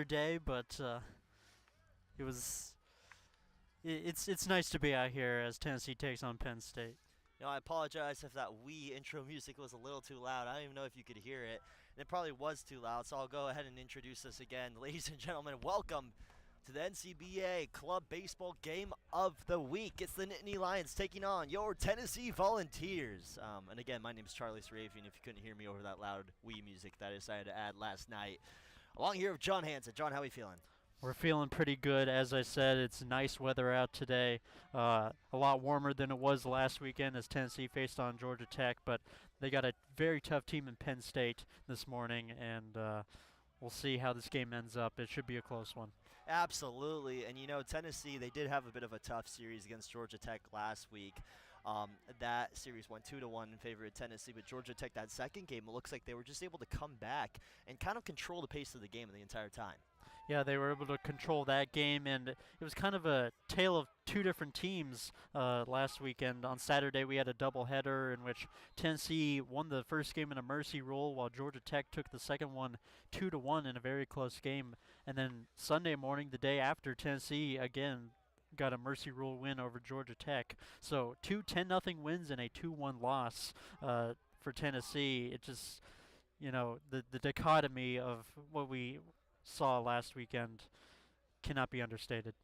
day, but it was. It's nice to be out here as Tennessee takes on Penn State. I apologize if that wee intro music was a little too loud. I don't even know if you could hear it. And it probably was too loud, so I'll go ahead and introduce us again. Ladies and gentlemen, welcome to the NCBA Club Baseball Game of the Week. It's the Nittany Lions taking on your Tennessee Volunteers. And again, my name is Charlie Sarafian, if you couldn't hear me over that loud wee music that I decided to add last night. Along here with John Hansen. John, how are we feeling? We're feeling pretty good. As I said, it's nice weather out today. A lot warmer than it was last weekend as Tennessee faced on Georgia Tech, but they got a very tough team in Penn State this morning, and we'll see how this game ends up. It should be a close one. Absolutely. And, Tennessee, they did have a bit of a tough series against Georgia Tech last week. That series went 2-1 in favor of Tennessee, but Georgia Tech, that second game, it looks like they were just able to come back and kind of control the pace of the game the entire time. Yeah, they were able to control that game, and it was kind of a tale of two different teams last weekend. On Saturday, we had a doubleheader in which Tennessee won the first game in a mercy rule, while Georgia Tech took the second one 2-1 in a very close game. And then Sunday morning, the day after, Tennessee again got a mercy rule win over Georgia Tech. So two 10-0 wins and a 2-1 loss for Tennessee. It just, the dichotomy of what we saw last weekend cannot be understated.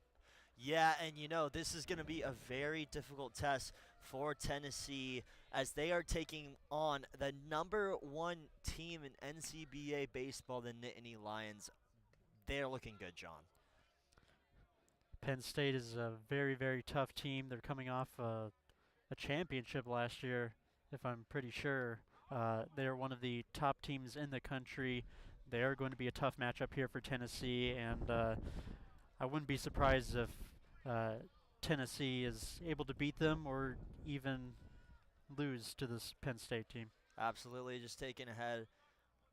Yeah, and this is going to be a very difficult test for Tennessee as they are taking on the number one team in NCBA baseball, the Nittany Lions. They're looking good, John. Penn State is a very, very tough team. They're coming off a championship last year, if I'm pretty sure. They're one of the top teams in the country. They are going to be a tough matchup here for Tennessee, and I wouldn't be surprised if Tennessee is able to beat them or even lose to this Penn State team. Absolutely. Just taking ahead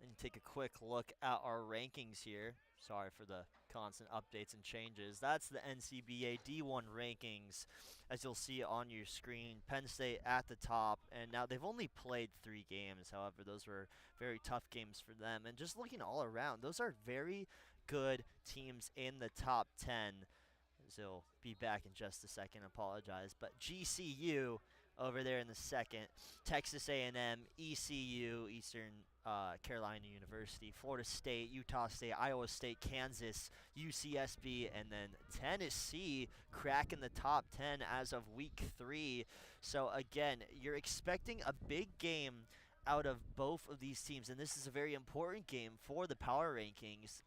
and take a quick look at our rankings here. Sorry for the constant updates and changes. That's the NCBA D1 rankings, as you'll see on your screen. Penn State at the top, and now they've only played 3 games. However, those were very tough games for them. And just looking all around, those are very good teams in the top 10. So be back in just a second. Apologize, but GCU over there in the second, Texas A&M, ECU, Eastern Carolina University, Florida State, Utah State, Iowa State, Kansas, UCSB, and then Tennessee cracking the top 10 as of week 3. So again, you're expecting a big game out of both of these teams, and this is a very important game for the power rankings.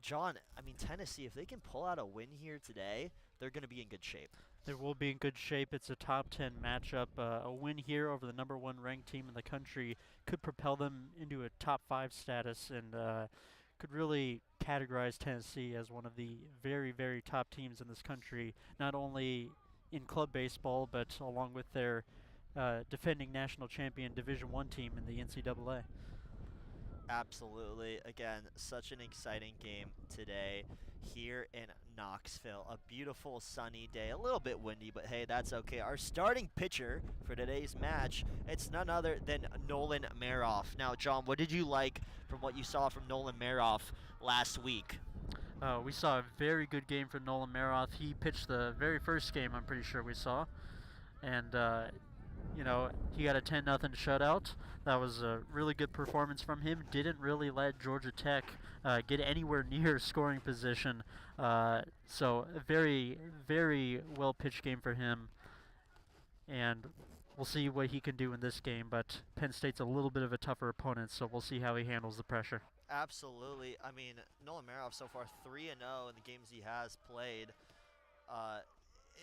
John, Tennessee, if they can pull out a win here today, they're going to be in good shape. They will be in good shape. It's a top 10 matchup. A win here over the number 1 ranked team in the country could propel them into a top 5 status and could really categorize Tennessee as one of the very, very top teams in this country, not only in club baseball, but along with their defending national champion Division I team in the NCAA. Absolutely. Again, such an exciting game today here in Knoxville. A beautiful sunny day, a little bit windy, but hey, that's okay. Our starting pitcher for today's match, it's none other than Nolan Maroff. Now, John, what did you like from what you saw from Nolan Maroff last week? We saw a very good game from Nolan Maroff. He pitched the very first game, I'm pretty sure we saw. And he got a 10-0 shutout. That was a really good performance from him. Didn't really let Georgia Tech get anywhere near scoring position. So a very, very well-pitched game for him. And we'll see what he can do in this game. But Penn State's a little bit of a tougher opponent, so we'll see how he handles the pressure. Absolutely. Nolan Maroff so far 3-0 in the games he has played.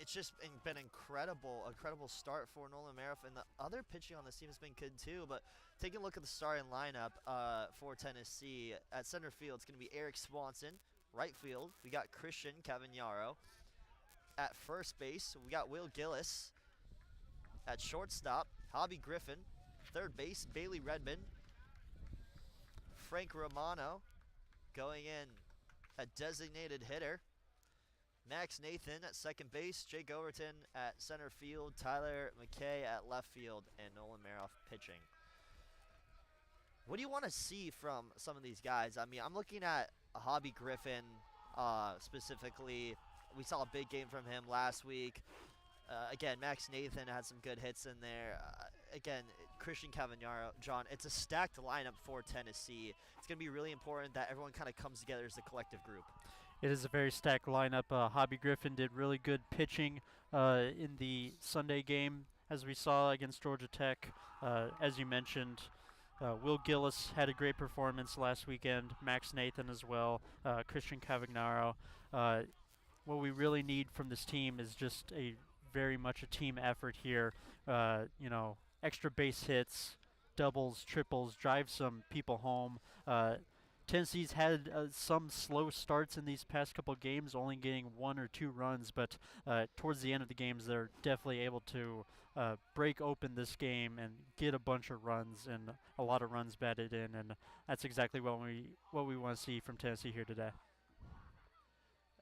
It's just been incredible start for Nolan Maroff, and the other pitching on this team has been good too. But taking a look at the starting lineup for Tennessee, at center field, it's going to be Eric Swanson. Right field, we got Christian Cavagnaro. At first base, we got Will Gillis. At shortstop, Hobby Griffin. Third base, Bailey Redmond. Frank Romano going in at designated hitter. Max Nathan at second base, Jake Overton at center field, Tyler McKay at left field, and Nolan Maroff pitching. What do you want to see from some of these guys? I mean, I'm looking at Hobby Griffin specifically. We saw a big game from him last week. Again, Max Nathan had some good hits in there. Again, Christian Cavagnaro, John, it's a stacked lineup for Tennessee. It's going to be really important that everyone kind of comes together as a collective group. It is a very stacked lineup. Hobby Griffin did really good pitching in the Sunday game, as we saw against Georgia Tech. As you mentioned, Will Gillis had a great performance last weekend. Max Nathan as well. Christian Cavagnaro. What we really need from this team is just a very much a team effort here. Extra base hits, doubles, triples, drive some people home. Tennessee's had some slow starts in these past couple games, only getting 1 or 2 runs, but towards the end of the games, they're definitely able to break open this game and get a bunch of runs and a lot of runs batted in, and that's exactly what we want to see from Tennessee here today.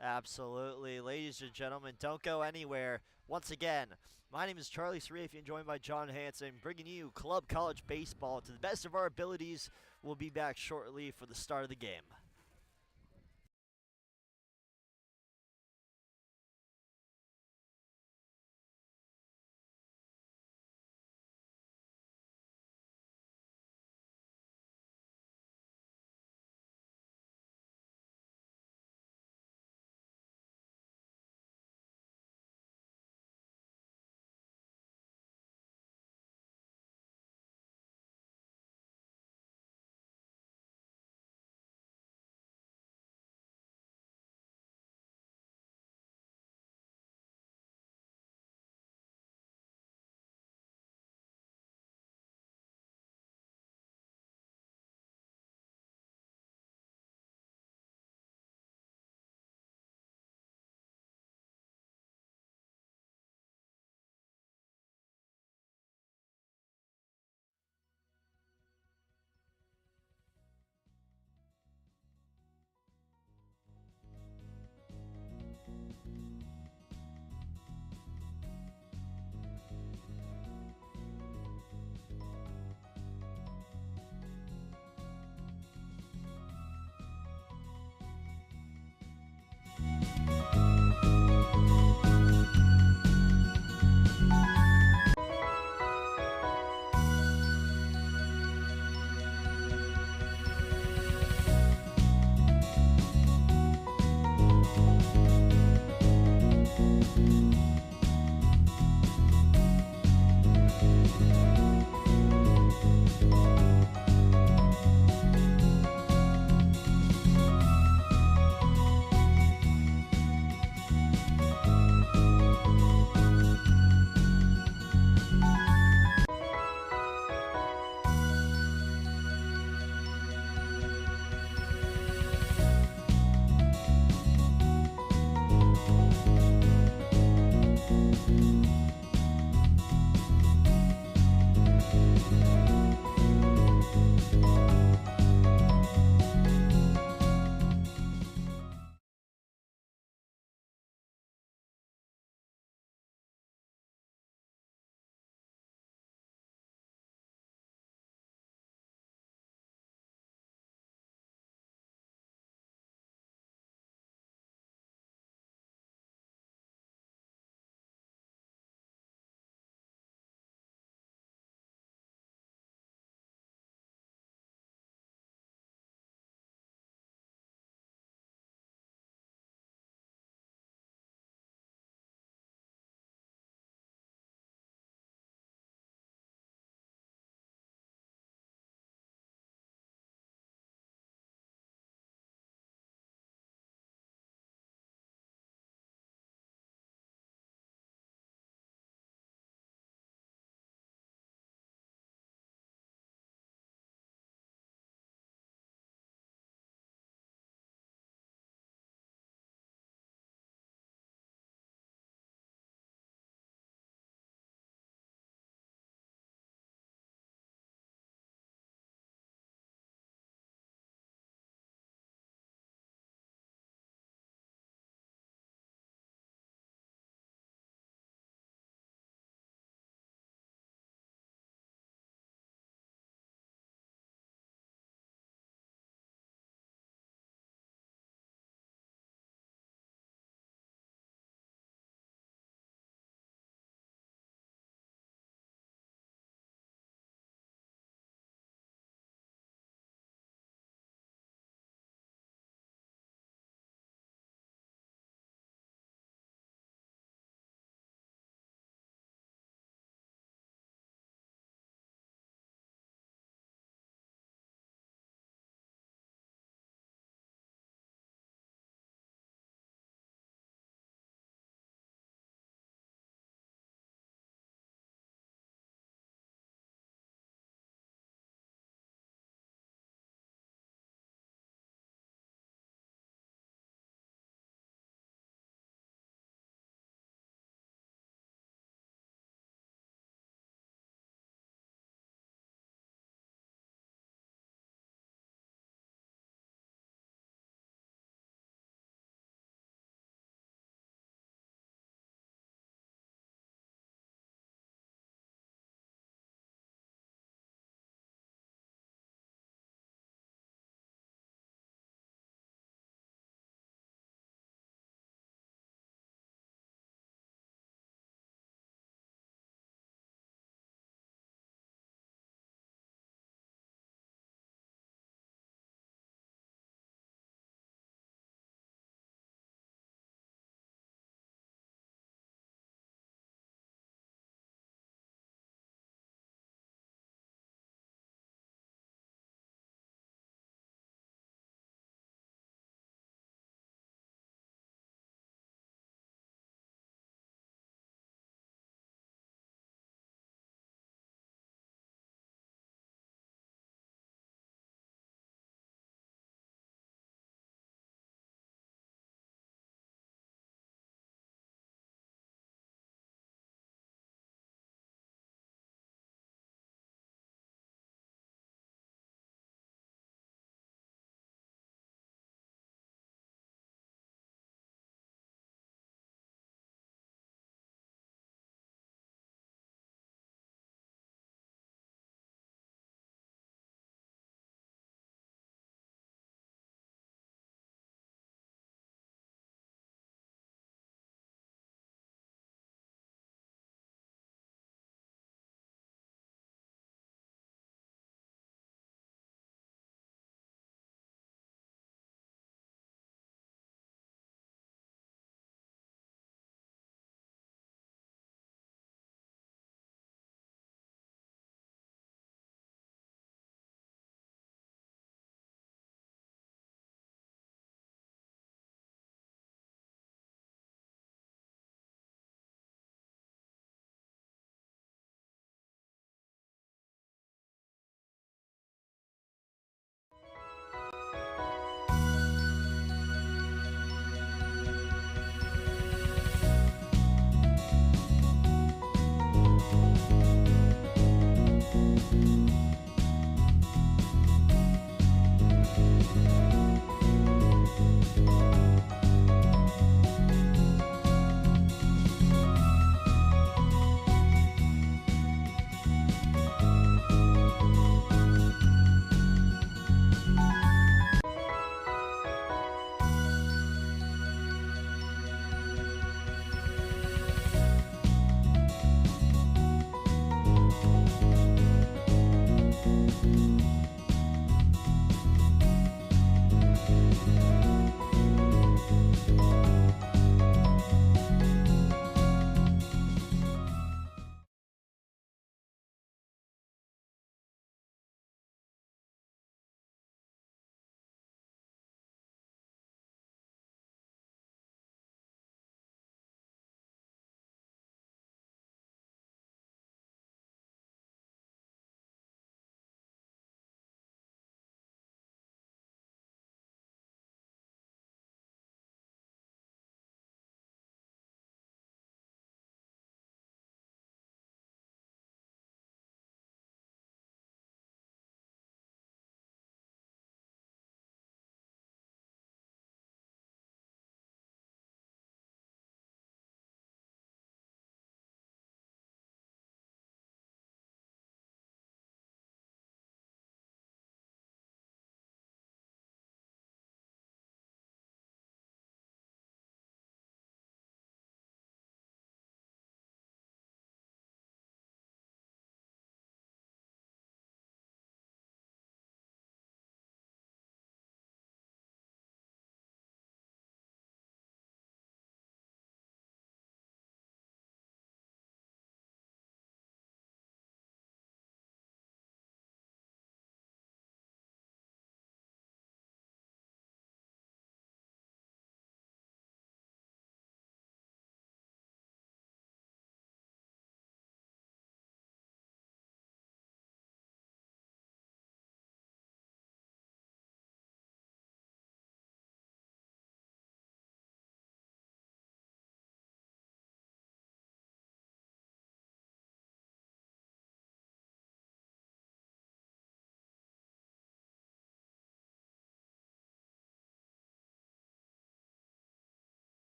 Absolutely. Ladies and gentlemen, don't go anywhere. Once again, my name is Charlie Sreef, and joined by John Hanson, bringing you Club College Baseball to the best of our abilities. We'll be back shortly for the start of the game.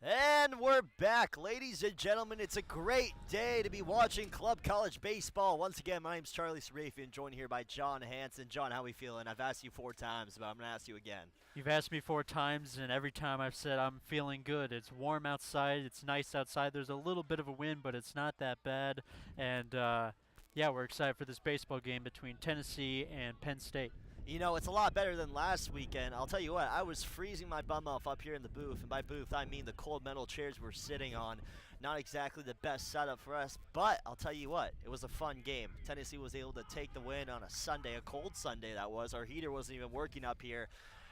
And And we're back, ladies and gentlemen. It's a great day to be watching club college baseball. Once again, my name's Charlie Sarafian, joined here by John Hansen. John, how we feeling? I've asked you 4 times, but I'm going to ask you again. You've asked me 4 times, and every time I've said I'm feeling good. It's warm outside. It's nice outside. There's a little bit of a wind, but it's not that bad. And, yeah, we're excited for this baseball game between Tennessee and Penn State. You know, it's a lot better than last weekend. I'll tell you what, I was freezing my bum off up here in the booth. And by booth, I mean the cold metal chairs we're sitting on. Not exactly the best setup for us, but I'll tell you what, it was a fun game. Tennessee was able to take the win on a Sunday, a cold Sunday that was. Our heater wasn't even working up here.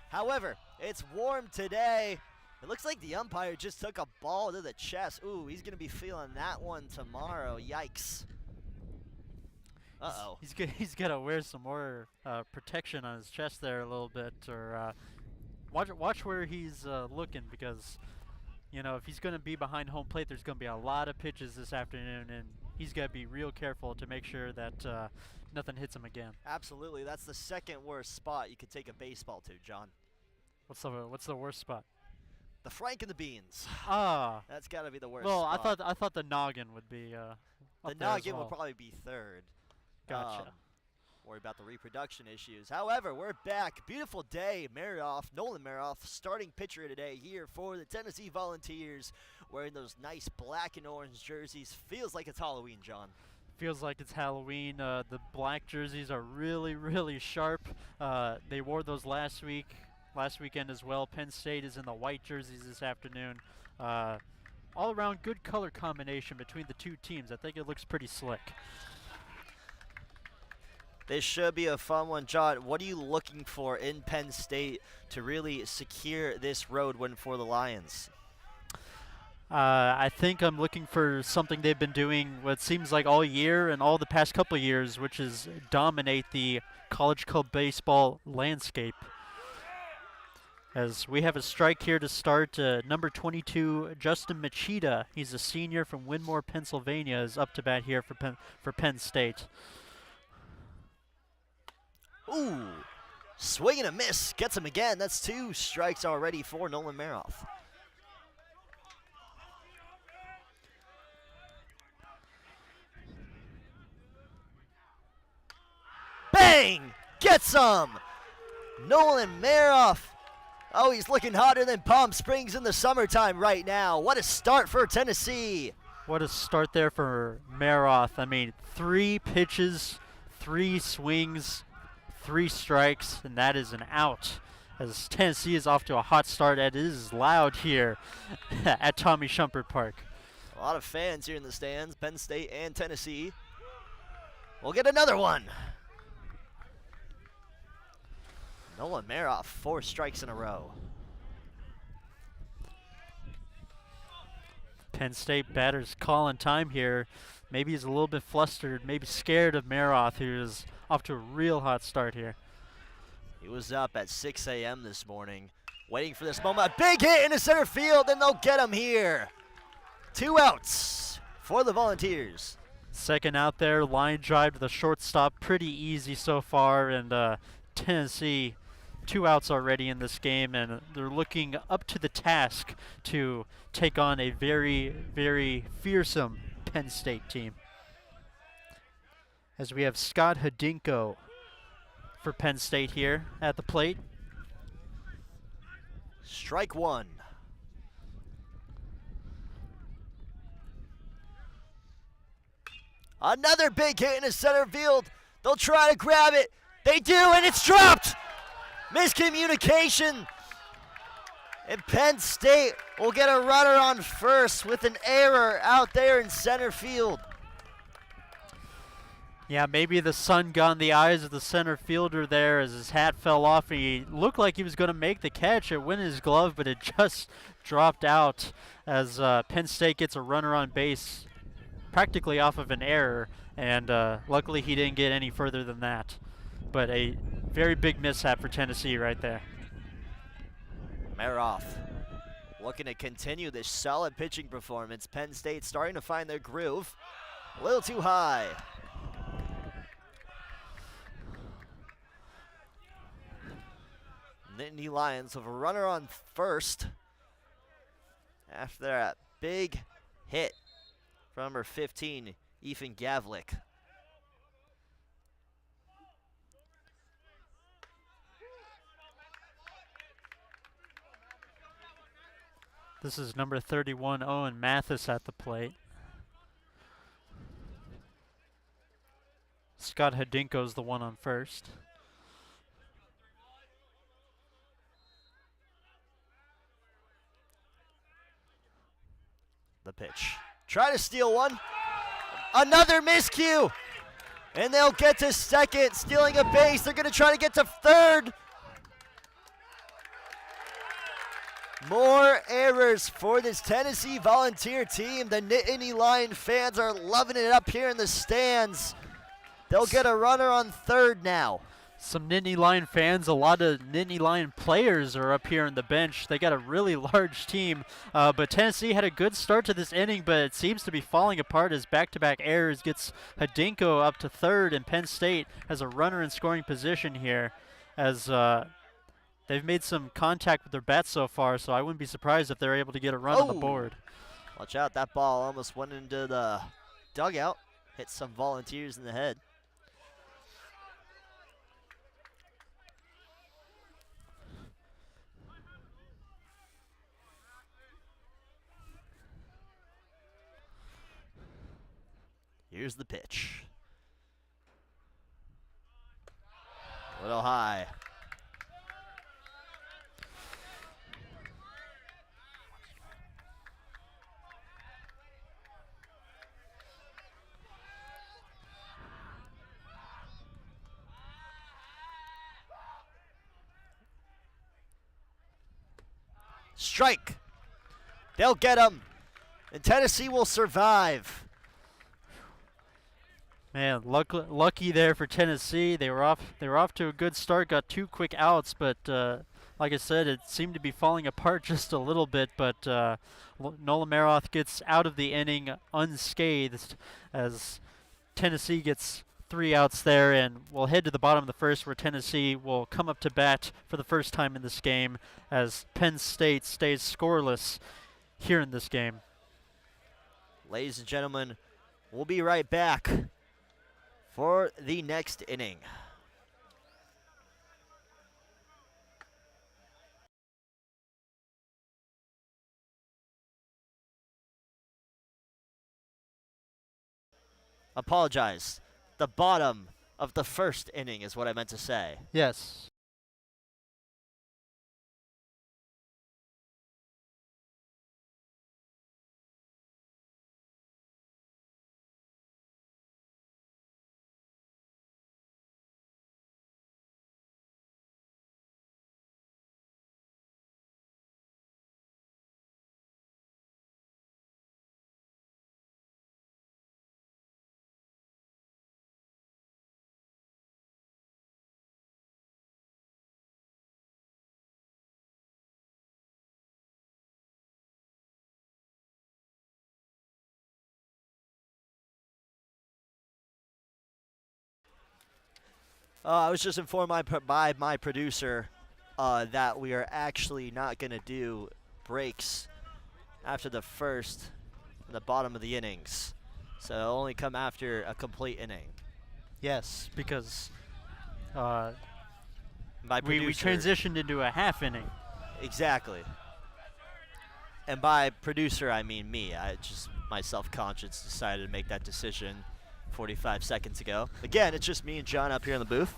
However, it's warm today. It looks like the umpire just took a ball to the chest. Ooh, he's going to be feeling that one tomorrow. Yikes. Uh-oh. He's got to wear some more protection on his chest there a little bit, or watch where he's looking, because you know, if he's going to be behind home plate, there's going to be a lot of pitches this afternoon, and he's got to be real careful to make sure that nothing hits him again. Absolutely. That's the second worst spot you could take a baseball to, John. What's the worst spot? The Frank and the Beans. Ah. That's got to be the worst Well, spot. I thought the noggin would be up the there as noggin well. will probably be third. Gotcha. Worry about the reproduction issues. However, we're back. Beautiful day. Nolan Maroff, starting pitcher today here for the Tennessee Volunteers, wearing those nice black and orange jerseys. Feels like it's Halloween, John. Feels like it's Halloween. The black jerseys are really, really sharp. They wore those last weekend as well. Penn State is in the white jerseys this afternoon. All around good color combination between the two teams. I think it looks pretty slick. This should be a fun one, John. What are you looking for in Penn State to really secure this road win for the Lions? I think I'm looking for something they've been doing what seems like all year and all the past couple of years, which is dominate the college club baseball landscape. As we have a strike here to start, number 22, Justin Machida. He's a senior from Winmore, Pennsylvania, is up to bat here for Penn State. Ooh, swing and a miss. Gets him again. That's 2 strikes already for Nolan Maroff. Bang! Gets him! Nolan Maroff. Oh, he's looking hotter than Palm Springs in the summertime right now. What a start for Tennessee. What a start there for Maroff. I mean, 3 pitches, 3 swings, 3 strikes, and that is an out. As Tennessee is off to a hot start, it is loud here at Tommy Shumpert Park. A lot of fans here in the stands, Penn State and Tennessee. We'll get another one. Nolan Maroff, 4 strikes in a row. Penn State batters calling time here. Maybe he's a little bit flustered, maybe scared of Maroff, who is off to a real hot start here. He was up at 6 a.m. this morning, waiting for this moment. A big hit into center field, and they'll get him here. 2 outs for the Volunteers. Second out there, line drive to the shortstop. Pretty easy so far, and Tennessee 2 outs already in this game, and they're looking up to the task to take on a very, very fearsome Penn State team. As we have Scott Hadinko for Penn State here at the plate. Strike 1. Another big hit into center field. They'll try to grab it. They do, and it's dropped. Miscommunication. And Penn State will get a runner on first with an error out there in center field. Yeah, maybe the sun got in the eyes of the center fielder there as his hat fell off. And he looked like he was going to make the catch. It went in his glove, but it just dropped out as Penn State gets a runner on base practically off of an error. And luckily he didn't get any further than that. But a very big mishap for Tennessee right there. Maroff looking to continue this solid pitching performance. Penn State starting to find their groove. A little too high. Nittany Lions have a runner on first after that big hit from number 15, Ethan Gavlik. This is number 31, Owen Mathis at the plate. Scott Hadinko's the one on first. The pitch. Try to steal one. Another miscue. And they'll get to second, stealing a base. They're going to try to get to third. More errors for this Tennessee Volunteer team. The Nittany Lion fans are loving it up here in the stands. They'll get a runner on third now. Some Nittany Lion fans, a lot of Nittany Lion players are up here on the bench. They got a really large team, but Tennessee had a good start to this inning, but it seems to be falling apart as back-to-back errors gets Hadinko up to third, and Penn State has a runner in scoring position here as they've made some contact with their bats so far, so I wouldn't be surprised if they're able to get a run on the board. Watch out, that ball almost went into the dugout, hit some Volunteers in the head. Here's the pitch. A little high. Strike. They'll get him. And Tennessee will survive. Man, lucky there for Tennessee. They were off to a good start. Got 2 quick outs, but like I said, it seemed to be falling apart just a little bit. But Nolan Maroth gets out of the inning unscathed as Tennessee gets 3 outs there, and we'll head to the bottom of the first, where Tennessee will come up to bat for the first time in this game as Penn State stays scoreless here in this game. Ladies and gentlemen, we'll be right back for the next inning. Apologize. The bottom of the first inning is what I meant to say. Yes. I was just informed by my producer that we are actually not going to do breaks after the first and the bottom of the innings. So it'll only come after a complete inning. Yes, because My we producer, transitioned into a half inning. exactly. And by producer, I mean me. I just, my self-conscience decided to make that decision 45 seconds ago. Again, it's just me and John up here in the booth,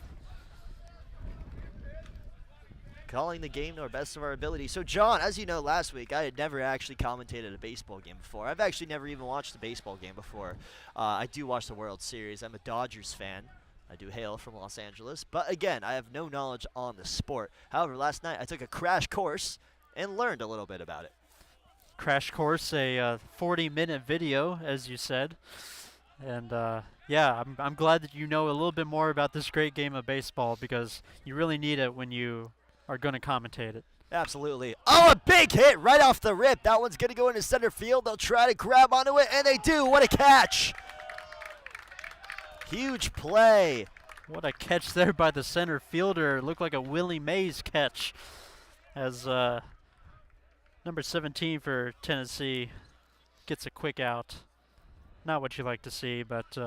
calling the game to our best of our ability. So, John, as you know, last week I had never actually commentated a baseball game before. I've actually never even watched a baseball game before. I do watch the World Series. I'm a Dodgers fan. I do hail from Los Angeles. But again, I have no knowledge on the sport. However, last night I took a crash course and learned a little bit about it. Crash course, a 40-minute video, as you said. And yeah, I'm glad that you know a little bit more about this great game of baseball, because you really need it when you are going to commentate it. Absolutely. Oh, a big hit right off the rip. That one's going to go into center field. They'll try to grab onto it, and they do. What a catch. Huge play. What a catch there by the center fielder. It looked like a Willie Mays catch, as number 17 for Tennessee gets a quick out. Not what you like to see, but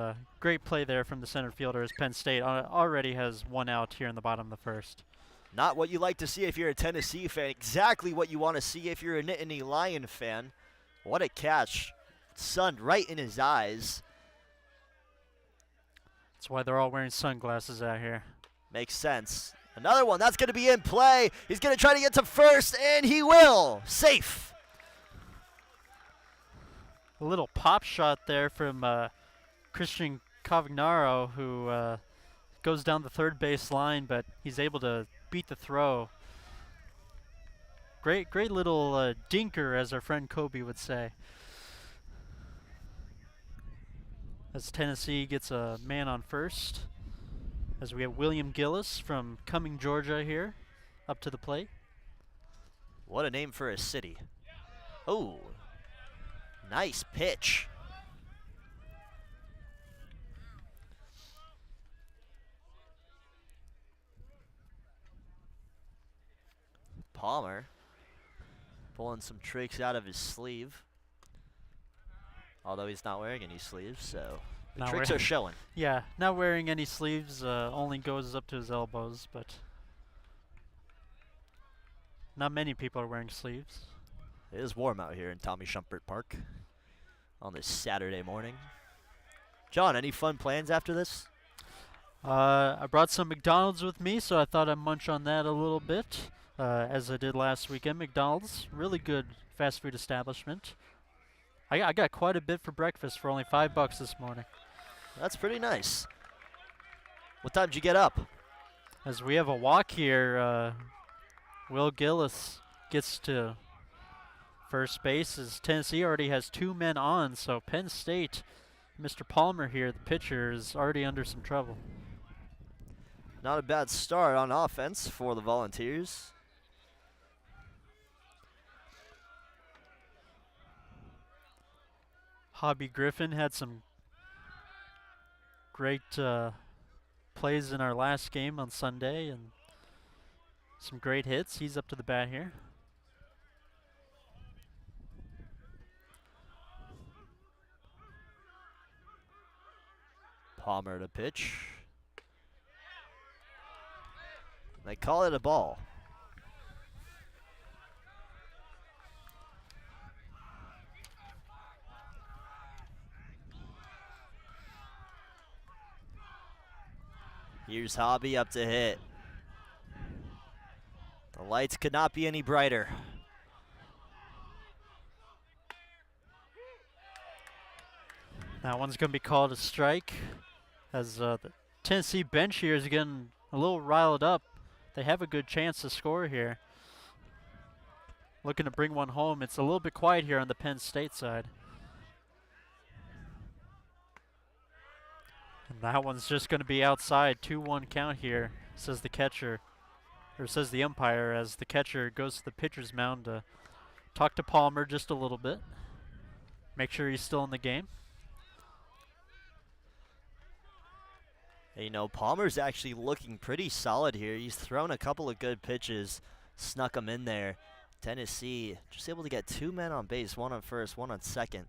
great play there from the center fielder as Penn State already has 1 out here in the bottom of the first. Not what you like to see if you're a Tennessee fan. Exactly what you want to see if you're a Nittany Lion fan. What a catch. Sun right in his eyes. That's why they're all wearing sunglasses out here. Makes sense. Another one. That's going to be in play. He's going to try to get to first, and he will. Safe. A little pop shot there from Christian Cavagnaro, who goes down the third base line, but he's able to beat the throw. Great little dinker, as our friend Kobe would say. As Tennessee gets a man on first, as we have William Gillis from Cumming, Georgia here, up to the plate. What a name for a city. Oh, nice pitch. Palmer pulling some tricks out of his sleeve. Although he's not wearing any sleeves, so the tricks are showing. Yeah, not wearing any sleeves, only goes up to his elbows, but not many people are wearing sleeves. It is warm out here in Tommy Shumpert Park on this Saturday morning. John, any fun plans after this? I brought some McDonald's with me, so I thought I'd munch on that a little bit, as I did last weekend. McDonald's, really good fast food establishment. I got quite a bit for breakfast for only $5 this morning. That's pretty nice. What time did you get up? As we have a walk here, Will Gillis gets to first base as Tennessee already has 2 men on, so Penn State, Mr. Palmer here, the pitcher, is already under some trouble. Not a bad start on offense for the Volunteers. Hobby Griffin had some great plays in our last game on Sunday and some great hits. He's up to the bat here. Palmer to pitch. They call it a ball. Here's Hobby up to hit. The lights could not be any brighter. That one's going to be called a strike, as the Tennessee bench here is getting a little riled up. They have a good chance to score here. Looking to bring one home. It's a little bit quiet here on the Penn State side. And that one's just going to be outside. 2-1 count here, says the catcher, or says the umpire, as the catcher goes to the pitcher's mound to talk to Palmer just a little bit. Make sure he's still in the game. You know, Palmer's actually looking pretty solid here. He's thrown a couple of good pitches, snuck them in there. Tennessee just able to get 2 men on base, 1 on first, 1 on second.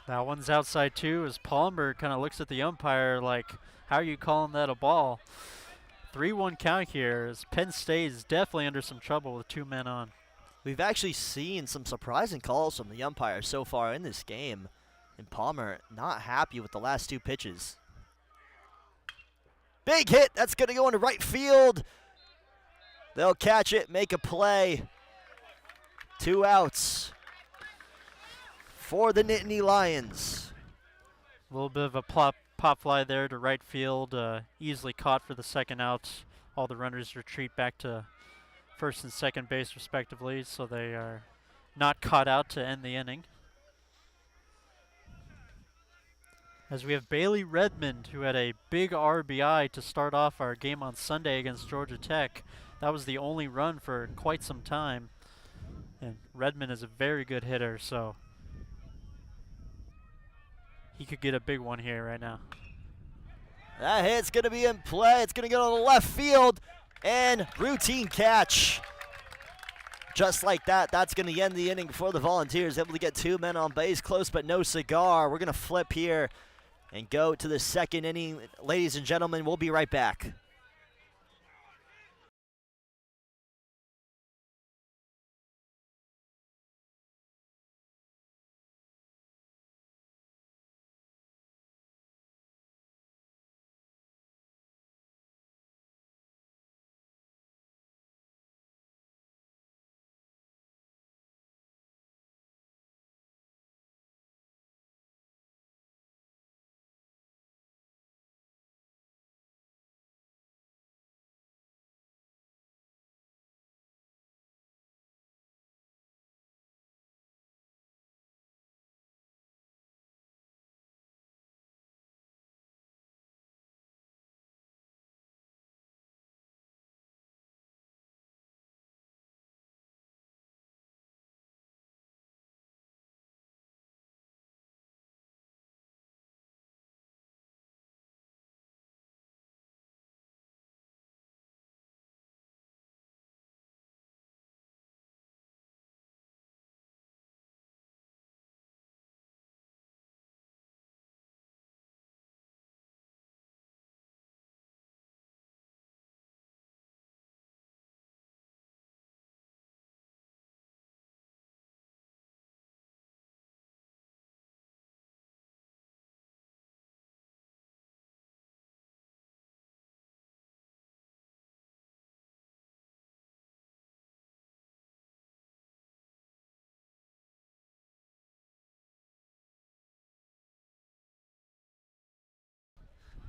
That one's outside too, as Palmer kind of looks at the umpire like, how are you calling that a ball? 3-1 count here, as Penn State is definitely under some trouble with 2 men on. We've actually seen some surprising calls from the umpire so far in this game, and Palmer not happy with the last 2 pitches. Big hit, that's going to go into right field. They'll catch it, make a play. 2 outs for the Nittany Lions. A little bit of a pop fly there to right field, easily caught for the 2nd out. All the runners retreat back to first and second base respectively, so they are not caught out to end the inning. As we have Bailey Redmond, who had a big RBI to start off our game on Sunday against Georgia Tech. That was the only run for quite some time. And Redmond is a very good hitter, so he could get a big one here right now. That hit's going to be in play. It's going to go to the left field, and routine catch. Just like that, that's going to end the inning for the Volunteers. Able to get 2 men on base, close but no cigar. We're going to flip here and go to the second inning. Ladies and gentlemen, we'll be right back.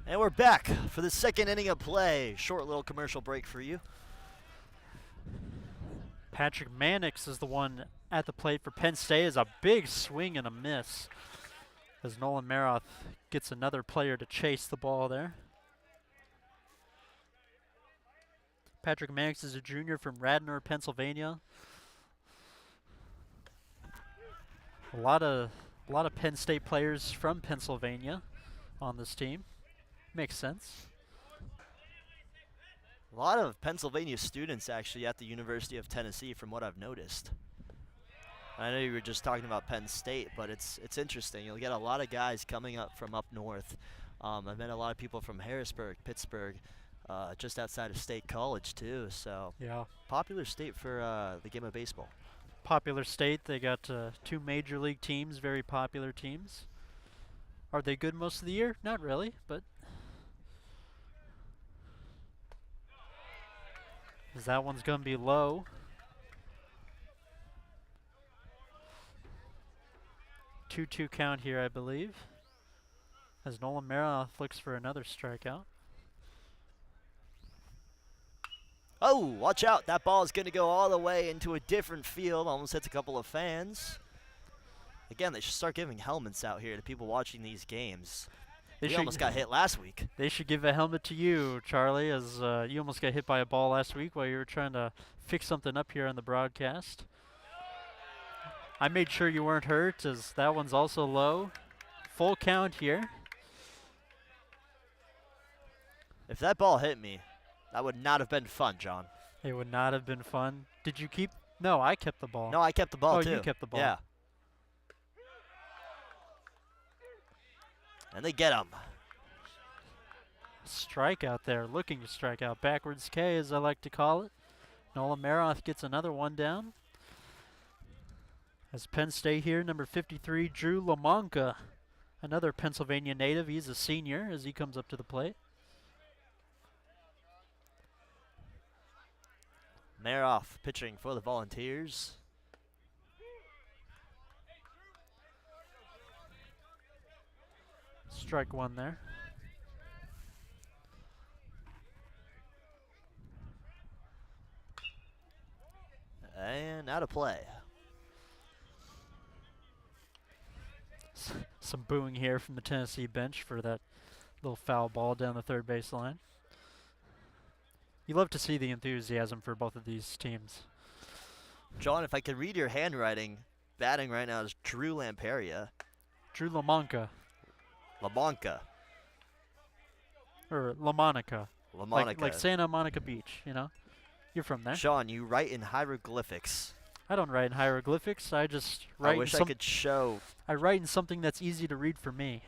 And we're back for the second inning of play. Short little commercial break for you. Patrick Mannix is the one at the plate for Penn State. Is a big swing and a miss as Nolan Maroth gets another player to chase the ball there. Patrick Mannix is a junior from Radnor, Pennsylvania. A lot of Penn State players from Pennsylvania on this team. Makes sense. A lot of Pennsylvania students actually at the University of Tennessee from what I've noticed. I know you were just talking about Penn State, but it's interesting. You'll get a lot of guys coming up from up north. I've met a lot of people from Harrisburg, Pittsburgh, just outside of State College too. So yeah, popular state for the game of baseball. Popular state. They got 2 major league teams, very popular teams. Are they good most of the year? Not really, but as that one's going to be low. 2-2 count here, I believe, as Nolan Maroth looks for another strikeout. Oh, watch out. That ball is going to go all the way into a different field. Almost hits a couple of fans. Again, they should start giving helmets out here to people watching these games. We almost got hit last week. They should give a helmet to you, Charlie, as you almost got hit by a ball last week while you were trying to fix something up here on the broadcast. I made sure you weren't hurt, as that one's also low. Full count here. If that ball hit me, that would not have been fun, John. It would not have been fun. Did you keep? No, I kept the ball. No, I kept the ball too. Oh, you kept the ball. Yeah. And they get him. Strikeout there, looking to strike out. Backwards K, as I like to call it. Nolan Maroth gets another one down. As Penn State here, number 53, Drew Lamonka, another Pennsylvania native. He's a senior as he comes up to the plate. Maroth pitching for the Volunteers. Strike one there. And out of play. Some booing here from the Tennessee bench for that little foul ball down the third base line. You love to see the enthusiasm for both of these teams. John, if I could read your handwriting, batting right now is Drew Lamperia. Drew Lamonka. Lamonka. or La Monica. La Like Monica. Santa Monica Beach, you know? You're from there. Sean, you write in hieroglyphics. I don't write in hieroglyphics. I just I write wish I could show. I write in something that's easy to read for me.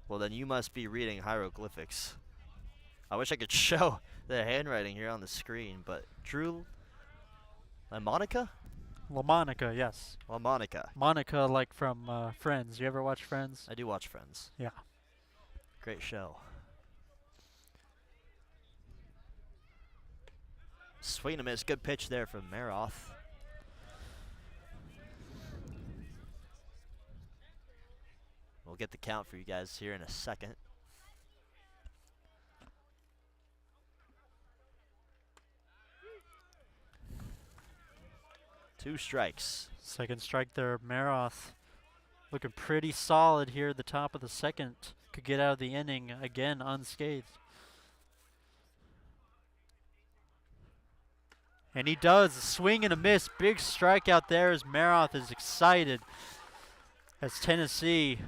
Well, then you must be reading hieroglyphics. I wish I could show the handwriting here on the screen, but Drew La Monica? La Monica, yes. La Monica. Monica, like from Friends. You ever watch Friends? I do watch Friends. Yeah. Great show. Swing and a miss. Good pitch there from Maroth. We'll get the count for you guys here in a second. Two strikes. Second strike there, Maroth. Looking pretty solid here at the top of the second. Could get out of the inning again unscathed. And he does. A swing and a miss. Big strikeout there as Maroth is excited. As Tennessee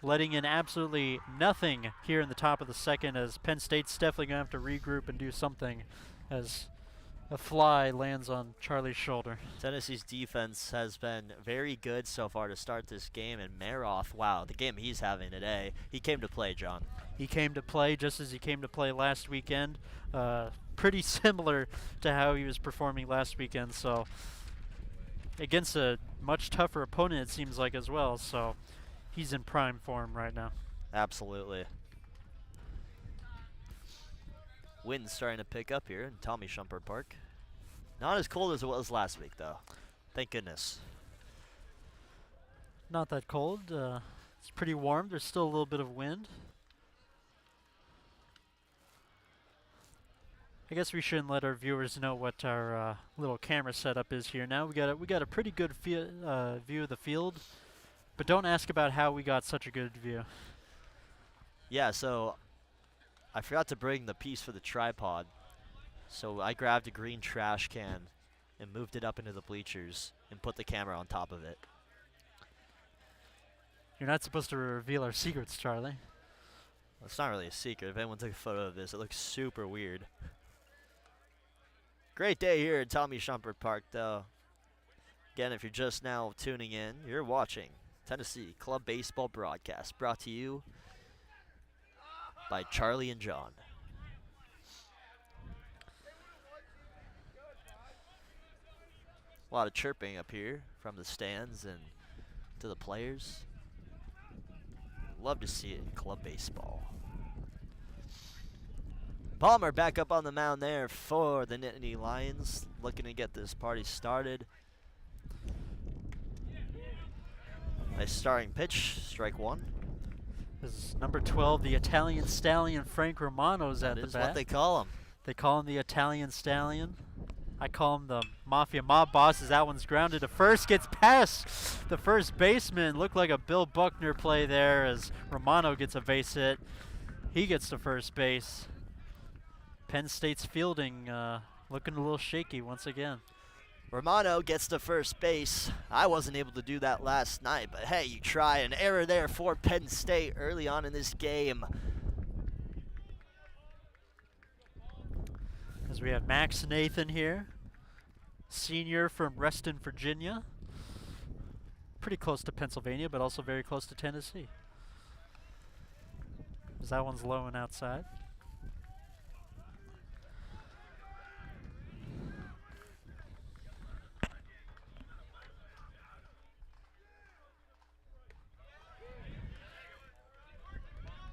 letting in absolutely nothing here in the top of the second, as Penn State's definitely going to have to regroup and do something as a fly lands on Charlie's shoulder. Tennessee's defense has been very good so far to start this game, and Maroth, wow, the game he's having today, he came to play, John. He came to play just as he came to play last weekend. Pretty similar to how he was performing last weekend, so against a much tougher opponent it seems like as well, so he's in prime form right now. Absolutely. Wind's starting to pick up here in Tommy Shumpert Park. Not as cold as it was last week, though. Thank goodness. Not that cold. It's pretty warm. There's still a little bit of wind. I guess we shouldn't let our viewers know what our little camera setup is here now. We got a pretty good view of the field, but don't ask about how we got such a good view. Yeah, so I forgot to bring the piece for the tripod, so I grabbed a green trash can and moved it up into the bleachers and put the camera on top of it. You're not supposed to reveal our secrets, Charlie. Well, it's not really a secret. If anyone took a photo of this, it looks super weird. Great day here at Tommy Shumpert Park, though. Again, if you're just now tuning in, you're watching Tennessee Club Baseball Broadcast, brought to you by Charlie and John. A lot of chirping up here from the stands and to the players. Love to see it in club baseball. Palmer back up on the mound there for the Nittany Lions, looking to get this party started. Nice starting pitch, strike one. This is number 12, the Italian Stallion, Frank Romano's at the bat. That is what they call him. They call him the Italian Stallion. I call him the Mafia Mob Boss, as that one's grounded to first. Gets past the first baseman. Looked like a Bill Buckner play there as Romano gets a base hit. He gets to first base. Penn State's fielding looking a little shaky once again. Romano gets to first base. I wasn't able to do that last night, but hey, you try. An error there for Penn State early on in this game. As we have Max Nathan here, senior from Reston, Virginia. Pretty close to Pennsylvania, but also very close to Tennessee. As that one's low and outside.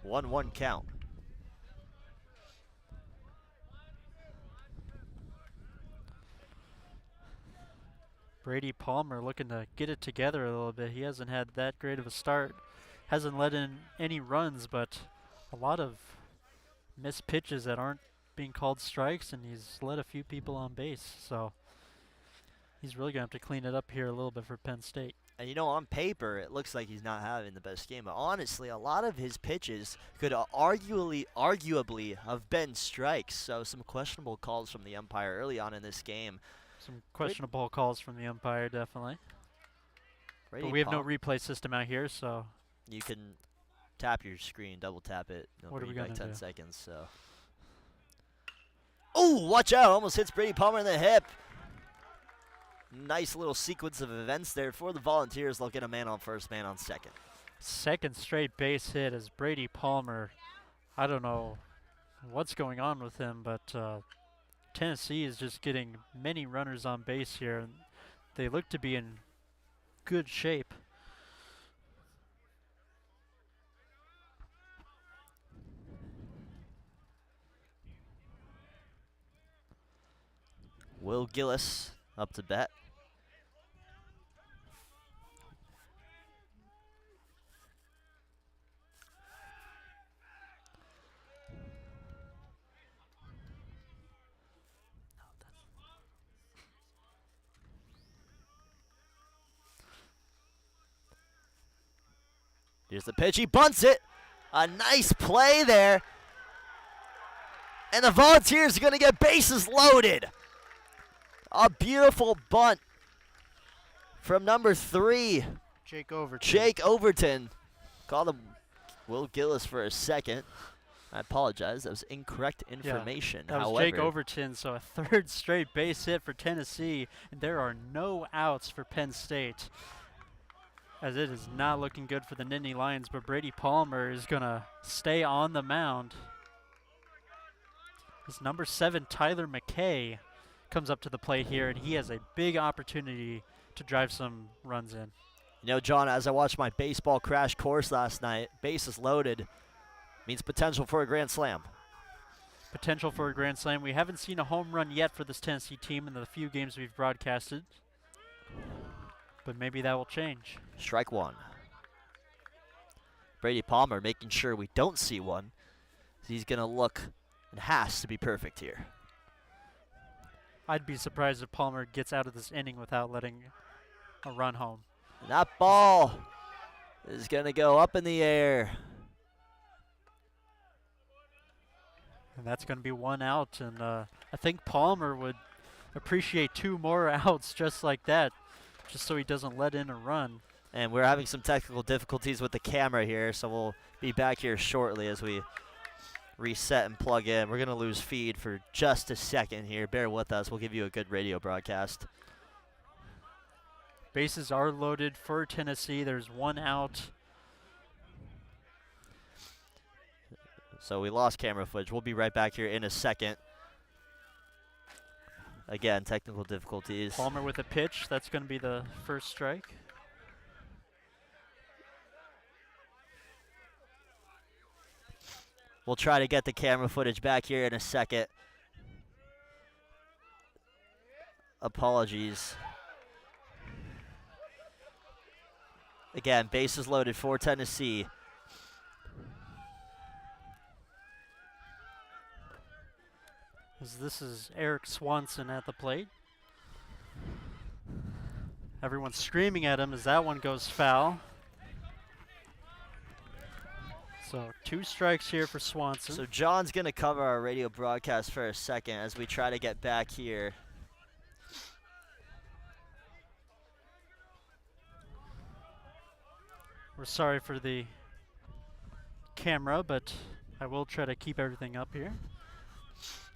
One count. Brady Palmer looking to get it together a little bit. He hasn't had that great of a start. Hasn't let in any runs, but a lot of missed pitches that aren't being called strikes, and he's let a few people on base. So he's really going to have to clean it up here a little bit for Penn State. And you know, on paper, it looks like he's not having the best game. But honestly, a lot of his pitches could arguably have been strikes. So some questionable calls from the umpire early on in this game. Some questionable calls from the umpire, definitely. Brady But we have no replay system out here, so you can tap your screen, double tap it. It'll What are bring we you back gonna 10 do? seconds. So. Oh, watch out! Almost hits Brady Palmer in the hip. Nice little sequence of events there for the Volunteers. They'll get a man on first, man on second. Second straight base hit as Brady Palmer. I don't know what's going on with him, but Tennessee is just getting many runners on base here, and they look to be in good shape. Will Gillis up to bat. Here's the pitch. He bunts it. A nice play there. And the Volunteers are going to get bases loaded. A beautiful bunt from number 3, Jake Overton. Jake Overton. Called him Will Gillis for a second. I apologize. That was incorrect information. That was However, Jake Overton, so a third straight base hit for Tennessee, and there are no outs for Penn State, as it is not looking good for the Nittany Lions, but Brady Palmer is going to stay on the mound. As number 7, Tyler McKay, comes up to the plate here, and he has a big opportunity to drive some runs in. You know, John, as I watched my baseball crash course last night, bases loaded means potential for a grand slam. Potential for a grand slam. We haven't seen a home run yet for this Tennessee team in the few games we've broadcasted, but maybe that will change. Strike one. Brady Palmer making sure we don't see one. He's going to look and has to be perfect here. I'd be surprised if Palmer gets out of this inning without letting a run home. And that ball is going to go up in the air. And that's going to be one out, and I think Palmer would appreciate 2 more outs just like that, just so he doesn't let in a run. And we're having some technical difficulties with the camera here, so we'll be back here shortly as we reset and plug in. We're going to lose feed for just a second here. Bear with us. We'll give you a good radio broadcast. Bases are loaded for Tennessee. There's 1 out. So we lost camera footage. We'll be right back here in a second. Again, technical difficulties. Palmer with a pitch. That's going to be the first strike. We'll try to get the camera footage back here in a second. Apologies. Again, bases loaded for Tennessee. As this is Eric Swanson at the plate. Everyone's screaming at him as that one goes foul. So 2 strikes here for Swanson. So John's going to cover our radio broadcast for a second as we try to get back here. We're sorry for the camera, but I will try to keep everything up here.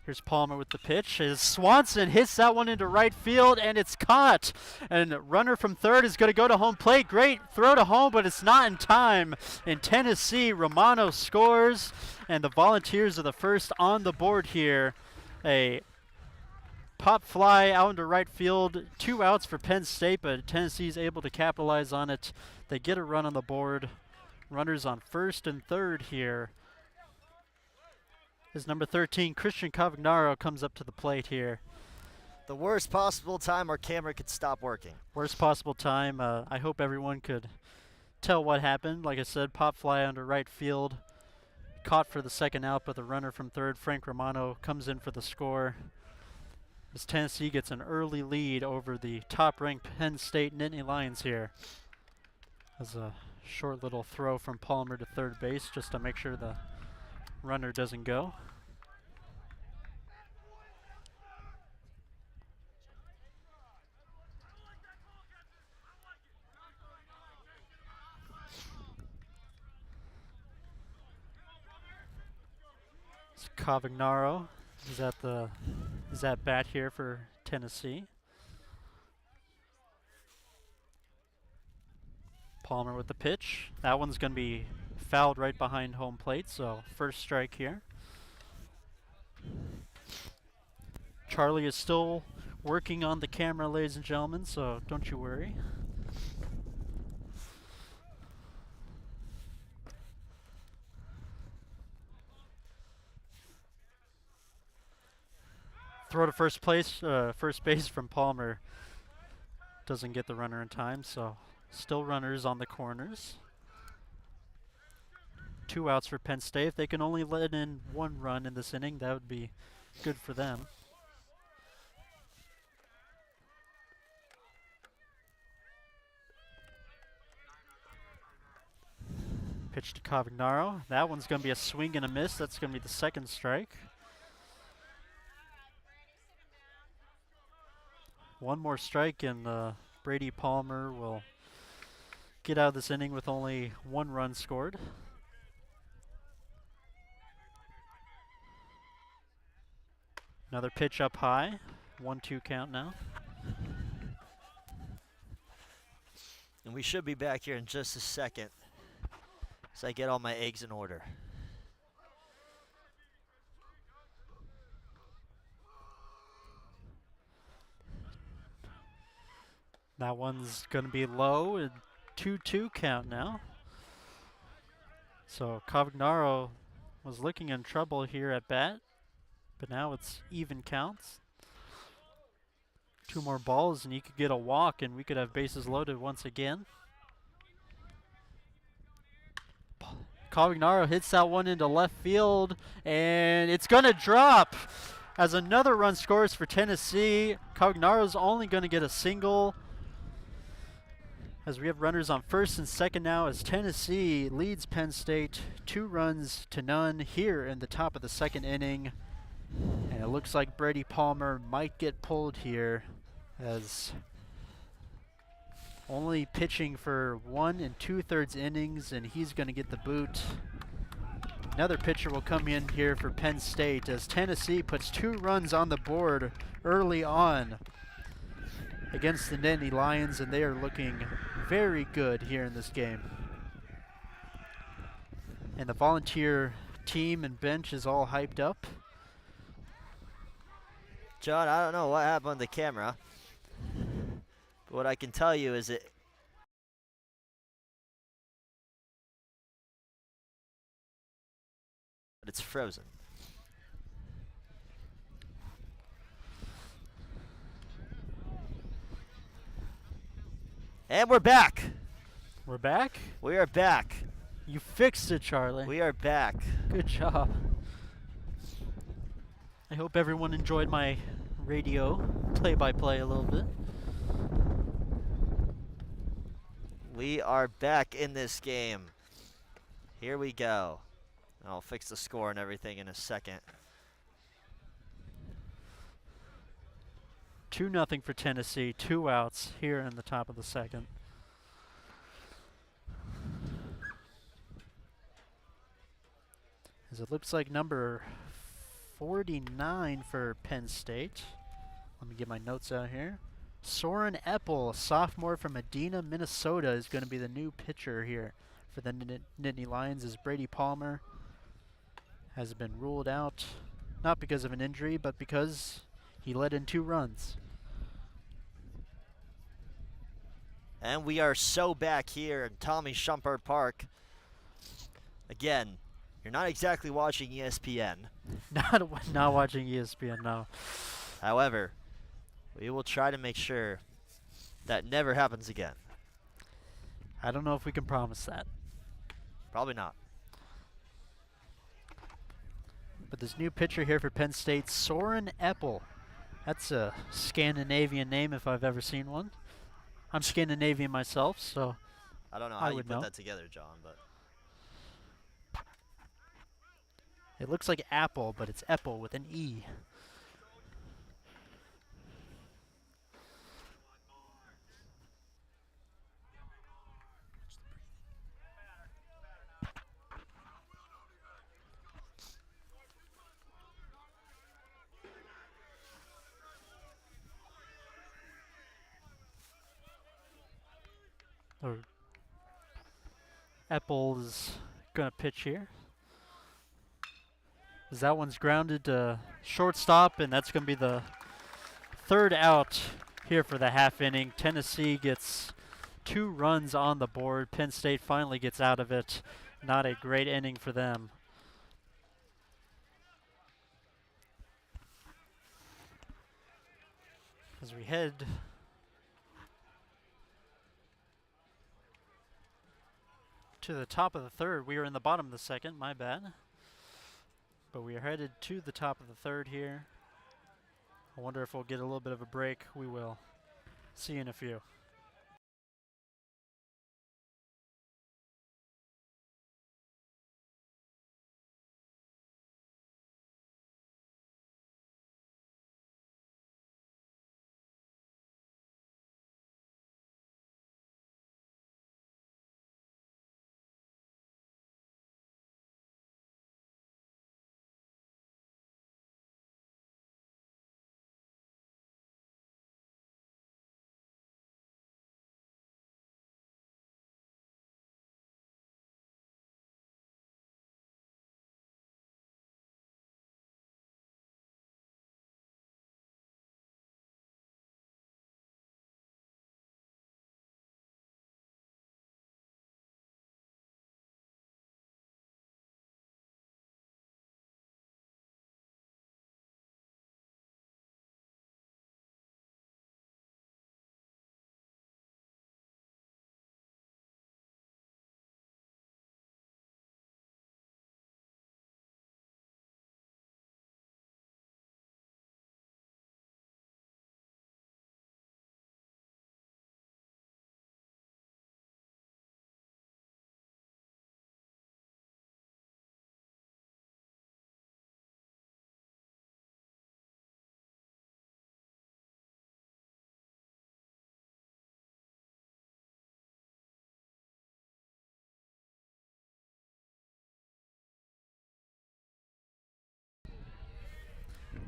Here's Palmer with the pitch. As Swanson hits that one into right field, and it's caught. And runner from third is going to go to home plate. Great throw to home, but it's not in time. In Tennessee, Romano scores, and the Volunteers are the first on the board here. A pop fly out into right field. 2 outs for Penn State, but Tennessee's able to capitalize on it. They get a run on the board. Runners on first and third here. As number 13, Christian Cavagnaro, comes up to the plate here. The worst possible time our camera could stop working. Worst possible time. I hope everyone could tell what happened. Like I said, pop fly under right field. Caught for the second out, but the runner from third, Frank Romano, comes in for the score. As Tennessee gets an early lead over the top-ranked Penn State Nittany Lions here. As a short little throw from Palmer to third base just to make sure the runner doesn't go. Cavagnaro is at bat here for Tennessee. Palmer with the pitch. That one's going to be fouled right behind home plate, so first strike here. Charlie is still working on the camera, ladies and gentlemen, so don't you worry. Throw to first base from Palmer. Doesn't get the runner in time, so still runners on the corners. 2 outs for Penn State. If they can only let in 1 run in this inning, that would be good for them. Pitch to Cavagnaro. That one's going to be a swing and a miss. That's going to be the second strike. 1 more strike and Brady Palmer will get out of this inning with only 1 run scored. Another pitch up high. 1-2 count now. And we should be back here in just a second as I get all my eggs in order. That one's going to be low. A 2-2 count now. So Cavagnaro was looking in trouble here at bat, but now it's even counts. 2 more balls and he could get a walk and we could have bases loaded once again. Cavagnaro hits that one into left field and it's going to drop as another run scores for Tennessee. Cavagnaro's only going to get a single as we have runners on first and second now as Tennessee leads Penn State 2-0 here in the top of the second inning. And it looks like Brady Palmer might get pulled here as only pitching for 1 2/3 innings and he's going to get the boot. Another pitcher will come in here for Penn State as Tennessee puts 2 runs on the board early on against the Nittany Lions, and they are looking very good here in this game. And the Volunteer team and bench is all hyped up. John, I don't know what happened on the camera, but what I can tell you is it's frozen. And we're back. We're back? We are back. You fixed it, Charlie. We are back. Good job. I hope everyone enjoyed my radio play-by-play a little bit. We are back in this game. Here we go. I'll fix the score and everything in a second. 2-0 for Tennessee, 2 outs here in the top of the second. As it looks like number 49 for Penn State. Let me get my notes out here. Soren Eppel, a sophomore from Medina, Minnesota, is going to be the new pitcher here for the Nittany Lions as Brady Palmer has been ruled out, not because of an injury, but because he let in 2 runs. And we are so back here in Tommy Shumpert Park. Again, you're not exactly watching ESPN. Not watching ESPN, no. However, we will try to make sure that never happens again. I don't know if we can promise that. Probably not. But this new pitcher here for Penn State, Soren Eppel. That's a Scandinavian name if I've ever seen one. I'm Scandinavian myself, so I don't know I how you would put know. that together, John, but it looks like apple, but it's Eppel with an E. Or Eppel is going to pitch here. As that one's grounded to shortstop, and that's going to be the third out here for the half inning. Tennessee gets 2 runs on the board. Penn State finally gets out of it. Not a great inning for them. As we head to the top of the third, we are in the bottom of the second, my bad. But we are headed to the top of the third here. I wonder if we'll get a little bit of a break. We will. See you in a few.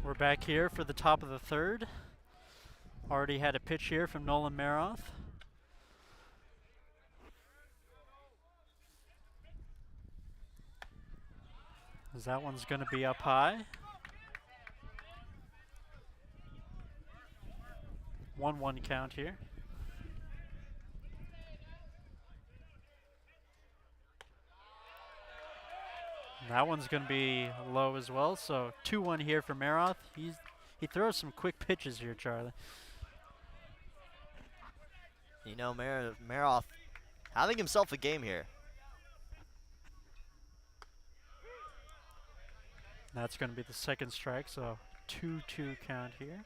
We're back here for the top of the third. Already had a pitch here from Nolan Maroth. As that one's going to be up high. 1-1 count here. That one's going to be low as well, so 2-1 here for Maroth. He throws some quick pitches here, Charlie. You know, Maroth having himself a game here. That's going to be the second strike, so 2-2 count here.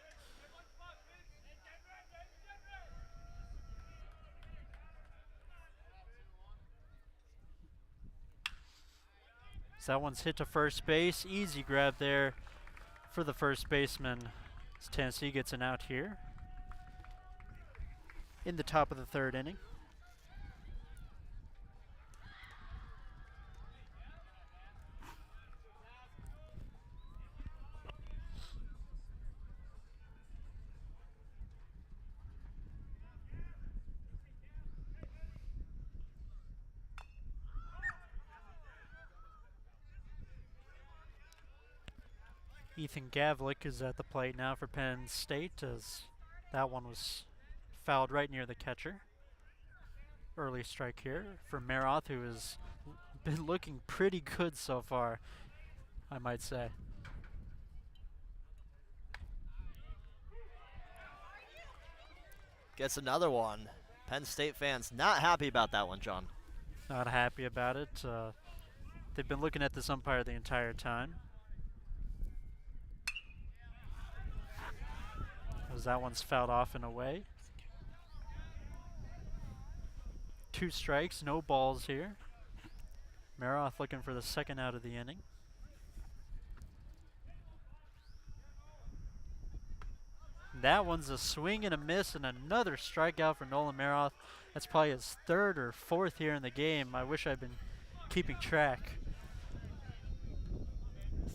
So that one's hit to first base. Easy grab there for the first baseman. As Tennessee gets an out here in the top of the third inning. Ethan Gavlik is at the plate now for Penn State, as that one was fouled right near the catcher. Early strike here for Maroth, who has been looking pretty good so far, I might say. Gets another one. Penn State fans not happy about that one, John. Not happy about it. They've been looking at this umpire the entire time. As that one's fouled off and away. 2 strikes, no balls here. Maroth looking for the second out of the inning. That one's a swing and a miss, and another strikeout for Nolan Maroth. That's probably his 3rd or 4th here in the game. I wish I'd been keeping track.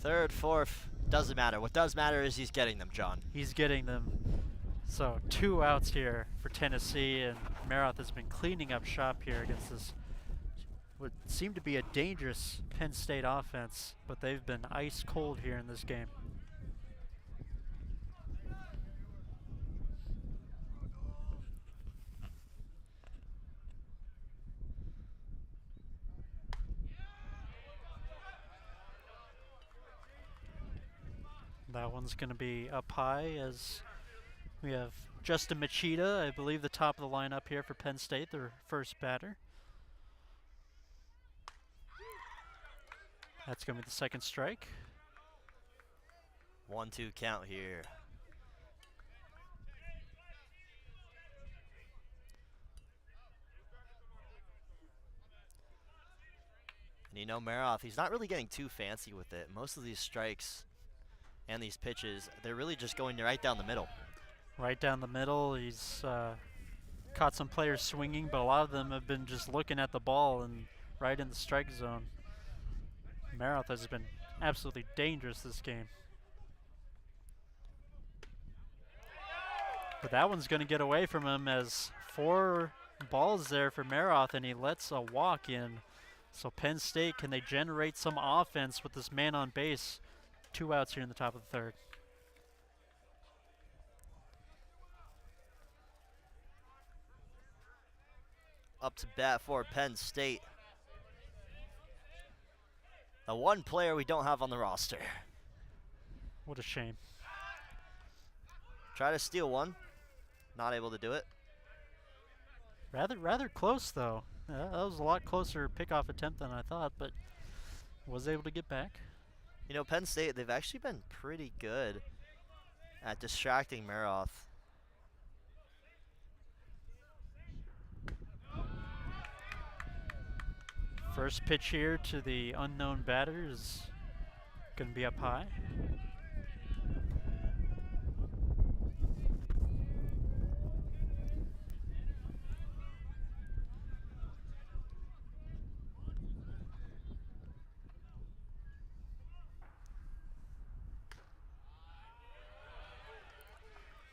3rd, 4th, doesn't matter. What does matter is he's getting them, John. He's getting them. So 2 outs here for Tennessee, and Maroth has been cleaning up shop here against this would seem to be a dangerous Penn State offense, but they've been ice cold here in this game. That one's going to be up high as we have Justin Machida, I believe the top of the lineup here for Penn State, their first batter. That's going to be the second strike. 1-2 count here. And you know, Maroth, he's not really getting too fancy with it. Most of these strikes and these pitches, they're really just going right down the middle. Right down the middle. He's caught some players swinging, but a lot of them have been just looking at the ball and right in the strike zone. Maroth has been absolutely dangerous this game. But that one's going to get away from him as 4 balls there for Maroth, and he lets a walk in. So Penn State, can they generate some offense with this man on base? 2 outs here in the top of the third. Up to bat for Penn State. The one player we don't have on the roster. What a shame. Try to steal one. Not able to do it. Rather close, though. That was a lot closer pickoff attempt than I thought, but was able to get back. You know, Penn State, they've actually been pretty good at distracting Maroth. First pitch here to the unknown batter is going to be up high.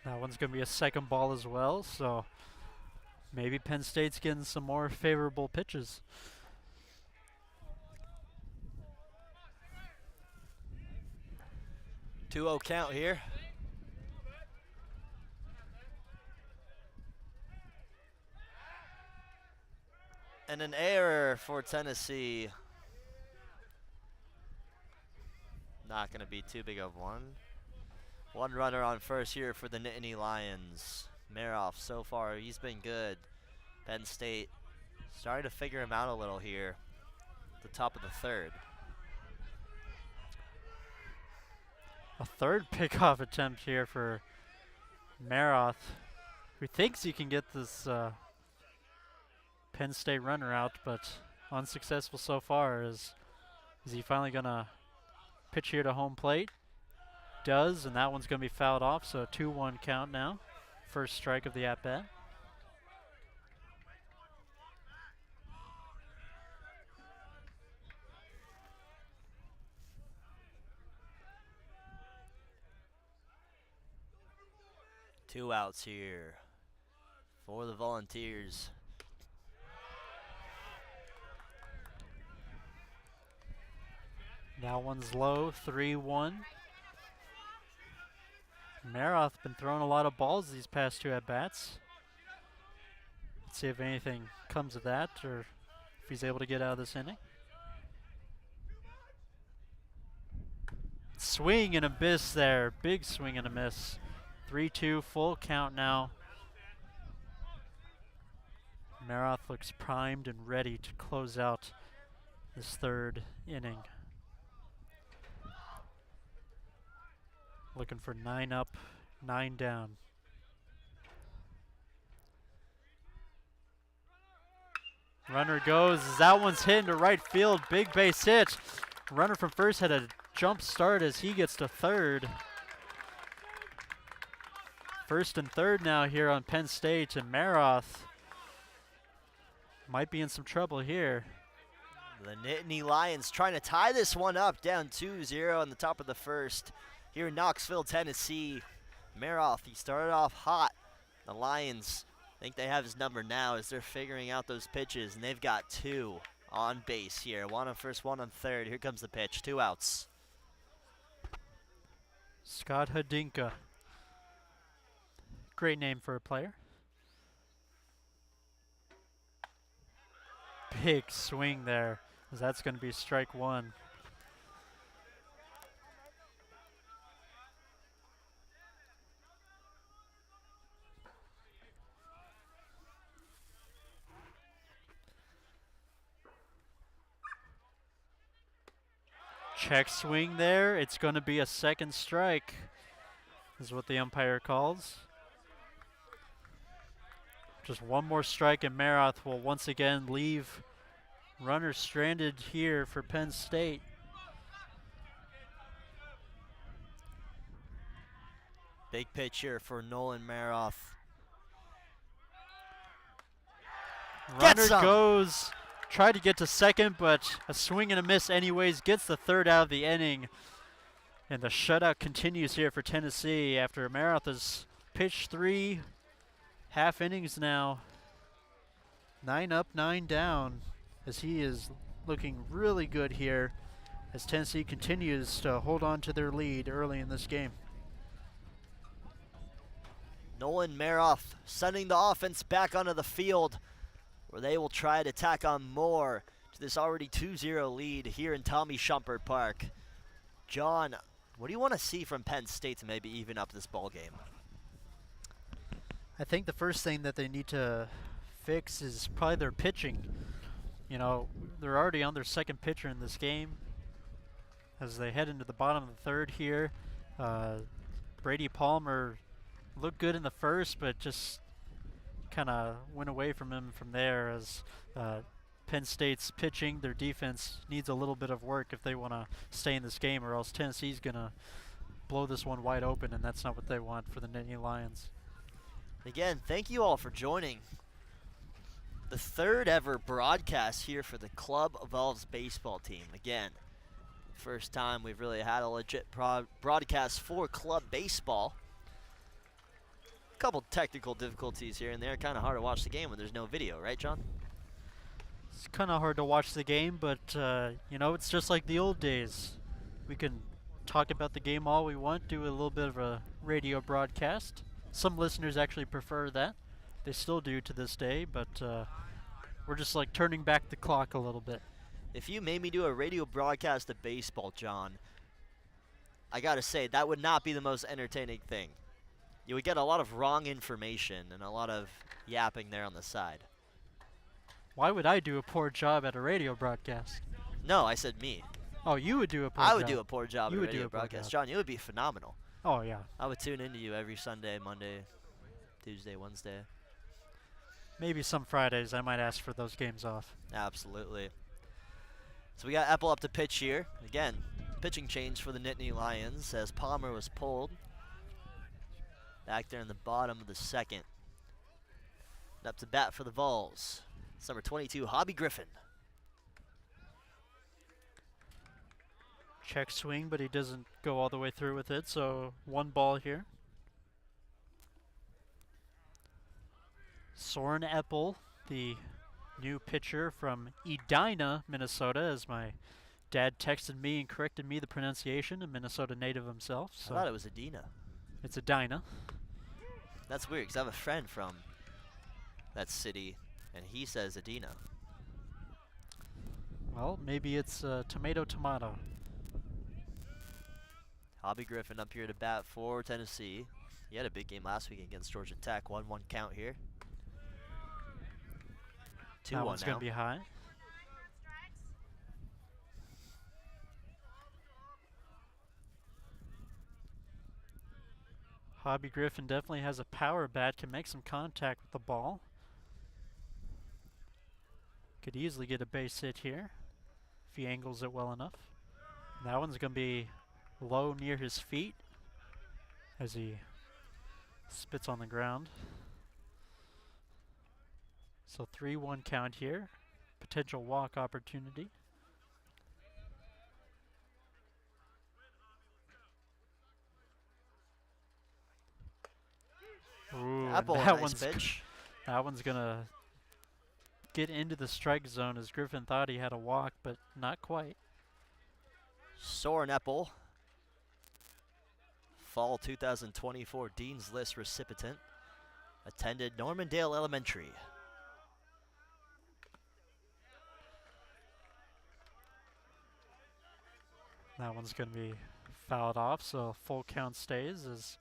That one's going to be a second ball as well, so maybe Penn State's getting some more favorable pitches. Two-0 count here. And an error for Tennessee. Not going to be too big of one. One runner on first here for the Nittany Lions. Maroth, so far, he's been good. Penn State starting to figure him out a little here at the top of the third. A third pickoff attempt here for Maroth, who thinks he can get this Penn State runner out, but unsuccessful so far. Is he finally going to pitch here to home plate? Does, and that one's going to be fouled off, so 2-1 count now. First strike of the at-bat. Two outs here for the Volunteers. That one's low, 3-1. Maroth been throwing a lot of balls these past 2 at-bats. Let's see if anything comes of that or if he's able to get out of this inning. Swing and a miss there. Big swing and a miss. 3-2, full count now. Maroth looks primed and ready to close out this third inning. Looking for 9 up, 9 down. Runner goes. That one's hit into right field. Big base hit. Runner from first had a jump start as he gets to third. First and third now here on Penn State, and Maroth might be in some trouble here. The Nittany Lions trying to tie this one up, down 2-0 on the top of the first here in Knoxville, Tennessee. Maroff, he started off hot. The Lions think they have his number now as they're figuring out those pitches, and they've got 2 on base here. 1 on first, 1 on third. Here comes the pitch, 2 outs. Scott Hadinka. Great name for a player. Big swing there, as that's going to be strike 1. Check swing there. It's going to be a second strike, is what the umpire calls. Just one more strike, and Maroth will once again leave runners stranded here for Penn State. Big pitch here for Nolan Maroff. Runner goes, tried to get to second, but a swing and a miss anyways, gets the third out of the inning. And the shutout continues here for Tennessee after Maroth has pitched 3 half innings now. 9 up, 9 down, as he is looking really good here as Tennessee continues to hold on to their lead early in this game. Nolan Maroff sending the offense back onto the field, where they will try to tack on more to this already 2-0 lead here in Tommy Shumpert Park. John, what do you want to see from Penn State to maybe even up this ball game? I think the first thing that they need to fix is probably their pitching. You know, they're already on their second pitcher in this game as they head into the bottom of the third here. Brady Palmer looked good in the first, but just kind of went away from him from there as Penn State's pitching. Their defense needs a little bit of work if they want to stay in this game, or else Tennessee's going to blow this one wide open, and that's not what they want for the Nittany Lions. Again, thank you all for joining the 3rd ever broadcast here for the Club Evolves baseball team. Again, first time we've really had a legit broadcast for club baseball. A couple technical difficulties here and there. Kind of hard to watch the game when there's no video, right, John? It's kind of hard to watch the game, but you know, it's just like the old days. We can talk about the game all we want, do a little bit of a radio broadcast. Some listeners actually prefer that. They still do to this day, but we're just like turning back the clock a little bit. If you made me do a radio broadcast of baseball, John, I gotta say, that would not be the most entertaining thing. You would get a lot of wrong information and a lot of yapping there on the side. Why would I do a poor job at a radio broadcast? No, I said me. Oh, you would do a poor job. I would do a poor job at a radio broadcast. John, you would be phenomenal. Oh, yeah. I would tune into you every Sunday, Monday, Tuesday, Wednesday. Maybe some Fridays I might ask for those games off. Absolutely. So we got Epple up to pitch here. Again, pitching change for the Nittany Lions as Palmer was pulled. Back there in the bottom of the second. And up to bat for the Vols. It's number 22, Hobby Griffin. Check swing, but he doesn't go all the way through with it, so 1 ball here. Soren Epple, the new pitcher from Edina, Minnesota, as my dad texted me and corrected me the pronunciation, a Minnesota native himself. So I thought it was Edina. It's Edina. That's weird, because I have a friend from that city, and he says Edina. Well, maybe it's tomato. Hobby Griffin up here to bat for Tennessee. He had a big game last week against Georgia Tech. 1-1 count here. 2-1 that one's now. going to be high. Hobby Griffin definitely has a power bat, can make some contact with the ball. Could easily get a base hit here if he angles it well enough. And that one's going to be low near his feet as he spits on the ground. So 3-1 count here. Potential walk opportunity. and Apple, a that nice one's pitch. that one's gonna get into the strike zone as Griffin thought he had a walk, but not quite. Soren Epple, Fall 2024 Dean's List recipient, attended Normandale Elementary. That one's going to be fouled off, so full count stays as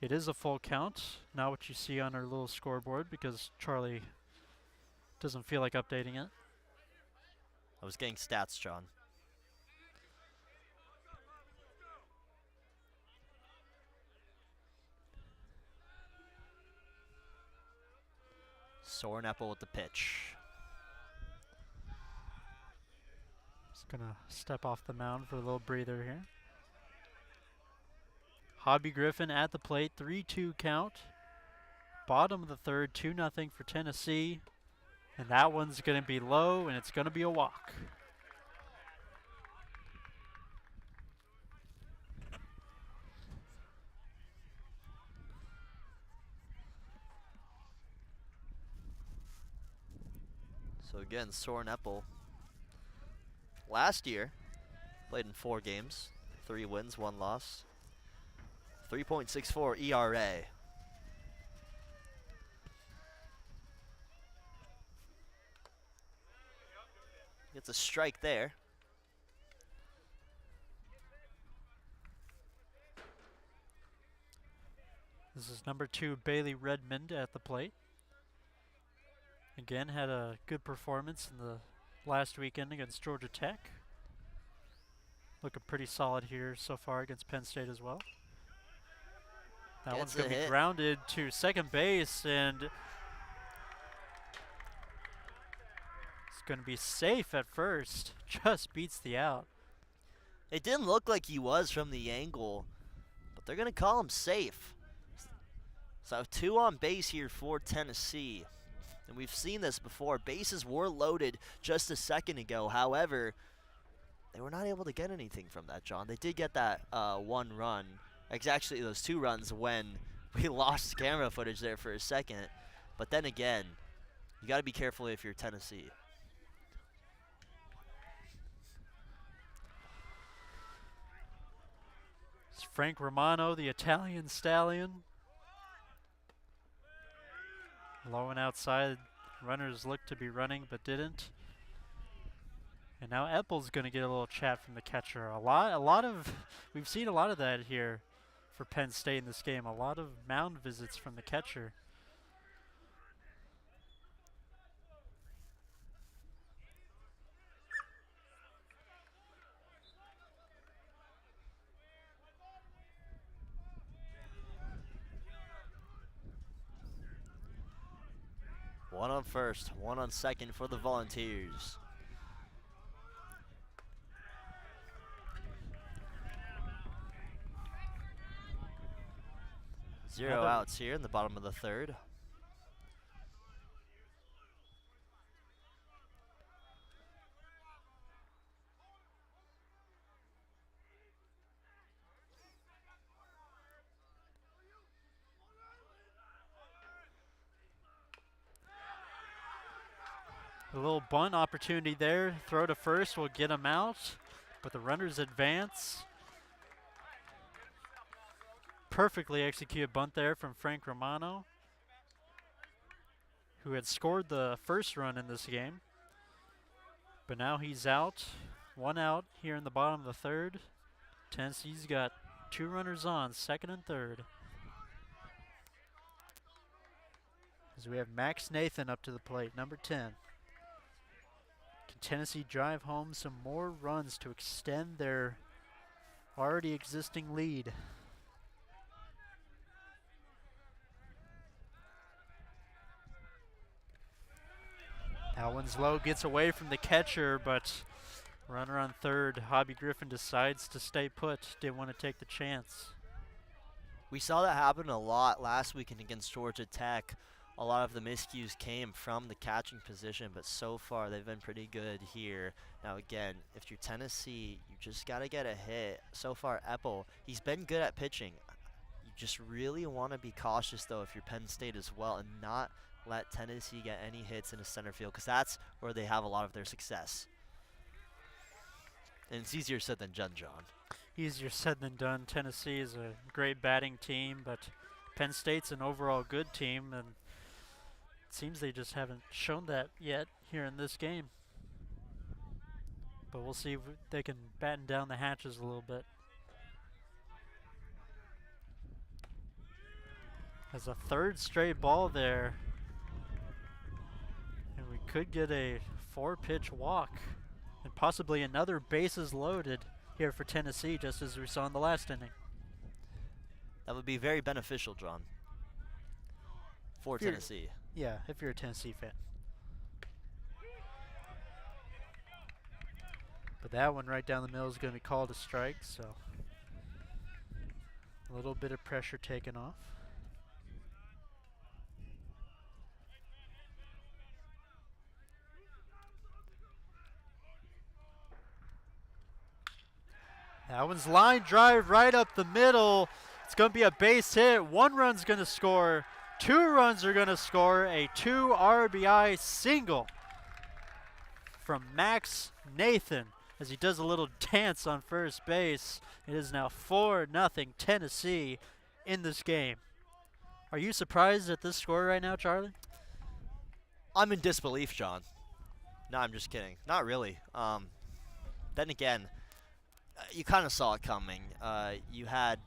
it is a full count. Not what you see on our little scoreboard because Charlie doesn't feel like updating it. I was getting stats, John. Soren Epple with the pitch. Just going to step off the mound for a little breather here. Hobby Griffin at the plate, 3-2 count. Bottom of the third, 2-0 for Tennessee. And that one's going to be low, and it's going to be a walk. So again, Soren Epple, last year, played in 4 games, 3 wins, 1 loss, 3.64 ERA. Gets a strike there. This is number 2, Bailey Redmond at the plate. Again, had a good performance in the last weekend against Georgia Tech. Looking pretty solid here so far against Penn State as well. That one's going to be grounded to second base, and it's going to be safe at first. Just beats the out. It didn't look like he was from the angle, but they're going to call him safe. So 2 on base here for Tennessee. And we've seen this before. Bases were loaded just a second ago. However, they were not able to get anything from that, John. They did get that 1 run. Actually, those 2 runs when we lost camera footage there for a second. But then again, you got to be careful if you're Tennessee. It's Frank Romano, the Italian stallion. Low and outside, runners looked to be running but didn't. And now Epple's going to get a little chat from the catcher. We've seen a lot of that here for Penn State in this game. A lot of mound visits from the catcher. One on first, 1 on second for the Volunteers. Zero outs here in the bottom of the third. A little bunt opportunity there. Throw to first will get him out, but the runners advance. Perfectly executed bunt there from Frank Romano, who had scored the first run in this game. But now he's out. 1 out here in the bottom of the third. Tennessee's got 2 runners on, second and third. As we have Max Nathan up to the plate, number 10. Can Tennessee drive home some more runs to extend their already existing lead? That one's low, gets away from the catcher, but runner on third. Hobby Griffin decides to stay put. Didn't want to take the chance. We saw that happen a lot last weekend against Georgia Tech. A lot of the miscues came from the catching position, but so far they've been pretty good here. Now again, if you're Tennessee, you just got to get a hit. So far, Epple, he's been good at pitching. You just really want to be cautious, though, if you're Penn State as well, and not let Tennessee get any hits in the center field, because that's where they have a lot of their success. And it's easier said than done, John. Easier said than done. Tennessee is a great batting team, but Penn State's an overall good team, and it seems they just haven't shown that yet here in this game. But we'll see if they can batten down the hatches a little bit. As a third straight ball there. And we could get a 4-pitch walk and possibly another bases loaded here for Tennessee, just as we saw in the last inning. That would be very beneficial, John, for Tennessee. Yeah, if you're a Tennessee fan. But that one right down the middle is going to be called a strike, so a little bit of pressure taken off. That one's line drive right up the middle. It's going to be a base hit. 1 run's going to score. 2 runs are going to score. A 2 RBI single from Max Nathan as he does a little dance on first base. It is now 4-0 Tennessee in this game. Are you surprised at this score right now, Charlie? I'm in disbelief, John. No, I'm just kidding. Not really. Then again, you kind of saw it coming. You had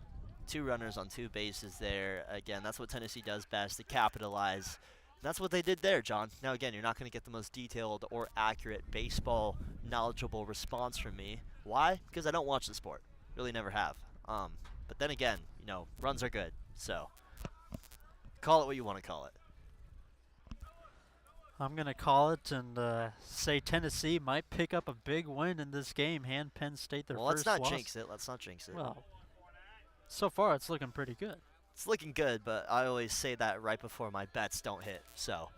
2 runners on 2 bases there. Again, that's what Tennessee does best, to capitalize. That's what they did there, John. Now, again, you're not going to get the most detailed or accurate baseball knowledgeable response from me. Why? Because I don't watch the sport. Really never have. But then again, you know, runs are good. So call it what you want to call it. I'm going to call it and say Tennessee might pick up a big win in this game, hand Penn State their first loss. Let's not jinx it. Let's not jinx it. Well, so far it's looking pretty good. It's looking good, but I always say that right before my bets don't hit, so.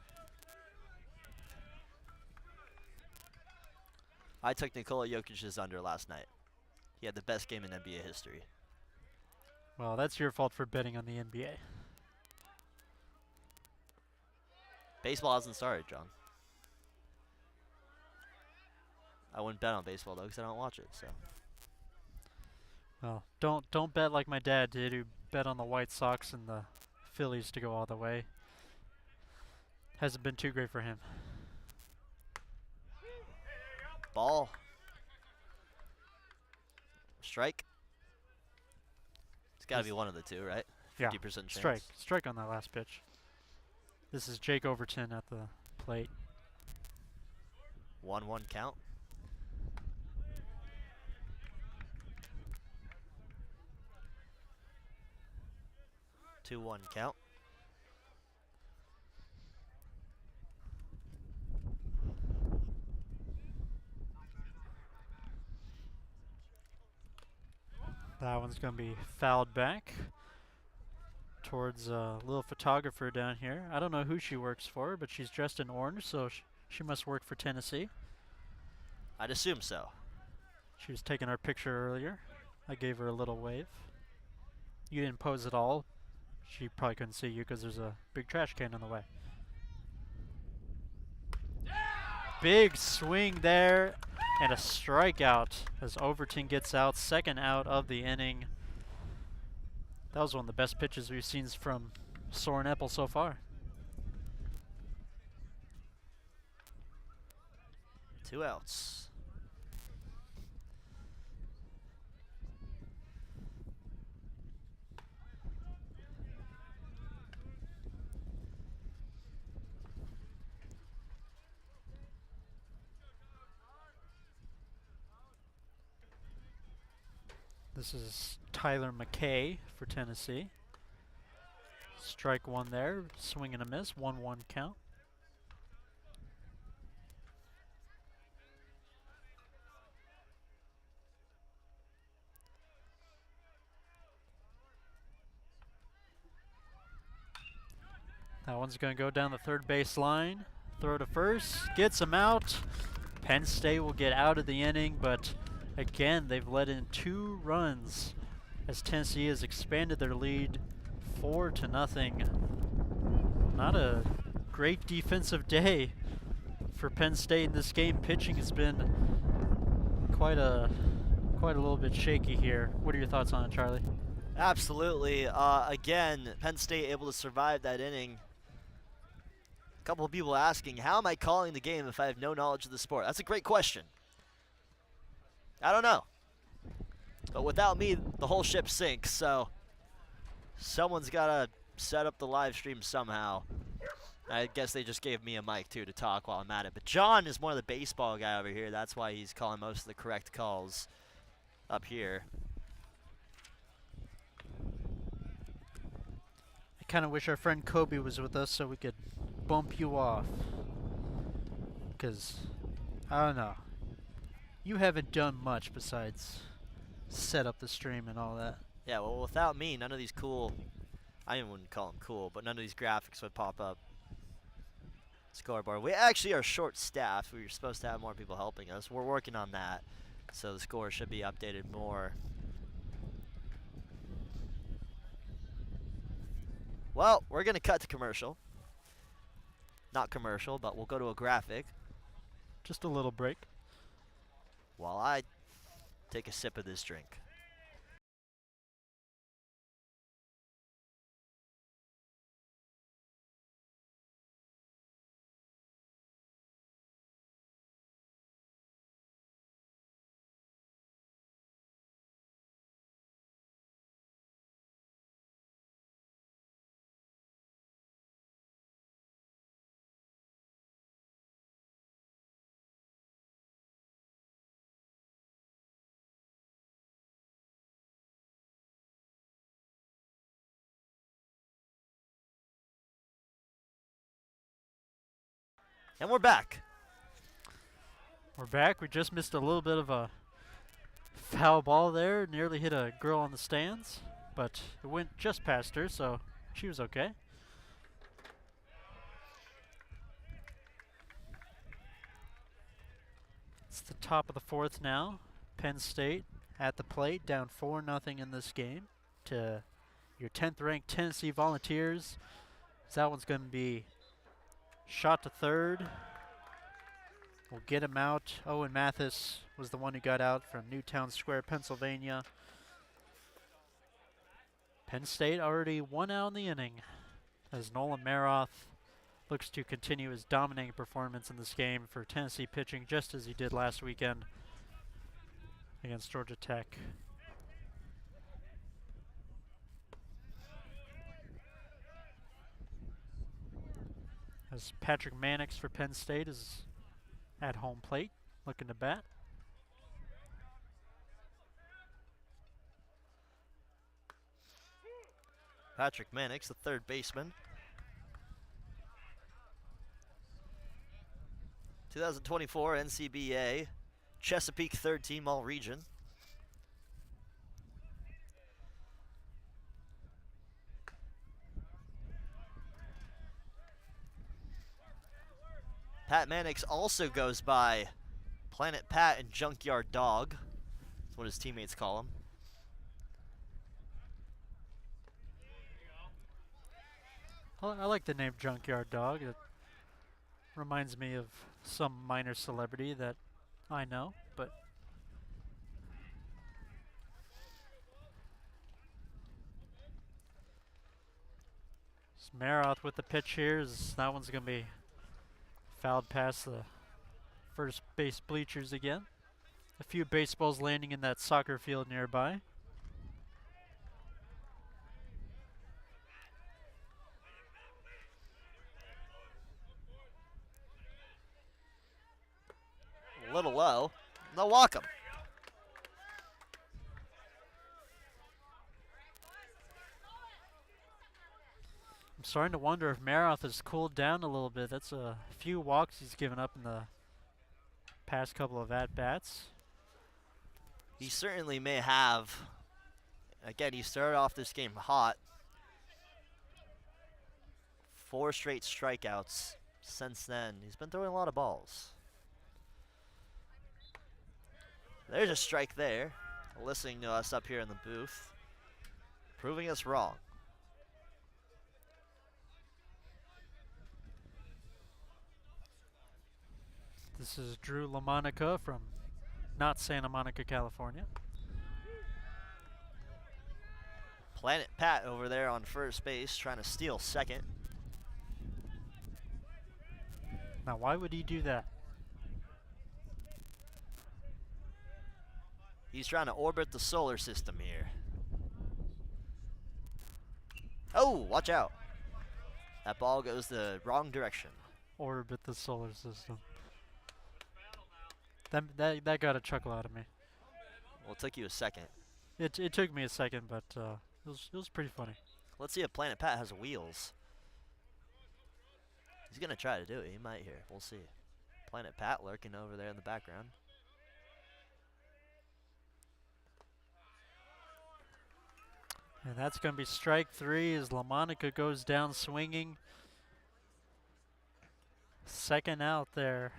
I took Nikola Jokic's under last night. He had the best game in NBA history. Well, that's your fault for betting on the NBA. Baseball hasn't started, John. I wouldn't bet on baseball, though, because I don't watch it, so. Well, don't bet like my dad did, who bet on the White Sox and the Phillies to go all the way. Hasn't been too great for him. Ball. Strike. It's got to be one of the two, right? 50% chance. Strike. Strike on that last pitch. This is Jake Overton at the plate. 1-1 count. 2-1 count. That one's going to be fouled back towards a little photographer down here. I don't know who she works for, but she's dressed in orange, so she must work for Tennessee. I'd assume so. She was taking our picture earlier. I gave her a little wave. You didn't pose at all. She probably couldn't see you because there's a big trash can in the way. Big swing there and a strikeout as Overton gets out. Second out of the inning. That was one of the best pitches we've seen from Soren Epple so far. 2 outs. This is Tyler McKay for Tennessee. Strike one there, swing and a miss, 1-1 count. That one's going to go down the third base line. Throw to first, gets him out. Penn State will get out of the inning, but again, they've let in 2 runs as Tennessee has expanded their lead 4-0. Not a great defensive day for Penn State in this game. Pitching has been quite a little bit shaky here. What are your thoughts on it, Charlie? Absolutely. Again, Penn State able to survive that inning. A couple of people asking, how am I calling the game if I have no knowledge of the sport? That's a great question. I don't know. But without me, the whole ship sinks, so someone's got to set up the live stream somehow. I guess they just gave me a mic, too, to talk while I'm at it. But John is more the baseball guy over here. That's why he's calling most of the correct calls up here. I kind of wish our friend Kobe was with us so we could bump you off. Because, I don't know. You haven't done much besides set up the stream and all that. Yeah, well, without me, none of these cool, I even wouldn't call them cool, but none of these graphics would pop up. Scoreboard. We actually are short-staffed. We were supposed to have more people helping us. We're working on that, so the score should be updated more. Well, we're going to cut to commercial. Not commercial, but we'll go to a graphic. Just a little break. While I take a sip of this drink. And we're back. We're back. We just missed a little bit of a foul ball there. Nearly hit a girl on the stands, but it went just past her, so she was okay. It's the top of the fourth now. Penn State at the plate, down 4-0 in this game to your 10th ranked Tennessee Volunteers. So that one's going to be shot to third. We'll get him out. Owen Mathis was the one who got out from Newtown Square, Pennsylvania. Penn State already 1 out in the inning as Nolan Maroth looks to continue his dominating performance in this game for Tennessee pitching, just as he did last weekend against Georgia Tech. As Patrick Mannix for Penn State is at home plate, looking to bat. Patrick Mannix, the third baseman. 2024 NCBA Chesapeake third team all region. Pat Mannix also goes by Planet Pat and Junkyard Dog. That's what his teammates call him. I like the name Junkyard Dog. It reminds me of some minor celebrity that I know, but Maroth with the pitch here. That one's going to be fouled past the first base bleachers again. A few baseballs landing in that soccer field nearby. A little low. They'll walk him. I'm starting to wonder if Maroth has cooled down a little bit. That's a few walks he's given up in the past couple of at-bats. He certainly may have. Again, he started off this game hot. 4 straight strikeouts since then. He's been throwing a lot of balls. There's a strike there. Listening to us up here in the booth. Proving us wrong. This is Drew LaMonica from not Santa Monica, California. Planet Pat over there on first base trying to steal second. Now, why would he do that? He's trying to orbit the solar system here. Oh, watch out. That ball goes the wrong direction. Orbit the solar system. That got a chuckle out of me. Well, it took you a second. It took me a second, but it was pretty funny. Let's see if Planet Pat has wheels. He's going to try to do it. He might here. We'll see. Planet Pat lurking over there in the background. And that's going to be strike 3 as LaMonica goes down swinging. Second out there.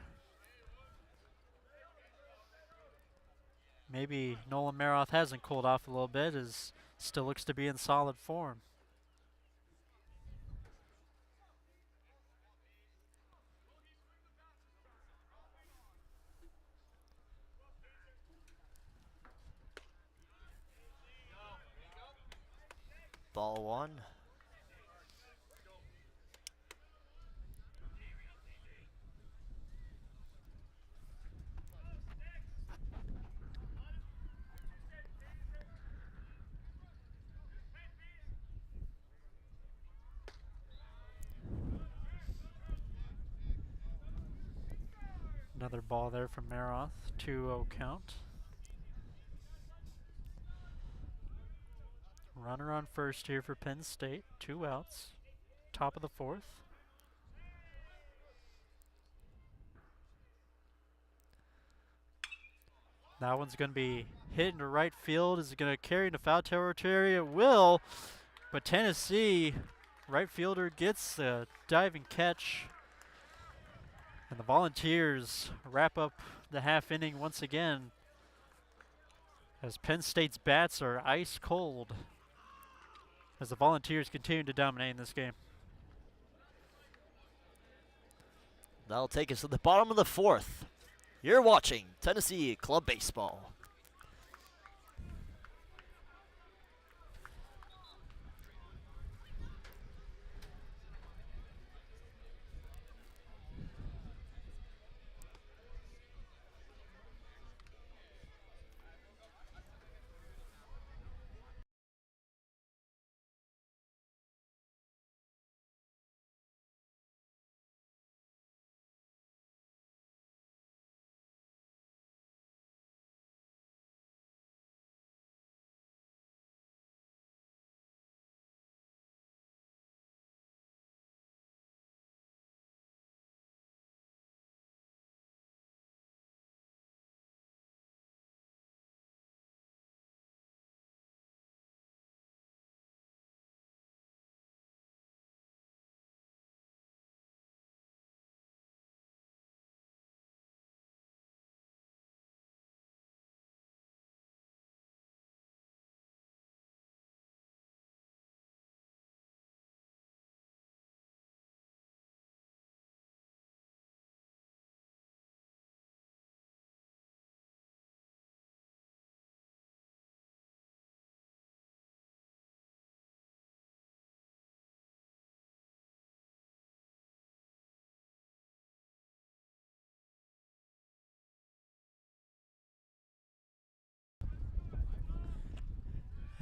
Maybe Nolan Maroth hasn't cooled off a little bit, as still looks to be in solid form. Ball one. Another ball there from Maroth, 2-0 count. Runner on first here for Penn State, 2 outs, top of the 4th. That one's going to be hit into right field. Is it going to carry into foul territory? It will, but Tennessee right fielder gets the diving catch. And the Volunteers wrap up the half inning once again, as Penn State's bats are ice cold, as the Volunteers continue to dominate in this game. That'll take us to the bottom of the 4th. You're watching Tennessee Club Baseball.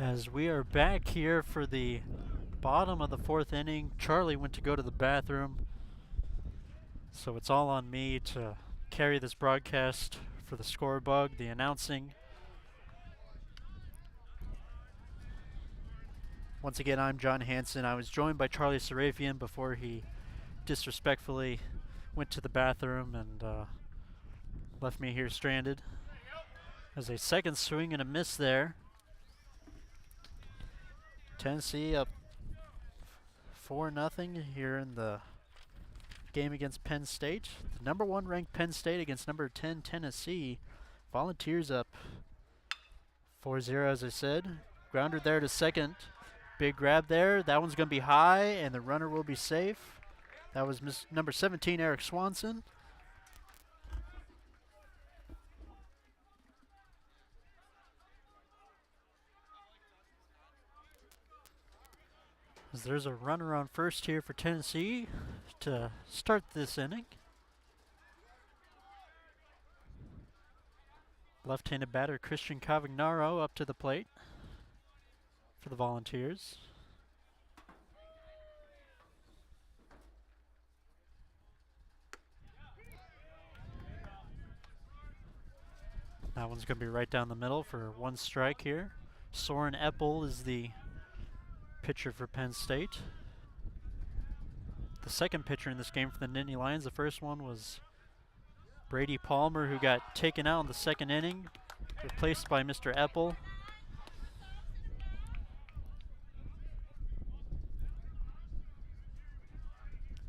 As we are back here for the bottom of the 4th inning, Charlie went to go to the bathroom, so it's all on me to carry this broadcast for the score bug, the announcing. Once again, I'm John Hansen. I was joined by Charlie Serafian before he disrespectfully went to the bathroom and left me here stranded. As a second swing and a miss there. Tennessee up 4-0 here in the game against Penn State. The number 1 ranked Penn State against number 10 Tennessee. Volunteers up 4-0, as I said. Grounder there to second. Big grab there. That one's going to be high, and the runner will be safe. That was number 17, Eric Swanson. As there's a runner on first here for Tennessee to start this inning. Left-handed batter Christian Cavagnaro up to the plate for the Volunteers. That one's going to be right down the middle for one strike here. Soren Eppel is the pitcher for Penn State. The second pitcher in this game for the Nittany Lions. The first one was Brady Palmer, who got taken out in the second inning, replaced by Mr. Eppel.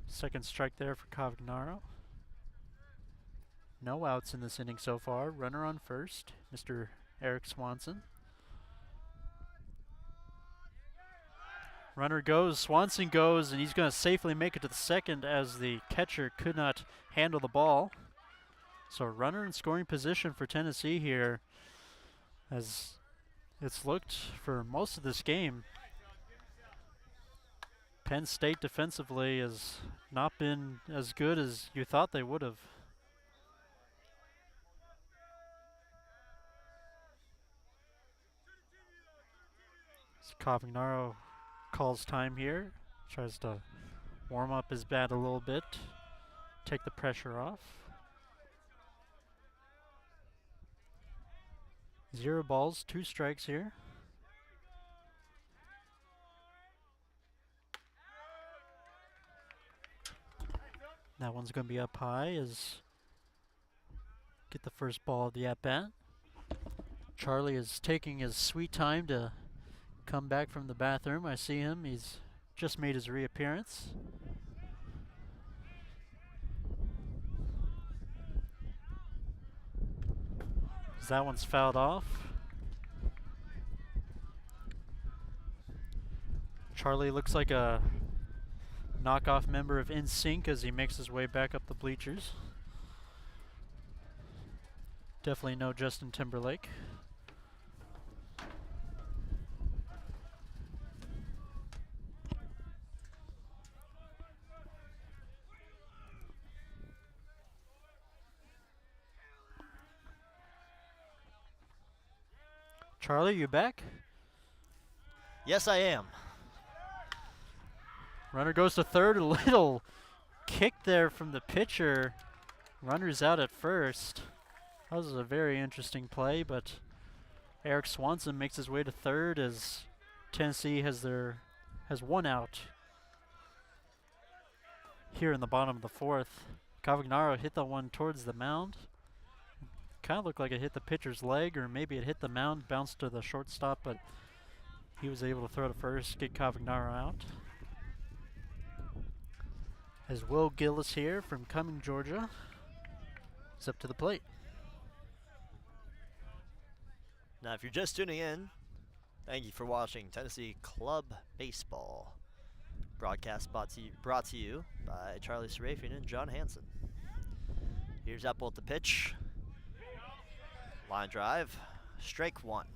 Second strike there for Cavagnaro. No outs in this inning so far. Runner on first, Mr. Eric Swanson. Runner goes, Swanson goes, and he's going to safely make it to the second as the catcher could not handle the ball. So runner in scoring position for Tennessee here, as it's looked for most of this game. Penn State defensively has not been as good as you thought they would have. Cavagnaro calls time here, tries to warm up his bat a little bit, take the pressure off. 0 balls, 2 strikes here. That one's going to be up high as get the first ball of the at-bat. Charlie is taking his sweet time to come back from the bathroom. I see him. He's just made his reappearance. That one's fouled off. Charlie looks like a knockoff member of NSYNC as he makes his way back up the bleachers. Definitely no Justin Timberlake. Charlie, you back? Yes, I am. Runner goes to third. A little kick there from the pitcher. Runner's out at first. That was a very interesting play, but Eric Swanson makes his way to third as Tennessee has one out here in the bottom of the fourth. Cavagnaro hit the one towards the mound. Kind of looked like it hit the pitcher's leg, or maybe it hit the mound, bounced to the shortstop, but he was able to throw to first, get Cavagnaro out. As Will Gillis here from Cumming, Georgia, is up to the plate. Now, if you're just tuning in, thank you for watching Tennessee Club Baseball. Broadcast brought to you by Charlie Serafian and John Hansen. Here's Apple at the pitch. Line drive, strike one.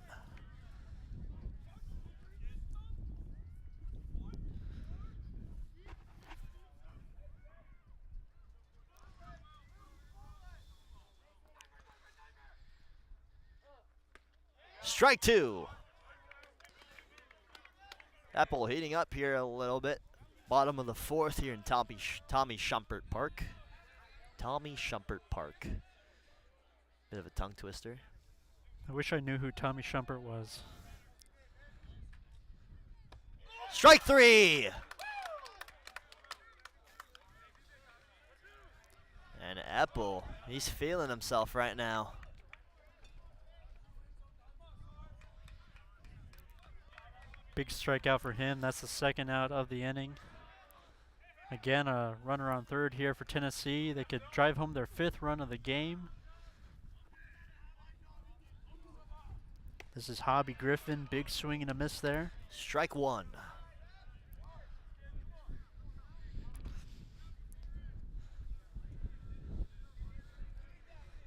Strike two. Apple heating up here a little bit. Bottom of the fourth here in Tommy Shumpert Park. Tommy Shumpert Park. Bit of a tongue twister. I wish I knew who Tommy Shumpert was. Strike three. And Apple, he's feeling himself right now. Big strikeout for him. That's the second out of the inning. Again, a runner on third here for Tennessee. They could drive home their 5th run of the game. This is Hobby Griffin. Big swing and a miss there. Strike one.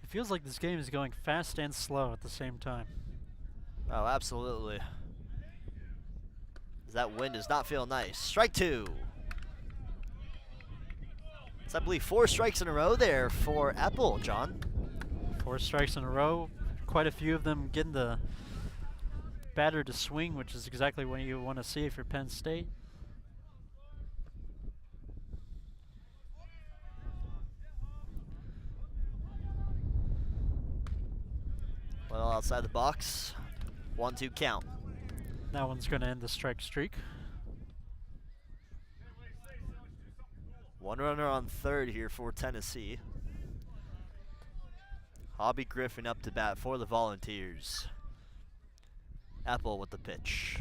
It feels like this game is going fast and slow at the same time. Oh, absolutely. That wind does not feel nice. Strike two. It's, I believe, 4 strikes in a row there for Apple, John. 4 strikes in a row. Quite a few of them getting the batter to swing, which is exactly what you want to see if you're Penn State. Well, outside the box. 1-2 count. That one's going to end the strike streak. 1 runner on third here for Tennessee. Hobby Griffin up to bat for the Volunteers. Apple with the pitch.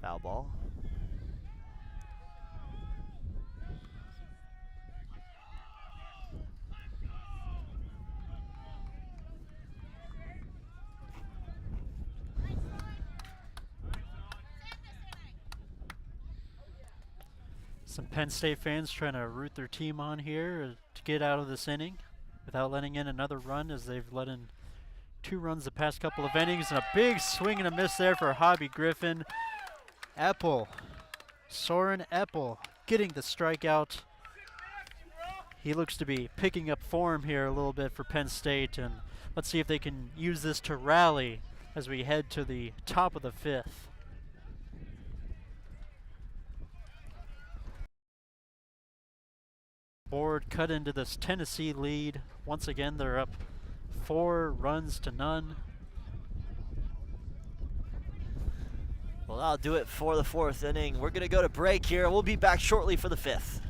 Foul ball. Some Penn State fans trying to root their team on here to get out of this inning without letting in another run, as they've let in 2 runs the past couple of innings, and a big swing and a miss there for Hobby Griffin. Apple, Soren Apple, getting the strikeout. He looks to be picking up form here a little bit for Penn State, and let's see if they can use this to rally as we head to the top of the 5th. Board cut into this Tennessee lead. Once again, they're up 4 runs to none. Well, that'll do it for the 4th inning. We're going to go to break here. We'll be back shortly for the 5th.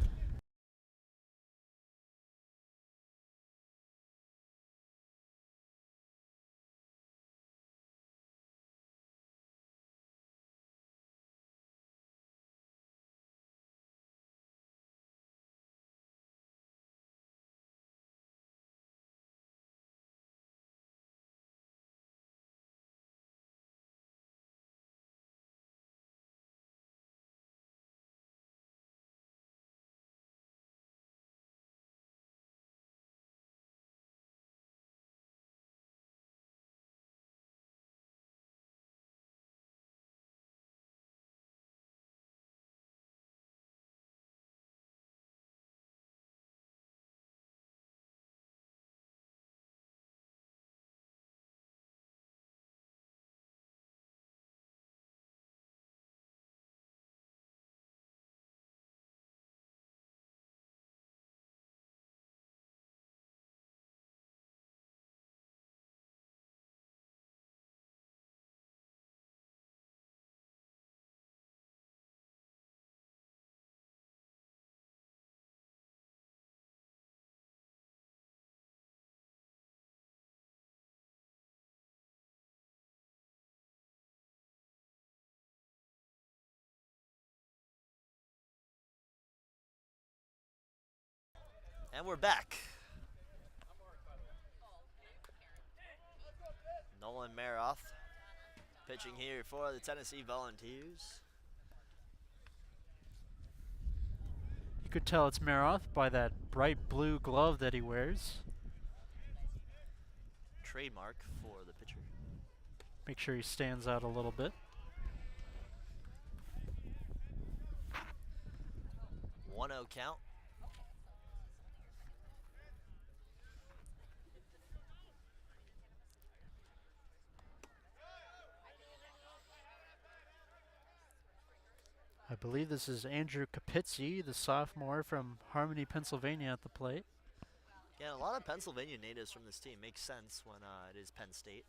And we're back. Nolan Maroff pitching here for the Tennessee Volunteers. You could tell it's Maroth by that bright blue glove that he wears. Trademark for the pitcher. Make sure he stands out a little bit. 1-0 count. I believe this is Andrew Capizzi, the sophomore from Harmony, Pennsylvania, at the plate. Yeah, a lot of Pennsylvania natives from this team. Makes sense when it is Penn State.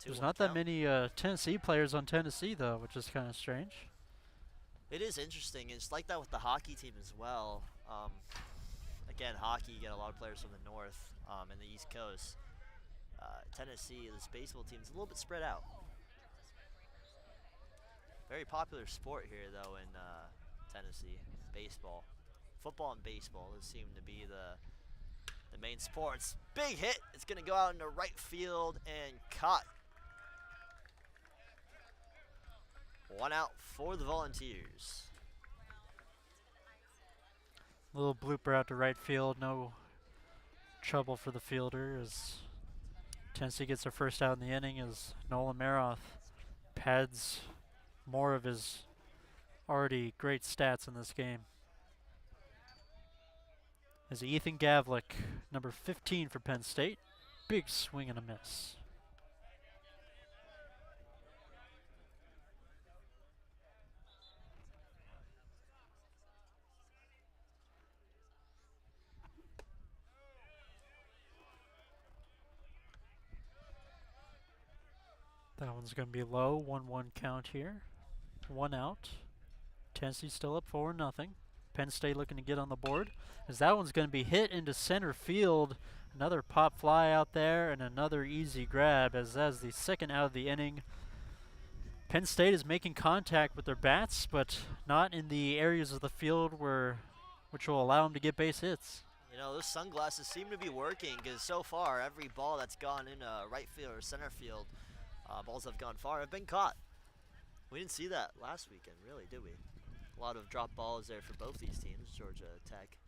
There's not that many Tennessee players on Tennessee, though, which is kind of strange. It is interesting. It's like that with the hockey team as well. Again, hockey, you get a lot of players from the north and the East Coast. Tennessee, this baseball team is a little bit spread out. Very popular sport here, though, in Tennessee. Baseball. Football and baseball seem to be the main sports. Big hit. It's going to go out into right field and caught. 1 out for the Volunteers. Little blooper out to right field. No trouble for the fielder as Tennessee gets their first out in the inning as Nolan Maroth pads more of his already great stats in this game. As Ethan Gavlik, number 15 for Penn State, big swing and a miss. That one's going to be low, 1-1 count here. 1 out. Tennessee still up 4-0. Penn State looking to get on the board as that one's going to be hit into center field. Another pop fly out there and another easy grab as that's the second out of the inning. Penn State is making contact with their bats, but not in the areas of the field which will allow them to get base hits. You know, those sunglasses seem to be working because so far every ball that's gone in right field or center field, balls have gone far, have been caught. We didn't see that last weekend, really, did we? A lot of drop balls there for both these teams. Georgia Tech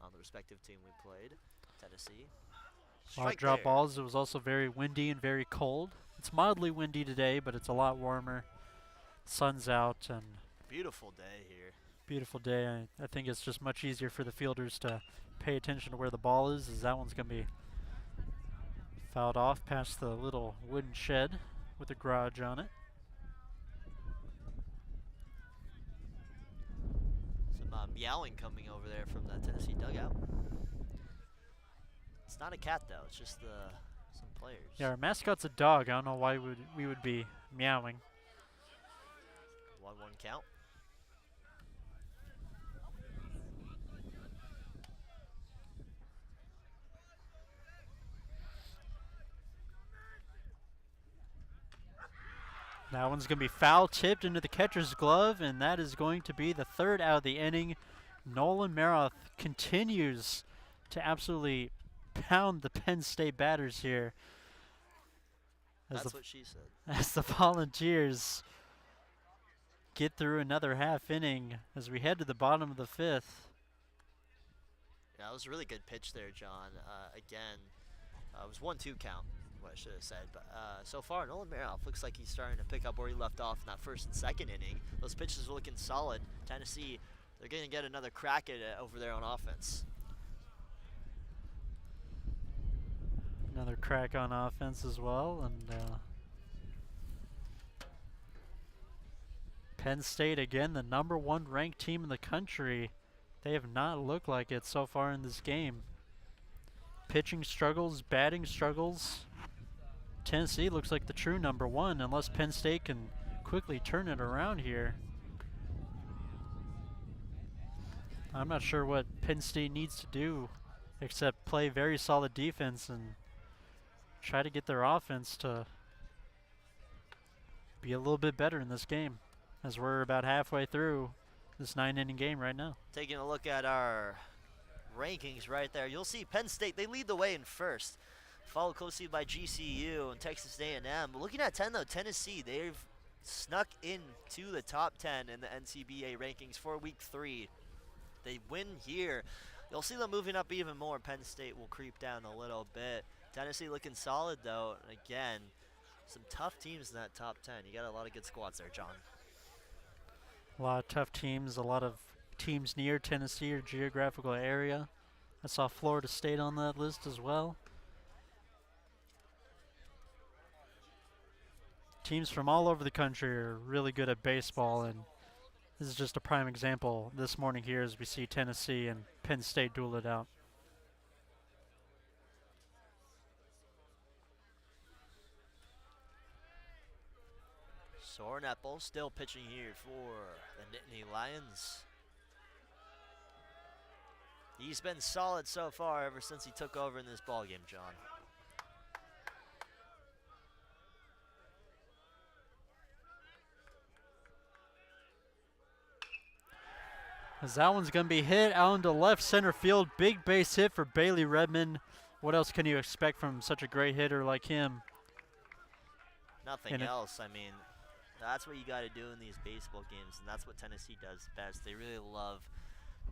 on the respective team we played. Tennessee. A lot of drop balls. It was also very windy and very cold. It's mildly windy today, but it's a lot warmer. Sun's out and beautiful day here. Beautiful day. I think it's just much easier for the fielders to pay attention to where the ball is, as that one's going to be fouled off past the little wooden shed with a garage on it. Some meowing coming over there from the Tennessee dugout. It's not a cat though, it's just some players. Yeah, our mascot's a dog. I don't know why we would be meowing. 1-1 count. That one's going to be foul tipped into the catcher's glove, and that is going to be the third out of the inning. Nolan Maroth continues to absolutely pound the Penn State batters here. That's what she said. As the Volunteers get through another half inning as we head to the bottom of the fifth. Yeah, that was a really good pitch there, John. Again, it was 1-2 count, what I should have said. But so far, Nolan Maroff looks like he's starting to pick up where he left off in that first and second inning. Those pitches are looking solid. Tennessee, they're going to get another crack at it over there on offense. Another crack on offense as well. And Penn State, again, the #1 ranked team in the country. They have not looked like it so far in this game. Pitching struggles, batting struggles. Tennessee looks like the true #1 unless Penn State can quickly turn it around here. I'm not sure what Penn State needs to do except play very solid defense and try to get their offense to be a little bit better in this game, as we're about halfway through this 9-inning game right now. Taking a look at our rankings right there, you'll see Penn State, they lead the way in first, followed closely by GCU and Texas A&M. But looking at 10 though, Tennessee, they've snuck into the top 10 in the NCBA rankings for week 3. They win here, you'll see them moving up even more. Penn State will creep down a little bit. Tennessee looking solid though. And again, some tough teams in that top 10. You got a lot of good squads there, John. A lot of tough teams, a lot of teams near Tennessee or geographical area. I saw Florida State on that list as well. Teams from all over the country are really good at baseball, and this is just a prime example this morning here as we see Tennessee and Penn State duel it out. Soren Epple still pitching here for the Nittany Lions. He's been solid so far ever since he took over in this ballgame, John. As that one's going to be hit out into left center field. Big base hit for Bailey Redmond. What else can you expect from such a great hitter like him? Nothing else. I mean, that's what you got to do in these baseball games, and that's what Tennessee does best. They really love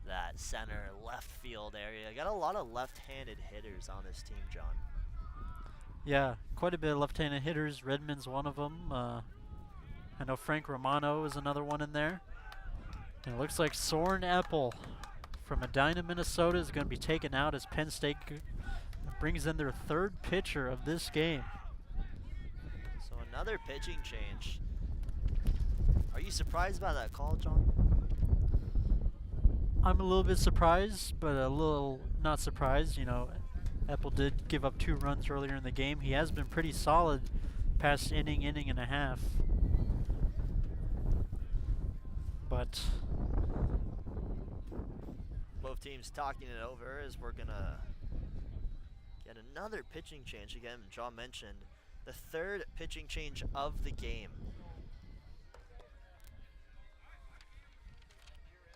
that center left field area. Got a lot of left-handed hitters on this team, John. Yeah, quite a bit of left-handed hitters. Redmond's one of them. I know Frank Romano is another one in there. And it looks like Soren Epple from Medina, Minnesota is going to be taken out as Penn State brings in their third pitcher of this game. So another pitching change. Are you surprised by that call, John? I'm a little bit surprised, but a little not surprised. You know, Epple did give up 2 runs earlier in the game. He has been pretty solid past inning and a half. But both teams talking it over as we're gonna get another pitching change. Again, John mentioned the third pitching change of the game.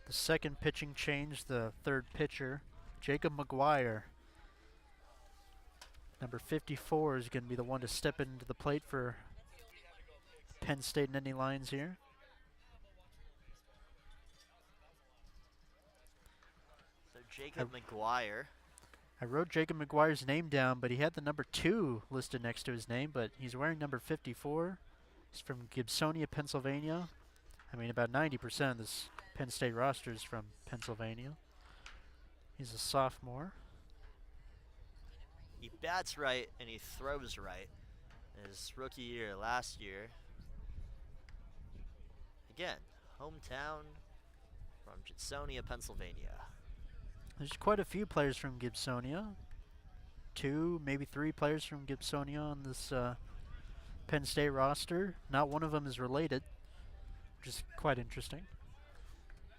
the second pitching change, the third pitcher, Jacob McGuire. Number 54 is going to be the one to step into the plate for Penn State Nittany Lions here. So Jacob McGuire. I wrote Jacob McGuire's name down, but he had the number 2 listed next to his name, but he's wearing number 54. He's from Gibsonia, Pennsylvania. I mean, about 90% of this Penn State roster is from Pennsylvania. He's a sophomore. He bats right and he throws right. His rookie year last year. Again, hometown from Gibsonia, Pennsylvania. There's quite a few players from Gibsonia. 2, maybe 3 players from Gibsonia on this Penn State roster. Not one of them is related, which is quite interesting.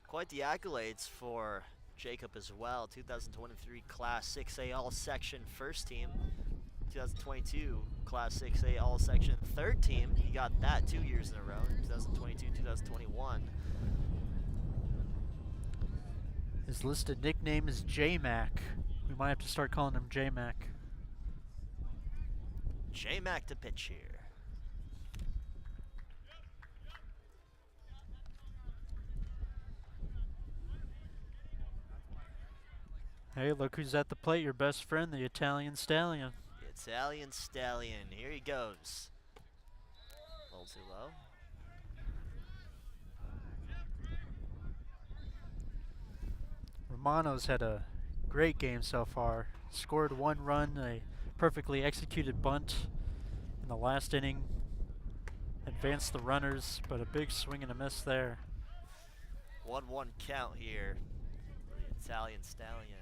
Quite the accolades for Jacob as well. 2023 Class 6A All-Section First Team. 2022 Class 6A All-Section Third Team. He got that 2 years in a row, 2022, 2021. His listed nickname is J-Mac. We might have to start calling him J-Mac. J-Mac to pitch here. Hey, look who's at the plate, your best friend, the Italian Stallion. The Italian Stallion, here he goes. A little too low. Romano's had a great game so far. Scored 1 run, a perfectly executed bunt in the last inning. Advanced the runners, but a big swing and a miss there. 1-1 count here for the Italian Stallion.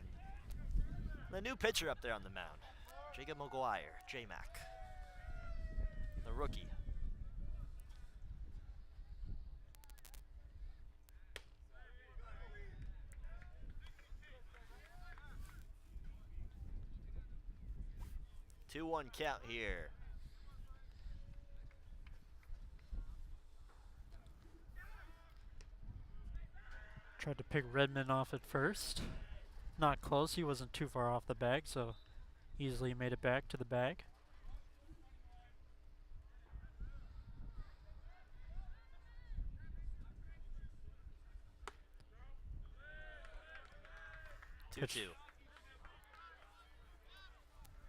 The new pitcher up there on the mound, Jacob McGuire, J-Mac, the rookie. Two-one count here. Tried to pick Redmond off at first. Not close, he wasn't too far off the bag, so easily made it back to the bag. Two-two.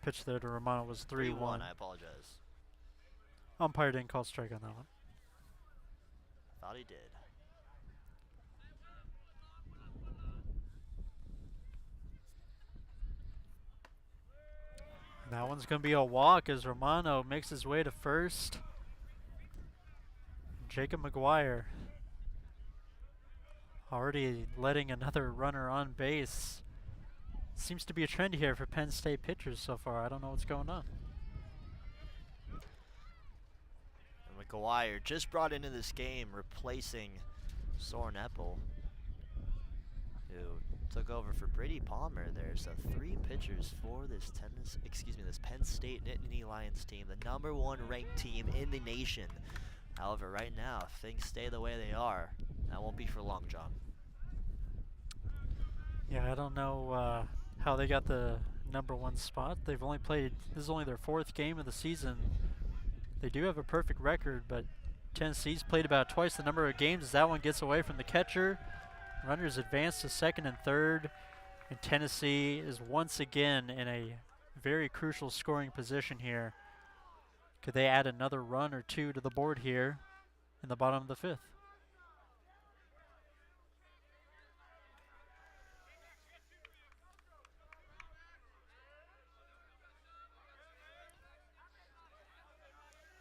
Pitch there to Romano was 3-1. I apologize. Umpire didn't call strike on that one. Thought he did. And that one's going to be a walk as Romano makes his way to first. Jacob McGuire already letting another runner on base. Seems to be a trend here for Penn State pitchers so far. I don't know what's going on. And McGuire just brought into this game, replacing Soren Epple, who took over for Brady Palmer there. So 3 pitchers for this this Penn State Nittany Lions team, the #1 ranked team in the nation. However, right now, if things stay the way they are, that won't be for long, John. Yeah, I don't know how they got the #1 spot. They've only played, this is only their 4th game of the season. They do have a perfect record, but Tennessee's played about twice the number of games as that one gets away from the catcher. Runners advance to second and third, and Tennessee is once again in a very crucial scoring position here. Could they add another run or two to the board here in the bottom of the fifth?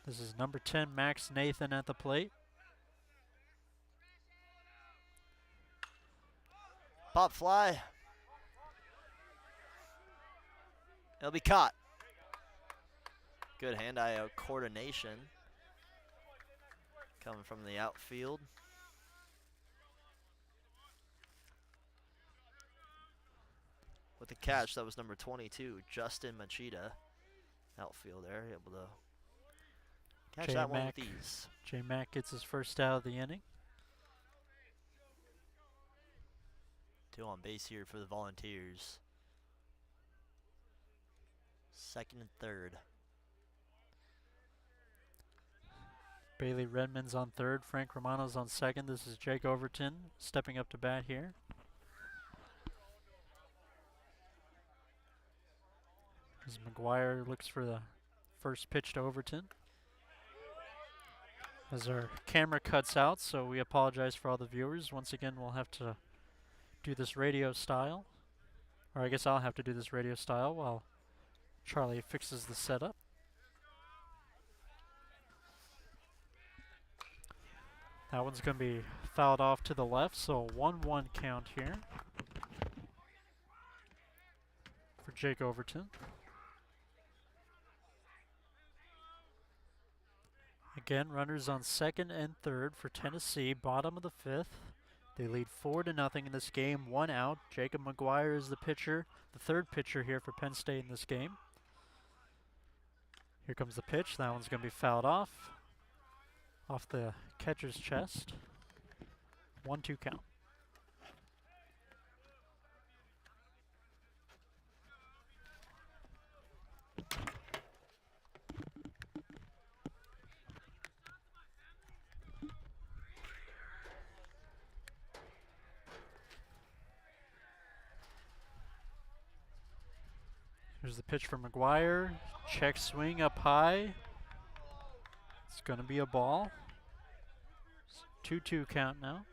This is number 10, Max Nathan at the plate. Pop fly. It'll be caught. Good hand-eye coordination coming from the outfield. With the catch, that was number 22, Justin Machida, outfielder, able to catch that one with ease. J-Mac gets his first out of the inning. 2 on base here for the Volunteers. Second and third. Bailey Redmond's on third. Frank Romano's on second. This is Jake Overton stepping up to bat here. As McGuire looks for the first pitch to Overton. As our camera cuts out, so we apologize for all the viewers. Once again, we'll have to do this radio style. Or I guess I'll have to do this radio style while Charlie fixes the setup. That one's going to be fouled off to the left, so 1-1 count here for Jake Overton. Again, runners on second and third for Tennessee, bottom of the fifth. They lead 4-0 in this game, 1 out. Jacob McGuire is the pitcher, the third pitcher here for Penn State in this game. Here comes the pitch. That one's going to be fouled off the catcher's chest. 1-2 count. Here's the pitch for McGuire. Check swing up high. It's going to be a ball. 2-2 count now.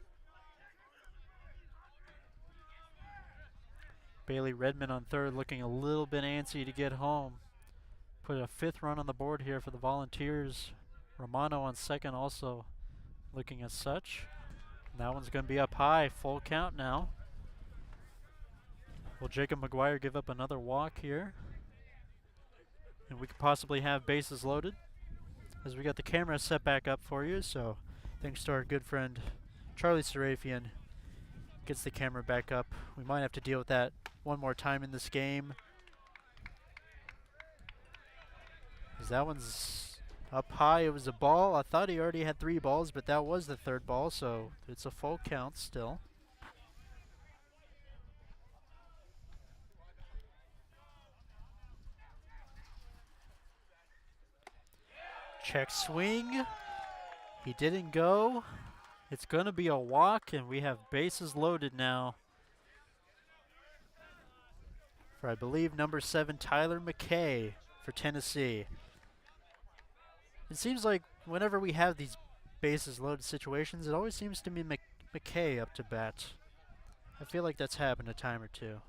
Bailey Redmond on third, looking a little bit antsy to get home. Put a 5th run on the board here for the Volunteers. Romano on second, also looking as such. And that one's going to be up high. Full count now. Will Jacob McGuire give up another walk here? And we could possibly have bases loaded, as we got the camera set back up for you. So thanks to our good friend Charlie Serafian, gets the camera back up. We might have to deal with that one more time in this game, as that one's up high. It was a ball. I thought he already had 3 balls, but that was the 3rd ball, so it's a full count still. Check swing. He didn't go. It's going to be a walk, and we have bases loaded now for, I believe, number 7, Tyler McKay for Tennessee. It seems like whenever we have these bases loaded situations, it always seems to be McKay up to bat. I feel like that's happened a time or two.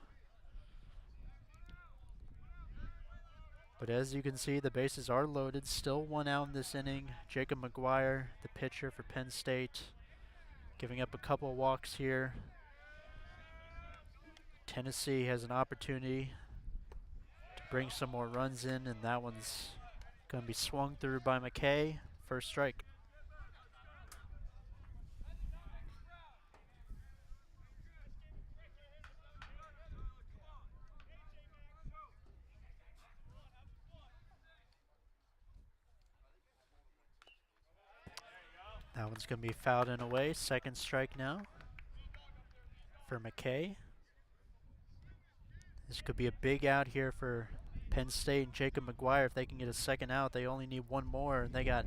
But as you can see, the bases are loaded. Still 1 out in this inning. Jacob McGuire, the pitcher for Penn State, giving up a couple walks here. Tennessee has an opportunity to bring some more runs in, and that one's going to be swung through by McKay. First strike. That one's going to be fouled and away. Second strike now for McKay. This could be a big out here for Penn State and Jacob McGuire. If they can get a second out, they only need 1 more, and they got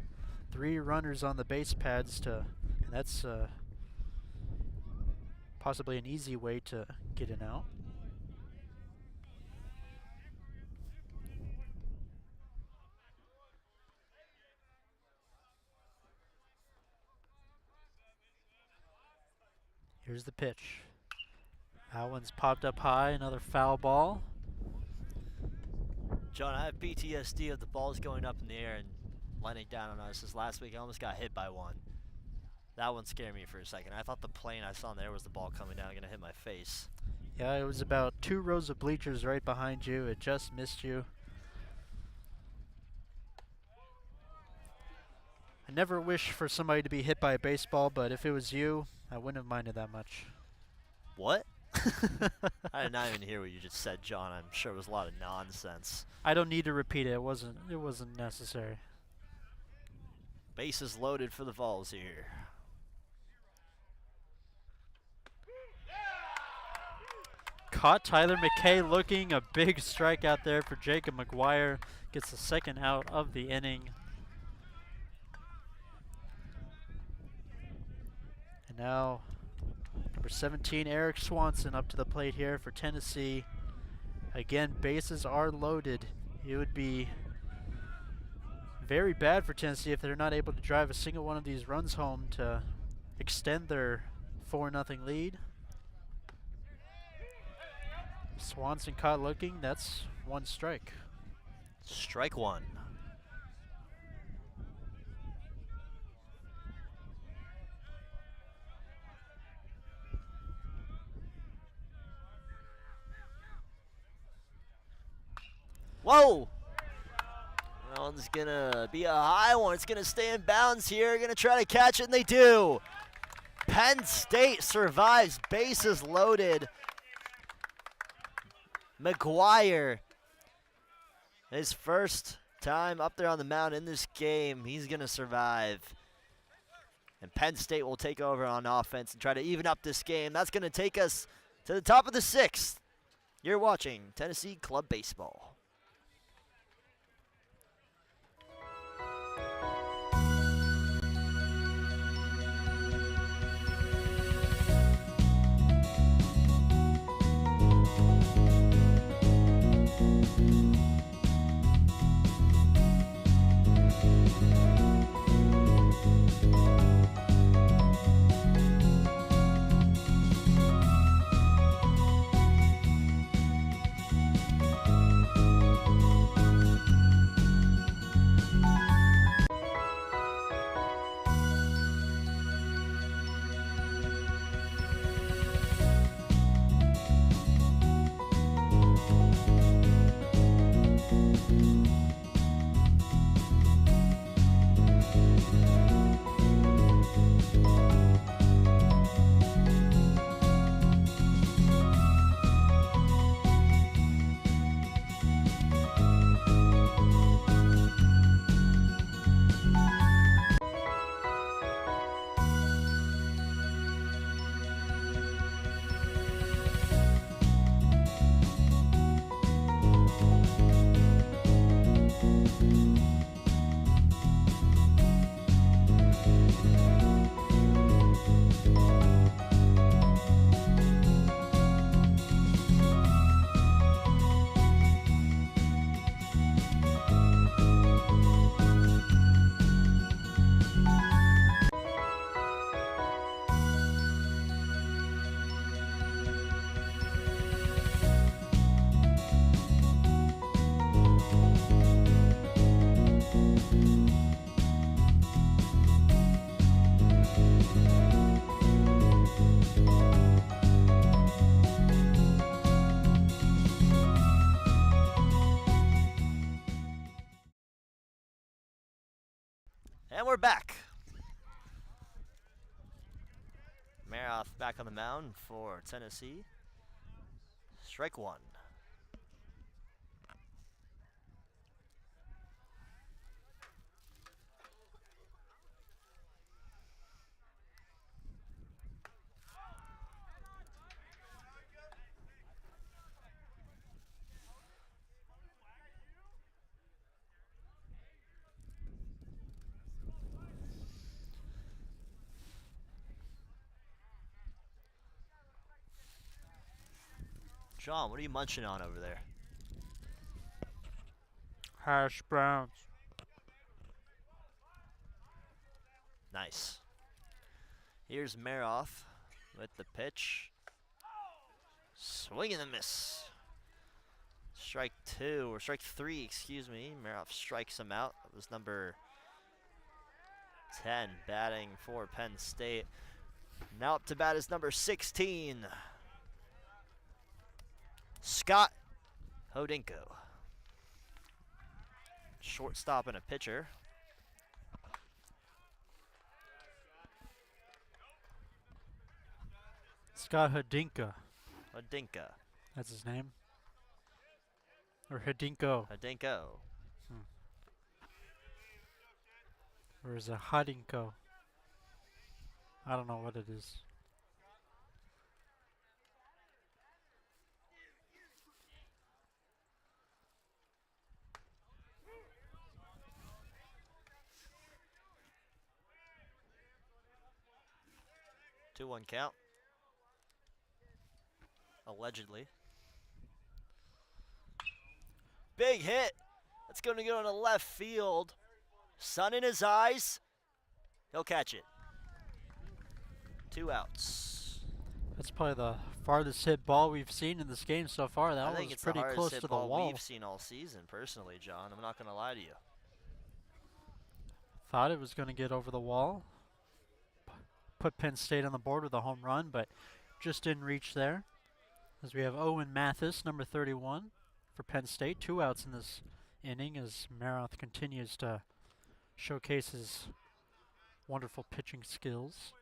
3 runners on the base pads and that's possibly an easy way to get an out. Here's the pitch. That one's popped up high, another foul ball. John, I have PTSD of the balls going up in the air and landing down on us. This last week I almost got hit by one. That one scared me for a second. I thought the plane I saw in there was the ball coming down, gonna hit my face. Yeah, it was about 2 rows of bleachers right behind you. It just missed you. I never wish for somebody to be hit by a baseball, but if it was you, I wouldn't have minded that much. What? I did not even hear what you just said, John. I'm sure it was a lot of nonsense. I don't need to repeat it. It wasn't necessary. Bases loaded for the Vols here. Caught Tyler McKay looking, a big strikeout there for Jacob McGuire. Gets the second out of the inning. And now number 17, Eric Swanson, up to the plate here for Tennessee. Again, bases are loaded. It would be very bad for Tennessee if they're not able to drive a single one of these runs home to extend their 4-0 lead. Swanson caught looking. That's 1 strike. Strike 1. Whoa! That one's gonna be a high one. It's gonna stay in bounds here. Gonna try to catch it, and they do. Penn State survives. Bases loaded. McGuire, his first time up there on the mound in this game, he's gonna survive. And Penn State will take over on offense and try to even up this game. That's gonna take us to the top of the 6th. You're watching Tennessee Club Baseball. And we're back. Maroff back on the mound for Tennessee. Strike 1. John, what are you munching on over there? Hash browns. Nice. Here's Maroff with the pitch. Swing and a miss. Strike 2, or strike 3, excuse me. Maroff strikes him out. That was number 10 batting for Penn State. Now up to bat is number 16, Scott Hodinko. Shortstop and a pitcher. Scott Hodinka. Hodinka. That's his name. Or Hodinko. Hodinko. Or is it Hodinko? I don't know what it is. Two one count. Allegedly. Big hit. That's going to go into left field. Sun in his eyes. He'll catch it. 2 outs. That's probably the farthest hit ball we've seen in this game so far. That I was think it's pretty the hardest close hit to the ball wall. we've seen all season, personally, John. I'm not going to lie to you. Thought it was going to get over the wall. Put Penn State on the board with a home run, but just didn't reach there. As we have Owen Mathis, number 31, for Penn State. 2 outs in this inning as Maroth continues to showcase his wonderful pitching skills.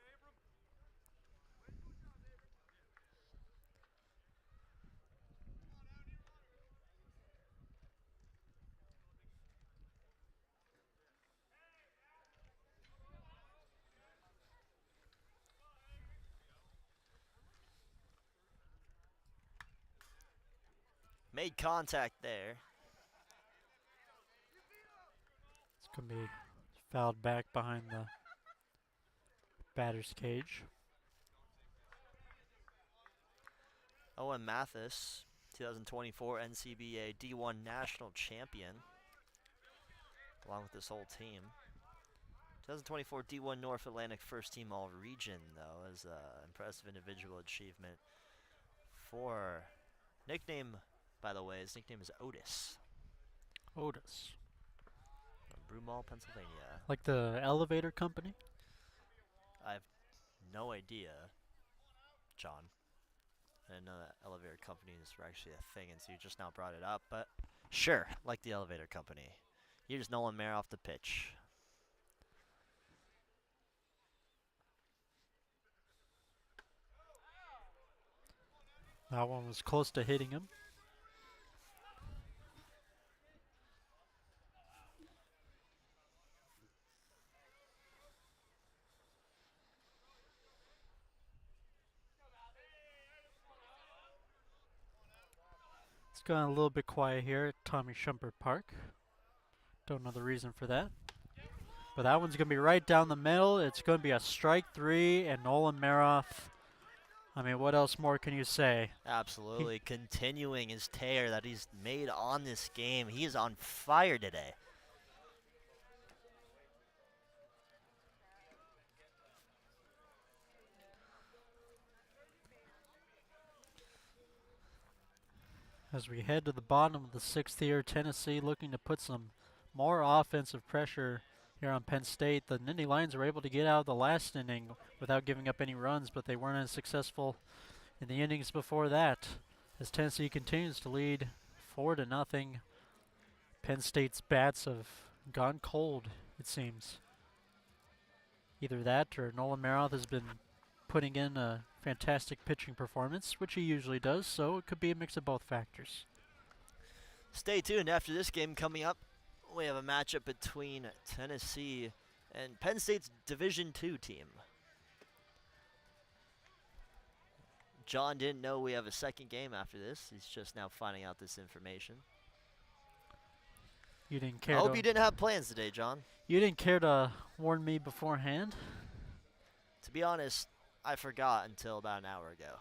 Made contact there. It's going to be fouled back behind the batter's cage. Owen Mathis, 2024 NCBA D1 National Champion, along with this whole team. 2024 D1 North Atlantic First Team All-Region, though, is an impressive individual achievement for nickname, by the way, his nickname is Otis. Otis. From Broomall, Pennsylvania. Like the elevator company? I have no idea, John. I didn't know that elevator companies were actually a thing, and so you just now brought it up. But sure, like the elevator company. Here's Nolan Mayer off the pitch. That one was close to hitting him. It's gone a little bit quiet here at Tommy Shumpert Park. Don't know the reason for that. But that one's going to be right down the middle. It's going to be a strike 3, and Nolan Maroff. I mean, what else more can you say? Absolutely. Continuing his tear that he's made on this game. He is on fire today. As we head to the bottom of the 6th here, Tennessee looking to put some more offensive pressure here on Penn State. The Nittany Lions were able to get out of the last inning without giving up any runs, but they weren't as successful in the innings before that. As Tennessee continues to lead 4-0, Penn State's bats have gone cold, it seems. Either that or Nolan Maroth has been putting in a fantastic pitching performance, which he usually does, so it could be a mix of both factors. Stay tuned. After this game coming up, we have a matchup between Tennessee and Penn State's Division II team. John didn't know we have a second game after this. He's just now finding out this information. You didn't care I hope you didn't have plans today, John. You didn't care to warn me beforehand? To be honest, I forgot until about an hour ago.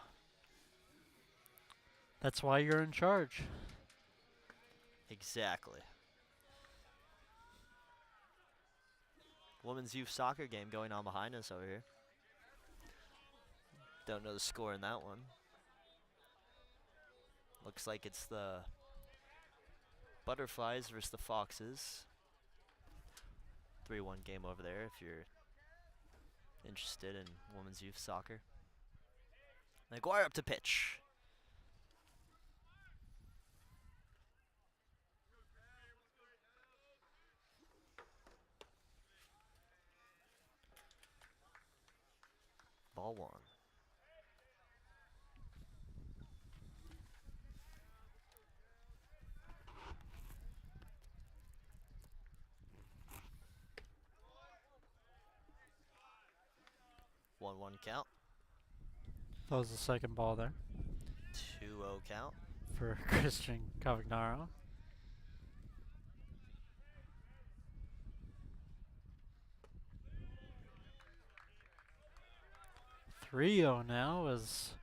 That's why you're in charge. Exactly. Women's youth soccer game going on behind us over here. Don't know the score in that one. Looks like it's the Butterflies versus the Foxes. 3-1 game over there if you're interested in women's youth soccer. McGuire up to pitch. Ball one. One count. That was the second ball there 2-0 count. for Christian Cavagnaro. 3-0 now is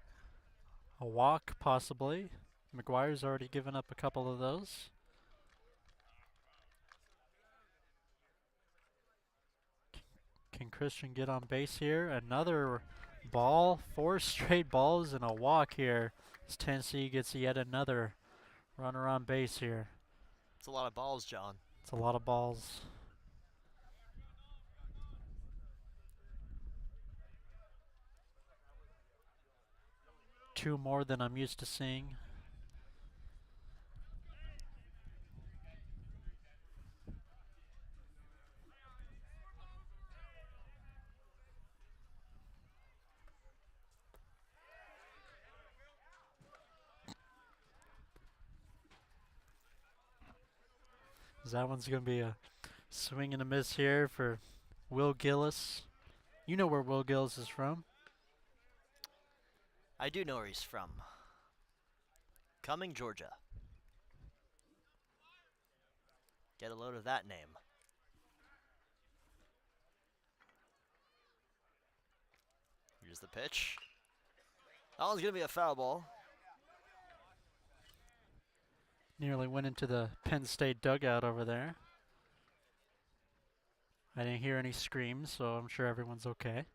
a walk, possibly. McGuire's already given up a couple of those. Can Christian get on base here? Another ball, 4 straight balls and a walk here as Tennessee gets yet another runner on base here. It's a lot of balls, John. It's a lot of balls. Two more than I'm used to seeing. That one's going to be a swing and a miss here for Will Gillis. You know where Will Gillis is from. I do know where he's from. Cumming, Georgia. Get a load of that name. Here's the pitch. That one's going to be a foul ball. Nearly went into the Penn State dugout over there. I didn't hear any screams, so I'm sure everyone's okay.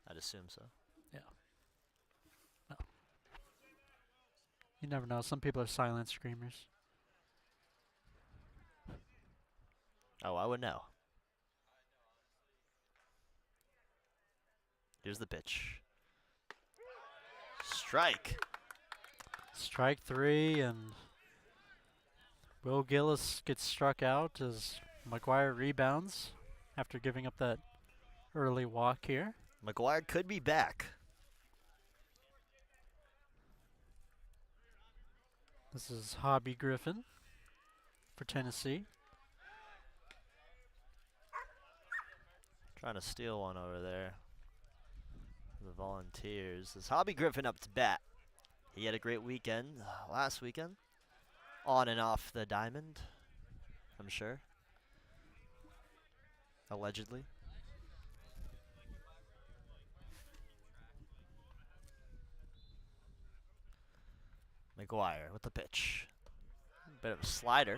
I'd assume so. Yeah. No. You never know. Some people are silent screamers. Oh, I would know. Here's the pitch. Strike. Strike 3, and Will Gillis gets struck out as McGuire rebounds after giving up that early walk here. McGuire could be back. This is Hobby Griffin for Tennessee. Trying to steal one over there. The Volunteers. Is Hobby Griffin up to bat? He had a great weekend last weekend. On and off the diamond, I'm sure. Allegedly. McGuire with the pitch. Bit of a slider.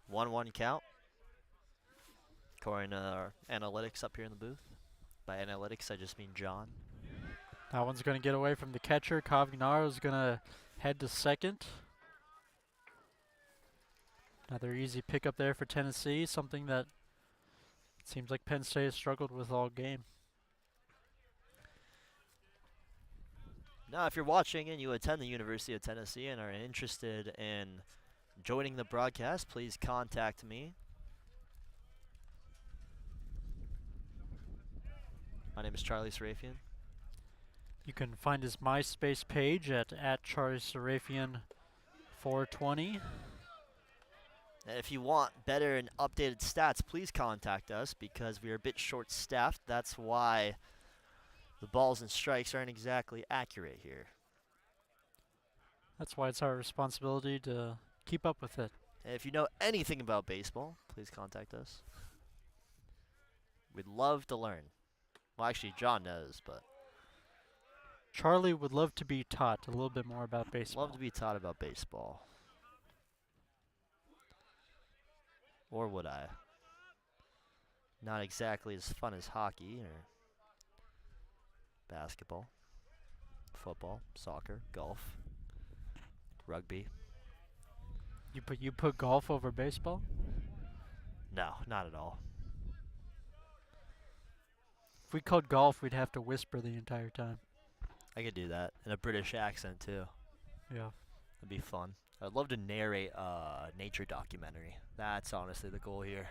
One count. According to our analytics up here in the booth. By analytics, I just mean John. That one's going to get away from the catcher. Cavagnaro's going to head to second. Another easy pickup there for Tennessee, something that it seems like Penn State has struggled with all game. Now, if you're watching and you attend the University of Tennessee and are interested in joining the broadcast, please contact me. My name is Charlie Serafian. You can find his MySpace page at @CharlieSerafian420. And if you want better and updated stats, please contact us because we are a bit short-staffed. That's why the balls and strikes aren't exactly accurate here. That's why it's our responsibility to keep up with it. And if you know anything about baseball, please contact us. We'd love to learn. Well, actually, John knows, but Charlie would love to be taught a little bit more about baseball. love to be taught about baseball. Or would I? Not exactly as fun as hockey or basketball, football, soccer, golf, rugby. You put golf over baseball? No, not at all. If we called golf, we'd have to whisper the entire time. I could do that in a British accent too. Yeah. That'd be fun. I'd love to narrate a nature documentary. That's honestly the goal here.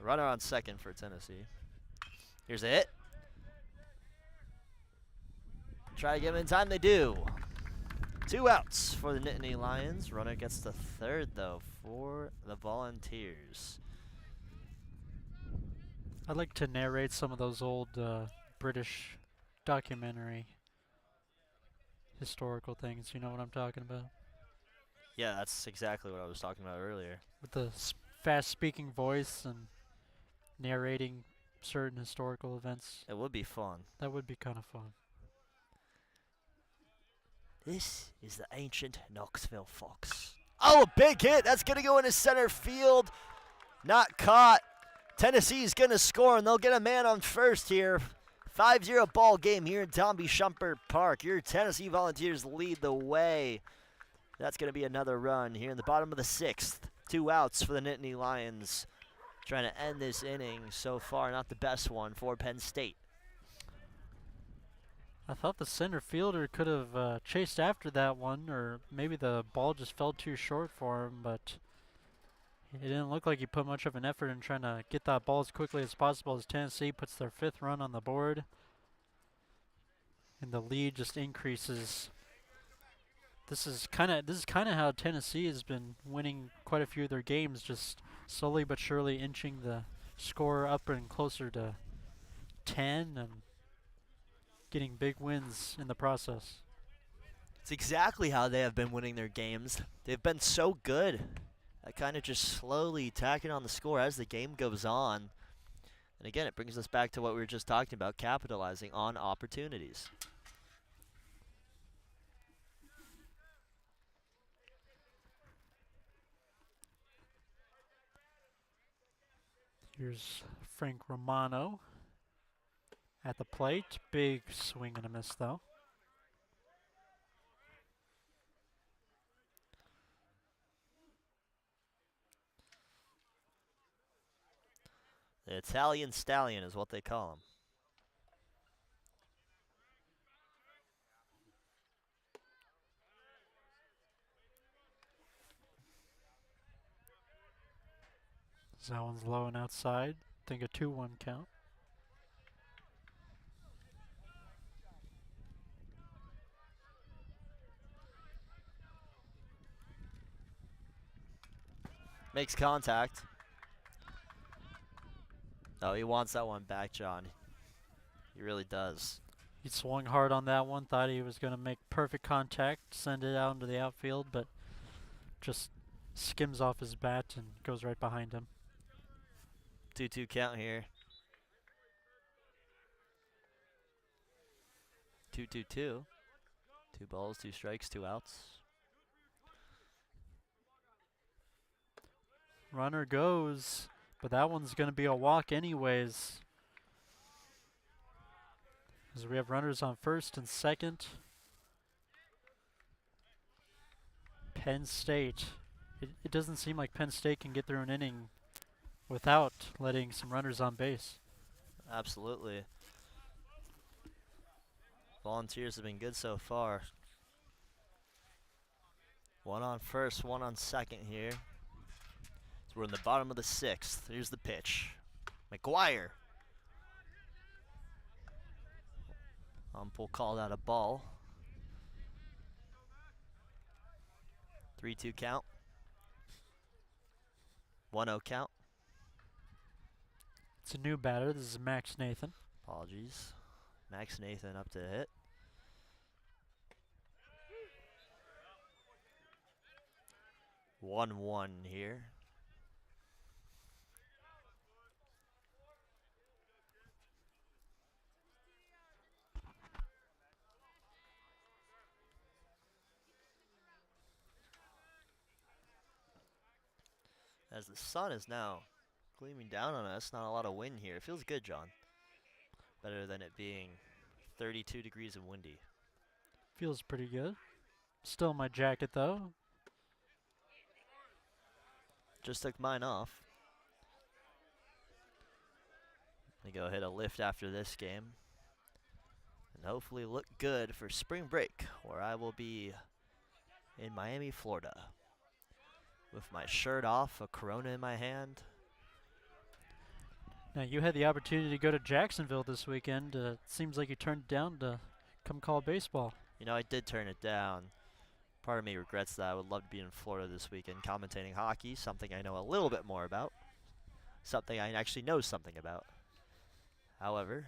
Runner on second for Tennessee. Here's a hit. Try to get him in time. They do. 2 outs for the Nittany Lions. Runner gets the third, though, for the Volunteers. I'd like to narrate some of those old British documentary historical things. You know what I'm talking about? Yeah, that's exactly what I was talking about earlier. With the fast-speaking voice and narrating certain historical events. It would be fun. That would be kind of fun. This is the ancient Knoxville Fox. Oh, a big hit. That's going to go into center field. Not caught. Tennessee's going to score, and they'll get a man on first here. 5-0 ball game here in Tomby Shumpert Park. Your Tennessee Volunteers lead the way. That's going to be another run here in the bottom of the 6th. 2 outs for the Nittany Lions. Trying to end this inning so far. Not the best one for Penn State. I thought the center fielder could have chased after that one, or maybe the ball just fell too short for him, but it didn't look like he put much of an effort in trying to get that ball as quickly as possible as Tennessee puts their 5th run on the board. And the lead just increases. This is kind of how Tennessee has been winning quite a few of their games, just slowly but surely inching the score up and closer to 10 and getting big wins in the process. It's exactly how they have been winning their games. They've been so good at kind of just slowly tacking on the score as the game goes on. And again, it brings us back to what we were just talking about, capitalizing on opportunities. Here's Frank Romano at the plate. Big swing and a miss, though. The Italian Stallion is what they call him. That one's low and outside. Think a 2-1 count. Makes contact. Oh, he wants that one back, John. He really does. He swung hard on that one, thought he was going to make perfect contact, send it out into the outfield, but just skims off his bat and goes right behind him. 2-2 count here. 2-2-2. 2 balls, 2 strikes, 2 outs. Runner goes, but that one's going to be a walk anyways. As we have runners on first and second. Penn State. It doesn't seem like Penn State can get through an inning without letting some runners on base. Absolutely. Volunteers have been good so far. 1 on first, 1 on second here. So we're in the bottom of the 6th. Here's the pitch. McGuire. Will call that a ball. 3-2 count. 1-0 count. It's a new batter. This is Max Nathan. Apologies. Max Nathan up to hit. 1-1 here. As the sun is now gleaming down on us, not a lot of wind here. It feels good, John. Better than it being 32 degrees and windy. Feels pretty good. Still in my jacket though. Just took mine off. I go hit a lift after this game. And hopefully look good for spring break, where I will be in Miami, Florida. With my shirt off, a Corona in my hand. Now you had the opportunity to go to Jacksonville this weekend. It seems like you turned it down to come call baseball. You know, I did turn it down. Part of me regrets that. I would love to be in Florida this weekend commentating hockey, something I know a little bit more about. Something I actually know something about. However,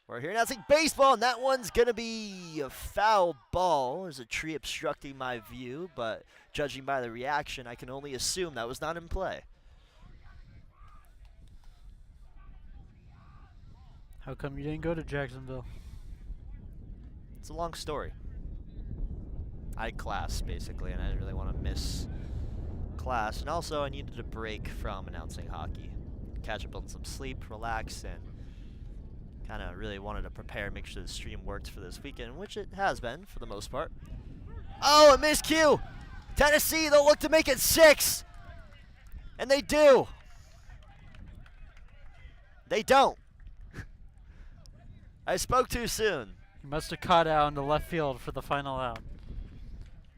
we're here announcing baseball, and that one's going to be a foul ball. There's a tree obstructing my view, but judging by the reaction, I can only assume that was not in play. How come you didn't go to Jacksonville? It's a long story. I had class, basically, and I didn't really want to miss class. And also, I needed a break from announcing hockey. Catch up on some sleep, relax, and kind of really wanted to prepare, make sure the stream worked for this weekend, which it has been for the most part. Oh, a miscue! Tennessee, they'll look to make it 6. And they do. They don't. I spoke too soon. You must have caught out in the left field for the final out.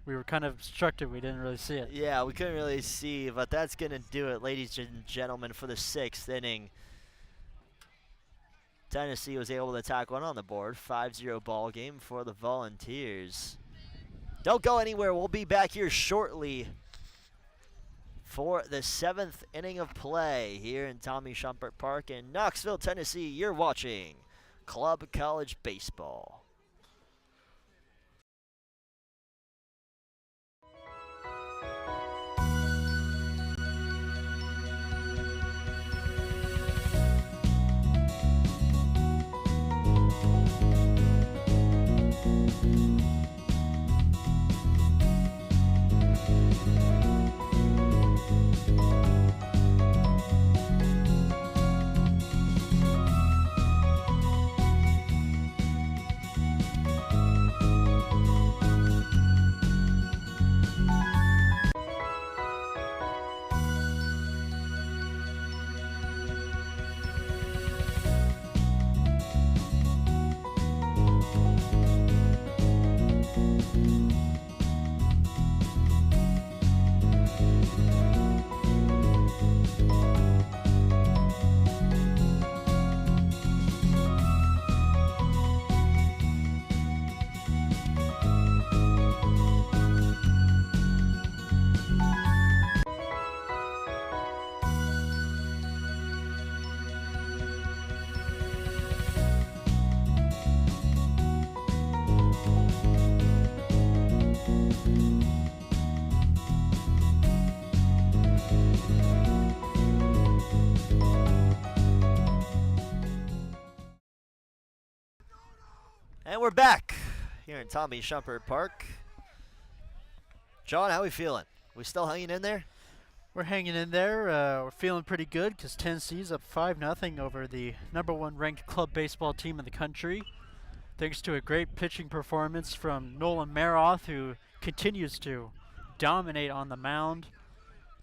We were kind of obstructed. We didn't really see it. Yeah, we couldn't really see, but that's going to do it, ladies and gentlemen, for the 6th inning. Tennessee was able to tack one on the board. 5-0 ball game for the Volunteers. Don't go anywhere. We'll be back here shortly for the 7th inning of play here in Tommy Shumpert Park in Knoxville, Tennessee. You're watching Club College Baseball. And we're back here in Tommy Shumpert Park. John, how we feeling? We still hanging in there? We're hanging in there. We're feeling pretty good because Tennessee's up 5-0 over the #1 ranked club baseball team in the country. Thanks to a great pitching performance from Nolan Maroth, who continues to dominate on the mound.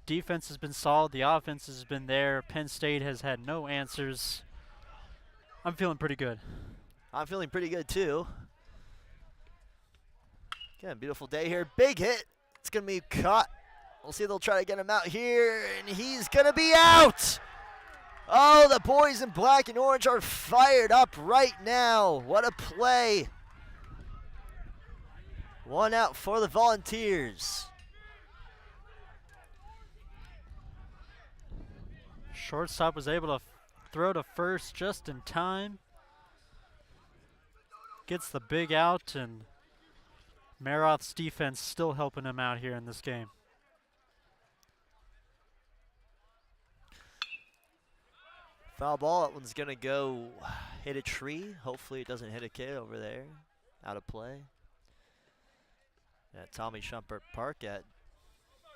Defense has been solid. The offense has been there. Penn State has had no answers. I'm feeling pretty good. I'm feeling pretty good too. Again, beautiful day here. Big hit. It's going to be caught. We'll see if they'll try to get him out here, and he's going to be out. Oh, the boys in black and orange are fired up right now. What a play. One out for the Volunteers. Shortstop was able to throw to first just in time. Gets the big out, and Maroth's defense still helping him out here in this game. Foul ball. That one's going to go hit a tree. Hopefully it doesn't hit a kid over there. Out of play. At Tommy Shumpert Park at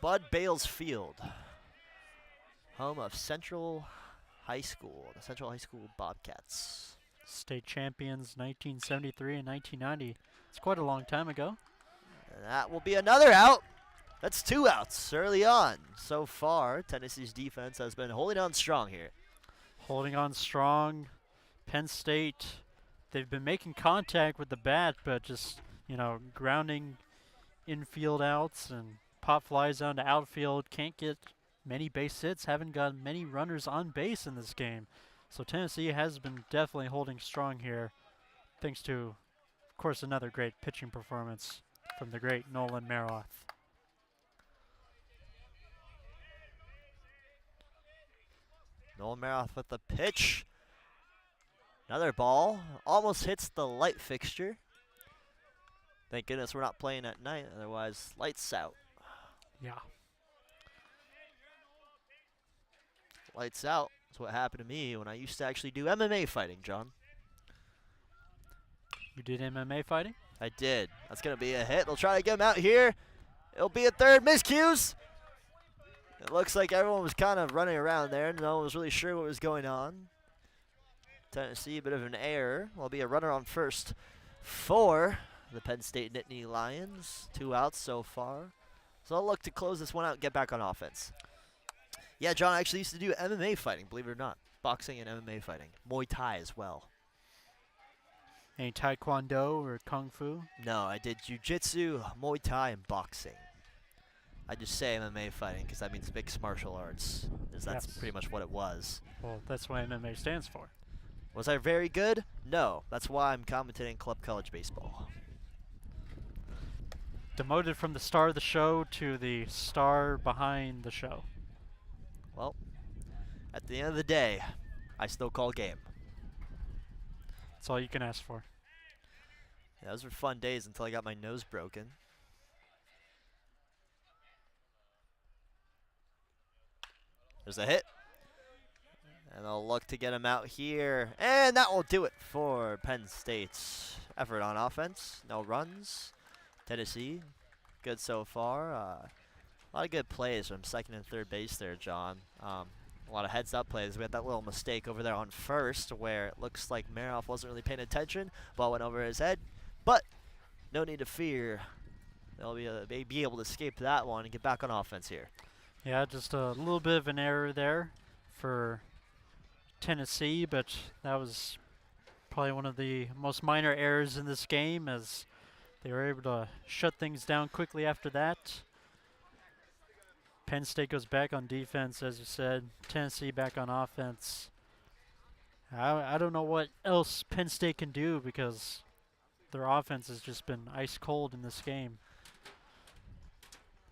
Bud Bales Field. Home of Central High School. The Central High School Bobcats. State champions 1973 and 1990. It's quite a long time ago. And that will be another out. That's 2 outs early on. So far, Tennessee's defense has been holding on strong here. Holding on strong. Penn State, they've been making contact with the bat, but just, grounding infield outs and pop flies down to outfield. Can't get many base hits. Haven't got many runners on base in this game. So Tennessee has been definitely holding strong here, thanks to, of course, another great pitching performance from the great Nolan Maroth. Nolan Maroth with the pitch. Another ball. Almost hits the light fixture. Thank goodness we're not playing at night, otherwise lights out. Yeah. Lights out. That's what happened to me when I used to actually do MMA fighting, John. You did MMA fighting? I did. That's going to be a hit. They'll try to get him out here. It'll be a third. Miscues. It looks like everyone was kind of running around there. No one was really sure what was going on. Tennessee, a bit of an error. Will be a runner on first for the Penn State Nittany Lions. 2 outs so far. So they'll look to close this one out and get back on offense. Yeah, John, I actually used to do MMA fighting, believe it or not. Boxing and MMA fighting. Muay Thai as well. Any taekwondo or kung fu? No, I did jiu-jitsu, Muay Thai, and boxing. I just say MMA fighting because that means mixed martial arts. That's Yes. pretty much what it was. Well, that's what MMA stands for. Was I very good? No. That's why I'm commentating club college baseball. Demoted from the star of the show to the star behind the show. Well, at the end of the day, I still call game. That's all you can ask for. Yeah, those were fun days until I got my nose broken. There's a hit. And they'll look to get him out here. And that will do it for Penn State's effort on offense. No runs. Tennessee, good so far. A lot of good plays from second and third base there, John. A lot of heads-up plays. We had that little mistake over there on first where it looks like Maroff wasn't really paying attention. Ball went over his head. But no need to fear. They'll be able to escape that one and get back on offense here. Yeah, just a little bit of an error there for Tennessee, but that was probably one of the most minor errors in this game as they were able to shut things down quickly after that. Penn State goes back on defense, as you said. Tennessee back on offense. I don't know what else Penn State can do because their offense has just been ice cold in this game.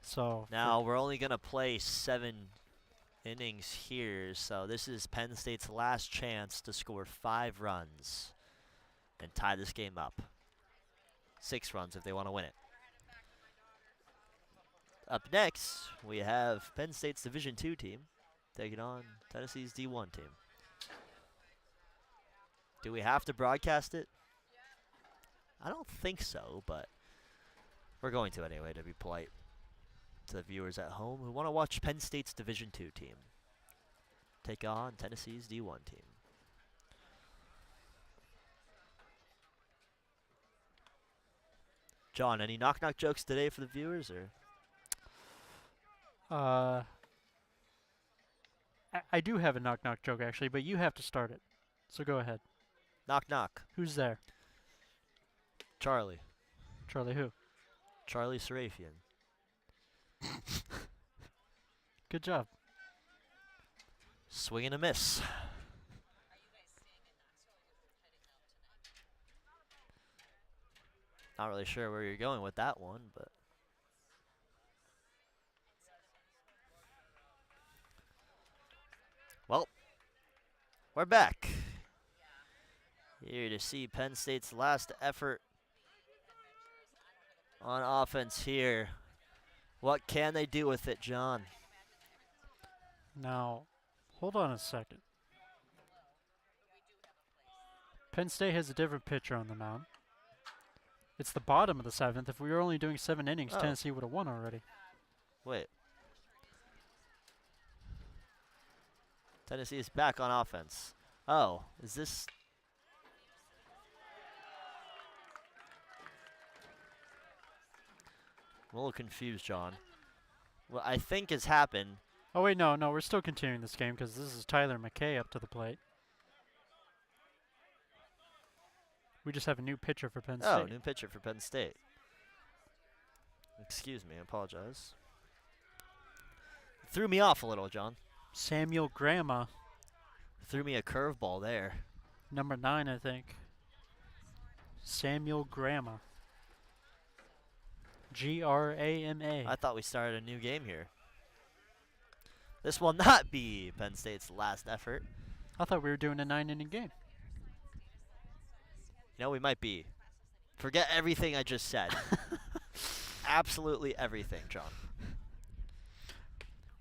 So now we're only going to play 7 innings here, so this is Penn State's last chance to score 5 runs and tie this game up. 6 runs if they want to win it. Up next, we have Penn State's Division II team taking on Tennessee's D1 team. Do we have to broadcast it? I don't think so, but we're going to anyway to be polite to the viewers at home who want to watch Penn State's Division II team take on Tennessee's D1 team. John, any knock-knock jokes today for the viewers, or? I do have a knock-knock joke, actually, but you have to start it. So go ahead. Knock-knock. Who's there? Charlie. Charlie who? Charlie Serafian. Good job. Swing and a miss. Not really sure where you're going with that one, but. Well, we're back. Here to see Penn State's last effort on offense here. What can they do with it, John? Now, hold on a second. Penn State has a different pitcher on the mound. It's the bottom of the 7th. If we were only doing 7 innings, Oh. Tennessee would have won already. Wait. Tennessee is back on offense. Oh, is this... I'm a little confused, John. What I think has happened... Oh, wait, no, we're still continuing this game because this is Tyler McKay up to the plate. We just have a new pitcher for Penn State. Oh, new pitcher for Penn State. Excuse me, I apologize. Threw me off a little, John. Samuel Grama, Threw me a curveball there. number 9, I think. Samuel Grama. Grama. I thought we started a new game here. This will not be Penn State's last effort. I thought we were doing a 9-inning game. You know, we might be. Forget everything I just said. Absolutely everything, John.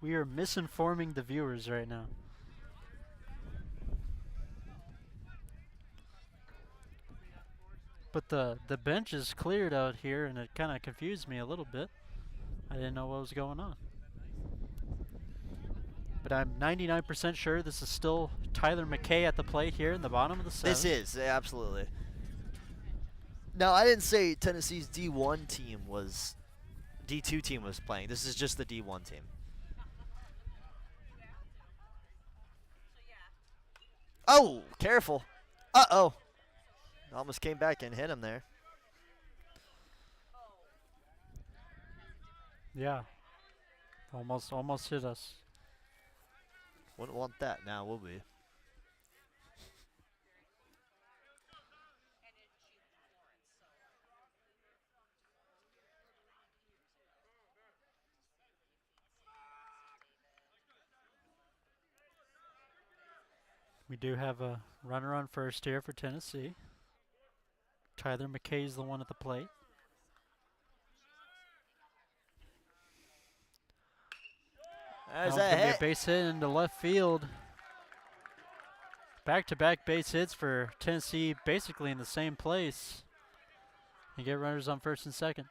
We are misinforming the viewers right now. But the bench is cleared out here, and it kind of confused me a little bit. I didn't know what was going on. But I'm 99% sure this is still Tyler McKay at the plate here in the bottom of the 7th. This is, absolutely. No, I didn't say Tennessee's D1 team was... D2 team was playing. This is just the D1 team. Oh, careful. Uh-oh. Almost came back and hit him there. Yeah. Almost hit us. Wouldn't want that now, will we? We do have a runner on first here for Tennessee. Tyler McKay's the one at the plate. There's That one's a gonna be hit. a base hit into left field. Back-to-back base hits for Tennessee, basically in the same place. You get runners on first and second.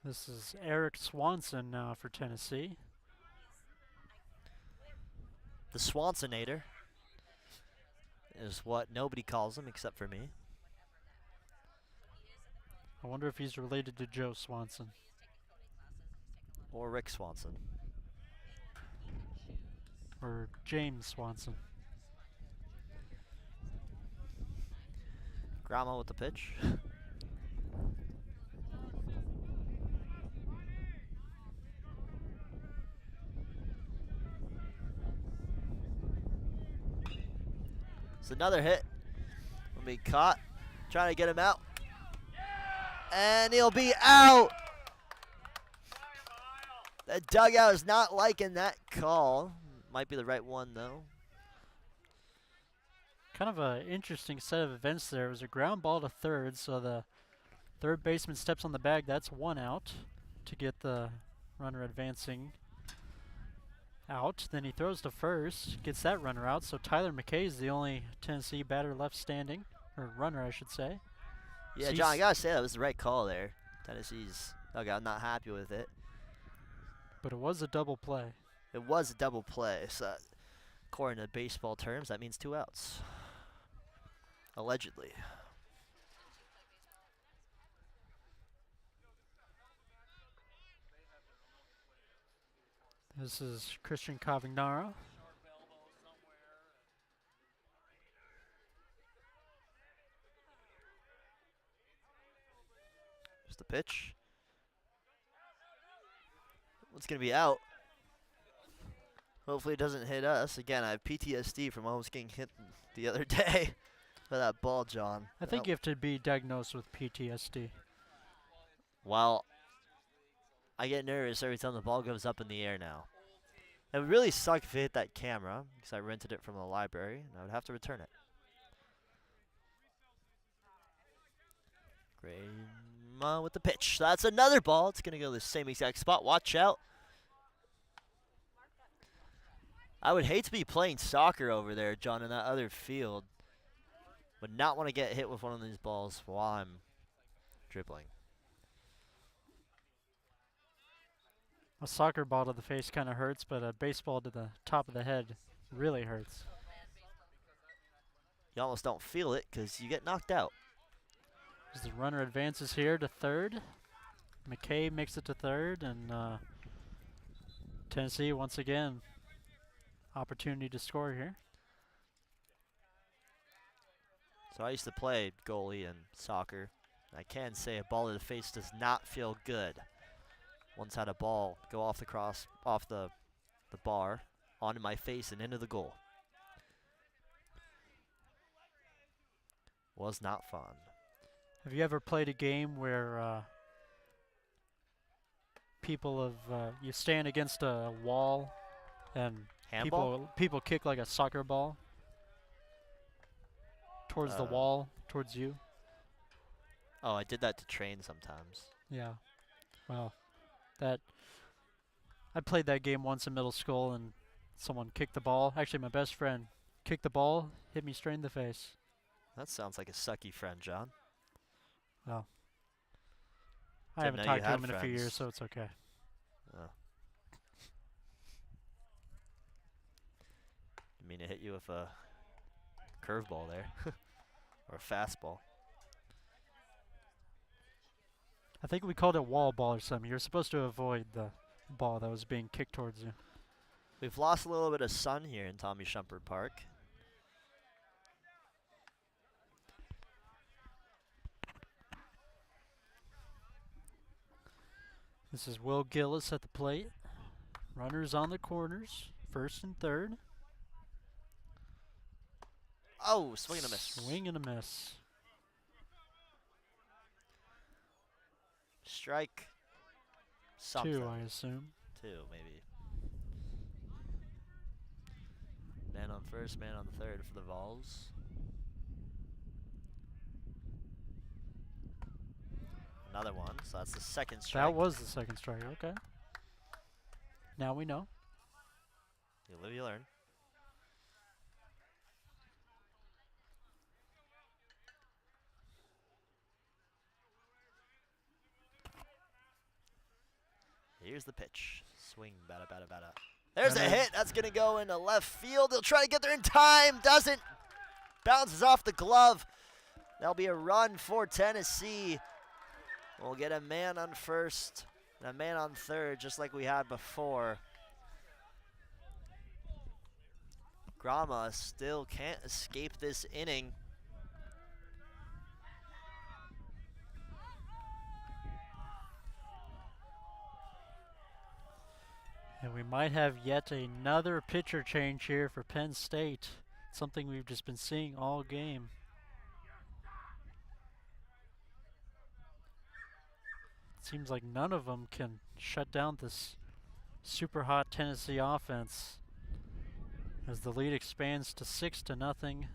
This is Eric Swanson now for Tennessee. The Swansonator is what nobody calls him except for me. I wonder if he's related to Joe Swanson. Or Rick Swanson. Or James Swanson. Grama with the pitch. It's another hit. Will be caught. Trying to get him out. And he'll be out. The dugout is not liking that call. Might be the right one, though. Kind of an interesting set of events there. It was a ground ball to third, so the third baseman steps on the bag. That's 1 out to get the runner advancing out. Then he throws to first, gets that runner out. So Tyler McKay is the only Tennessee batter left standing, or runner, I should say. Yeah, So John, I gotta say that was the right call there. Tennessee's dugout not happy with it. But it was a double play. It was a double play, so according to baseball terms, that means 2 outs. Allegedly. This is Christian Cavagnaro. Just the pitch. It's going to be out. Hopefully it doesn't hit us. Again, I have PTSD from almost getting hit the other day by that ball, John. I think you have to be diagnosed with PTSD. Well, I get nervous every time the ball goes up in the air now. It would really suck if it hit that camera because I rented it from the library and I would have to return it. Grayma with the pitch. That's another ball. It's going to go to the same exact spot. Watch out. I would hate to be playing soccer over there, John, in that other field. Would not want to get hit with one of these balls while I'm dribbling. A soccer ball to the face kind of hurts, but a baseball to the top of the head really hurts. You almost don't feel it because you get knocked out. As the runner advances here to third. McKay makes it to third, and Tennessee once again opportunity to score here. So I used to play goalie in soccer. I can say a ball to the face does not feel good. Once had a ball go off the bar, onto my face and into the goal. Was not fun. Have you ever played a game where people have you stand against a wall and Handball? people kick like a soccer ball towards the wall, towards you? Oh, I did that to train sometimes. Yeah. Well, I played that game once in middle school, and someone kicked the ball. Actually, my best friend kicked the ball, hit me straight in the face. That sounds like a sucky friend, John. Well, I Didn't haven't know you talked to had him in a few friends. years, so it's okay. Oh. Didn't mean to hit you with a curveball there. Or a fastball. I think we called it wall ball or something. You're supposed to avoid the ball that was being kicked towards you. We've lost a little bit of sun here in Tommy Shumpert Park. This is Will Gillis at the plate. Runners on the corners, first and third. Oh, swing and a miss. Swing and a miss. Strike something. 2, I assume. 2, maybe. Man on first, man on the third for the Vols. Another one, so that's the second strike. That was the second strike, okay. Now we know. You live, you learn. Here's the pitch. Swing, bada, bada, bada. There's a hit. That's going to go into left field. He'll try to get there in time. Doesn't. Bounces off the glove. That'll be a run for Tennessee. We'll get a man on first and a man on third, just like we had before. Grama still can't escape this inning. And we might have yet another pitcher change here for Penn State. Something we've just been seeing all game. Seems like none of them can shut down this super hot Tennessee offense as the lead expands to 6-0.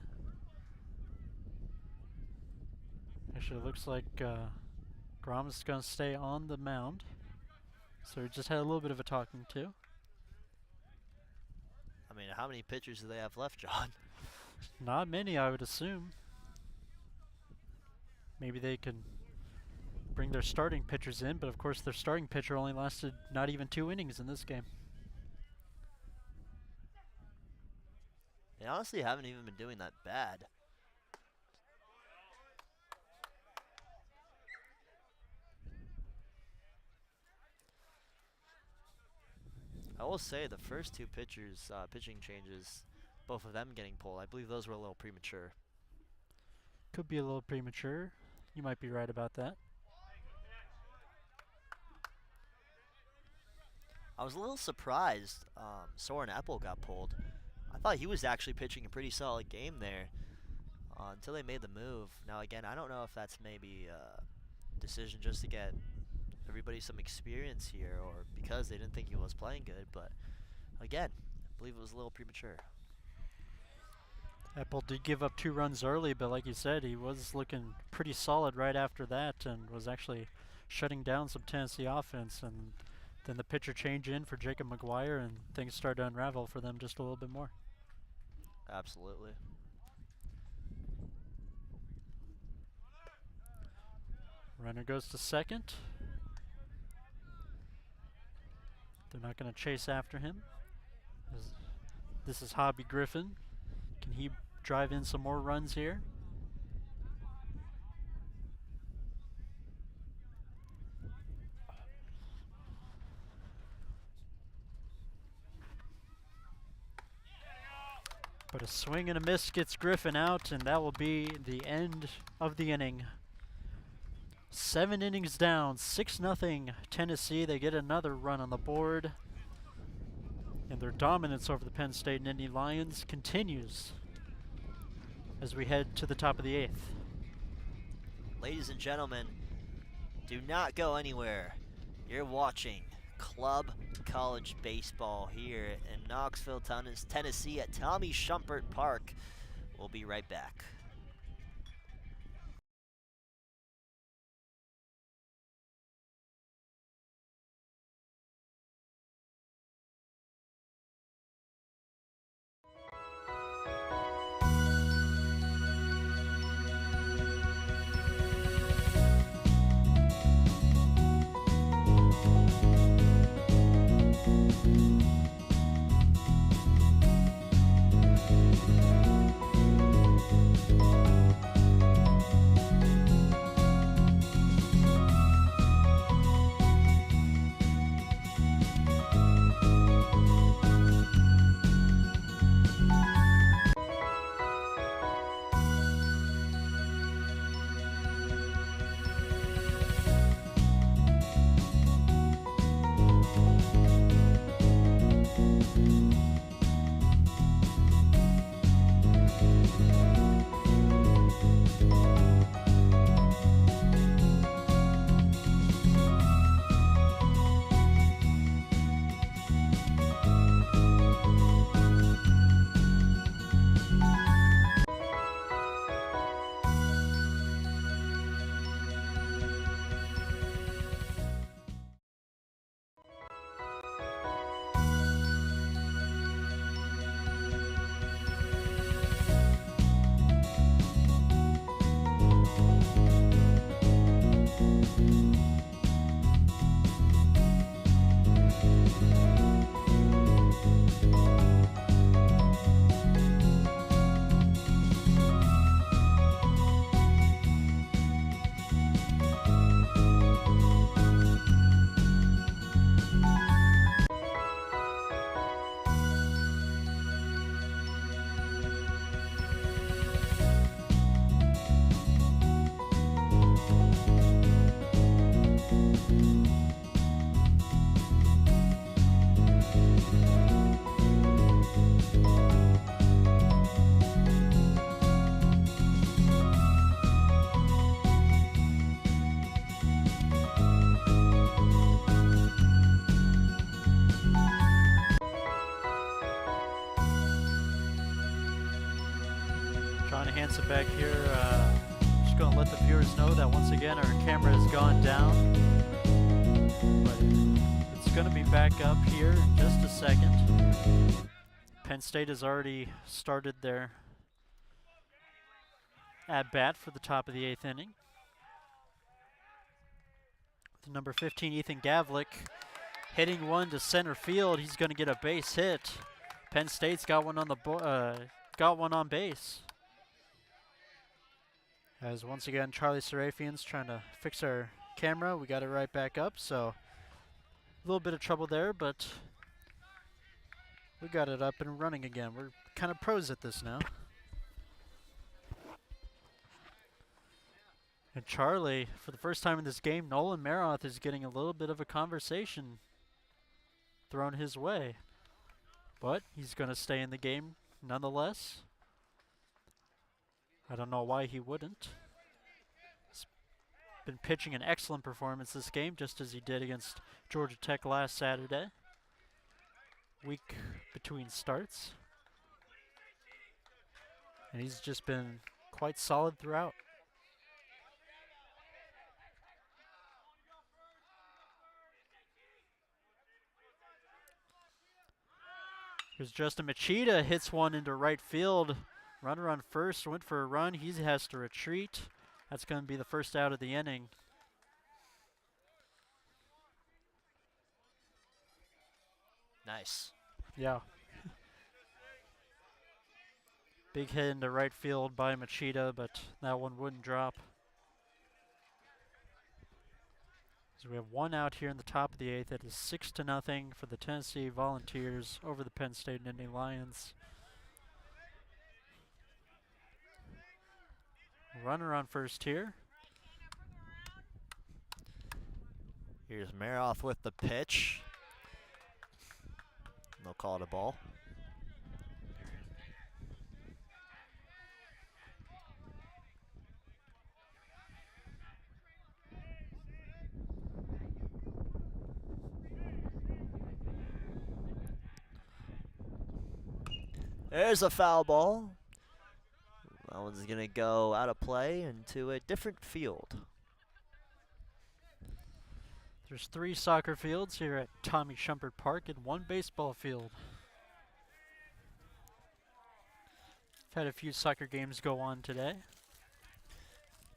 Actually, it looks like Grom's going to stay on the mound. So we just had a little bit of a talking to. I mean, how many pitchers do they have left, John? Not many, I would assume. Maybe they can bring their starting pitchers in, but of course their starting pitcher only lasted not even 2 innings in this game. They honestly haven't even been doing that bad. I will say the first 2 pitchers, pitching changes, both of them getting pulled, I believe those were a little premature. Could be a little premature. You might be right about that. I was a little surprised Soren Apple got pulled. I thought he was actually pitching a pretty solid game there until they made the move. Now again, I don't know if that's maybe a decision just to get everybody some experience here or because they didn't think he was playing good, but again, I believe it was a little premature. Apple did give up 2 runs early, but like you said, he was looking pretty solid right after that and was actually shutting down some Tennessee offense. And then the pitcher change in for Jacob McGuire, and things started to unravel for them just a little bit more. Absolutely. Runner goes to second. They're not going to chase after him. This is Hobby Griffin. Can he drive in some more runs here? But a swing and a miss gets Griffin out, and that will be the end of the inning. 7 innings down, 6-0 Tennessee. They get another run on the board. And their dominance over the Penn State Nittany Lions continues as we head to the top of the 8th. Ladies and gentlemen, do not go anywhere. You're watching Club College Baseball here in Knoxville, Tennessee at Tommy Shumpert Park. We'll be right back. John Hansen back here. Just going to let the viewers know that once again our camera has gone down. But it's going to be back up here in just a second. Penn State has already started their at-bat for the top of the 8th inning. The number 15, Ethan Gavlik, hitting one to center field. He's going to get a base hit. Penn State's got one on the got one on base. As once again, Charlie Serafian's trying to fix our camera. We got it right back up, so a little bit of trouble there, but we got it up and running again. We're kind of pros at this now. And Charlie, for the first time in this game, Nolan Maroth is getting a little bit of a conversation thrown his way. But he's going to stay in the game nonetheless. I don't know why he wouldn't. He's been pitching an excellent performance this game, just as he did against Georgia Tech last Saturday. week between starts. And he's just been quite solid throughout. Here's Justin Machida, hits one into right field. Runner on first, went for a run. He has to retreat. That's going to be the first out of the inning. Nice. Yeah. Big hit into right field by Machida, but that one wouldn't drop. So we have one out here in the top of the eighth. It is 6-0 for the Tennessee Volunteers over the Penn State Nittany Lions. Runner on first here. Here's Maroth with the pitch. They'll call it a ball. There's a foul ball. That one's going to go out of play into a different field. There's 3 soccer fields here at Tommy Shumpert Park and 1 baseball field. We've had a few soccer games go on today.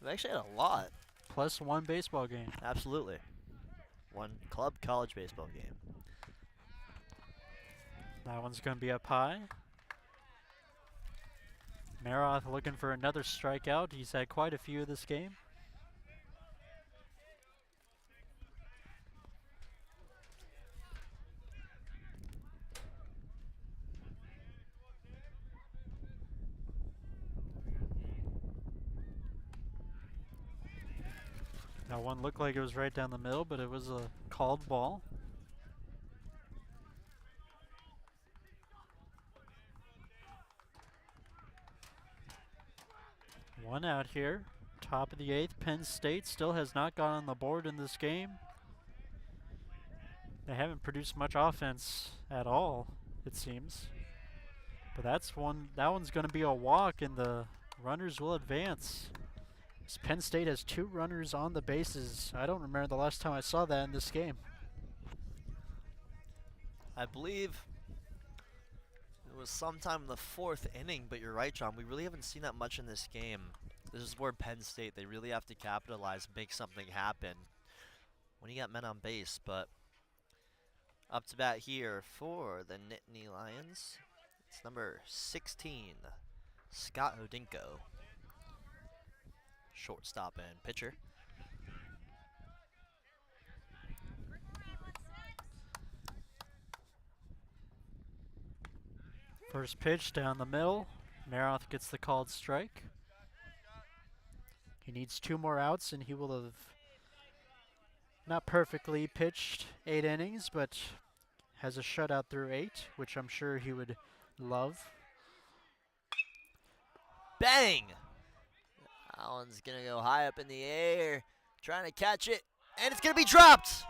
We've actually had a lot. Plus 1 baseball game. Absolutely. 1 club college baseball game. That one's going to be up high. Maroth looking for another strikeout. He's had quite a few this game. That one looked like it was right down the middle, but it was a called ball. One out here. Top of the eighth. Penn State still has not gone on the board in this game. They haven't produced much offense at all, it seems. But that one's going to be a walk, and the runners will advance. Penn State has 2 runners on the bases. I don't remember the last time I saw that in this game. I believe it was sometime in the 4th inning, but you're right, John. We really haven't seen that much in this game. This is where Penn State, they really have to capitalize, make something happen when you got men on base. But up to bat here for the Nittany Lions, it's number 16, Scott Hodinko. Shortstop and pitcher. First pitch down the middle. Maroth gets the called strike. He needs 2 more outs, and he will have not perfectly pitched 8 innings, but has a shutout through 8, which I'm sure he would love. Bang! That one's going to go high up in the air, trying to catch it, and it's going to be dropped.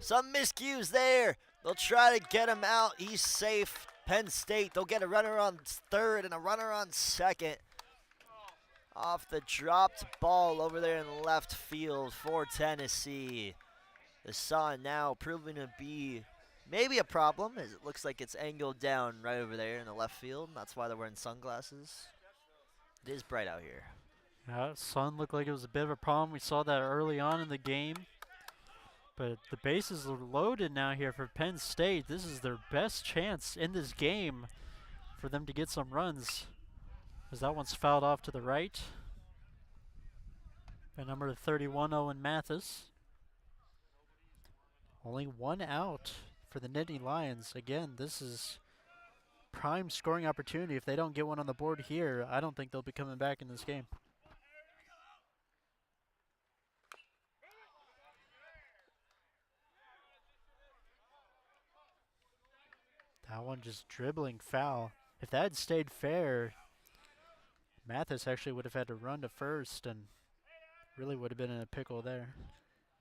Some miscues there. They'll try to get him out. He's safe. Penn State, they'll get a runner on third and a runner on second. Off the dropped ball over there in left field for Tennessee. The sun now proving to be maybe a problem, as it looks like it's angled down right over there in the left field. That's why they're wearing sunglasses. It is bright out here. Yeah, sun looked like it was a bit of a problem. We saw that early on in the game. But the bases are loaded now here for Penn State. This is their best chance in this game for them to get some runs, as that one's fouled off to the right by number 31, Owen Mathis. Only 1 out for the Nittany Lions. Again, this is prime scoring opportunity. If they don't get one on the board here, I don't think they'll be coming back in this game. That one just dribbling foul. If that had stayed fair, Mathis actually would have had to run to first and really would have been in a pickle there.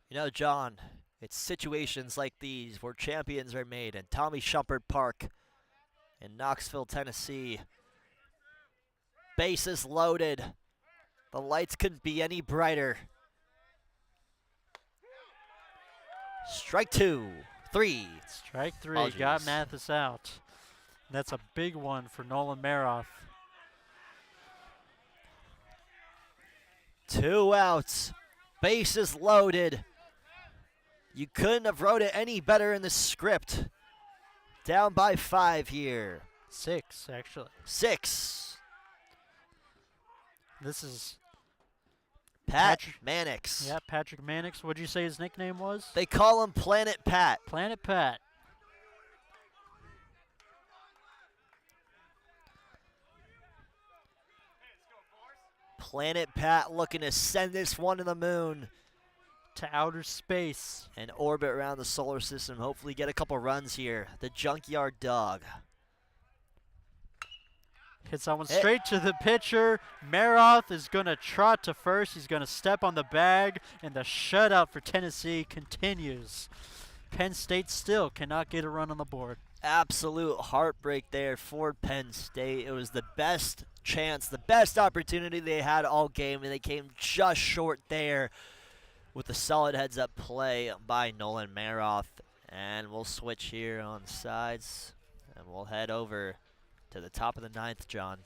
You know, John, It's situations like these where champions are made. And Tommy Shumpert Park in Knoxville, Tennessee. Bases loaded. The lights couldn't be any brighter. Strike 2, 3. Strike 3, Apologies. got Mathis out. That's a big one for Nolan Maroff. 2 outs. Bases loaded. You couldn't have wrote it any better in the script. Down by 5 here. 6, actually. 6. This is Pat Mannix. Yeah, Patrick Mannix. What'd you say his nickname was? They call him Planet Pat. Planet Pat. Planet Pat looking to send this one to the moon. To outer space. And orbit around the solar system. Hopefully get a couple runs here. The Junkyard Dog. Hits that one straight to the pitcher. Maroff is going to trot to first. He's going to step on the bag. And the shutout for Tennessee continues. Penn State still cannot get a run on the board. Absolute heartbreak there for Penn State. It was the best chance, the best opportunity they had all game, and they came just short there with the solid heads-up play by Nolan Maroff. And we'll switch here on sides, and we'll head over to the top of the 9th, John.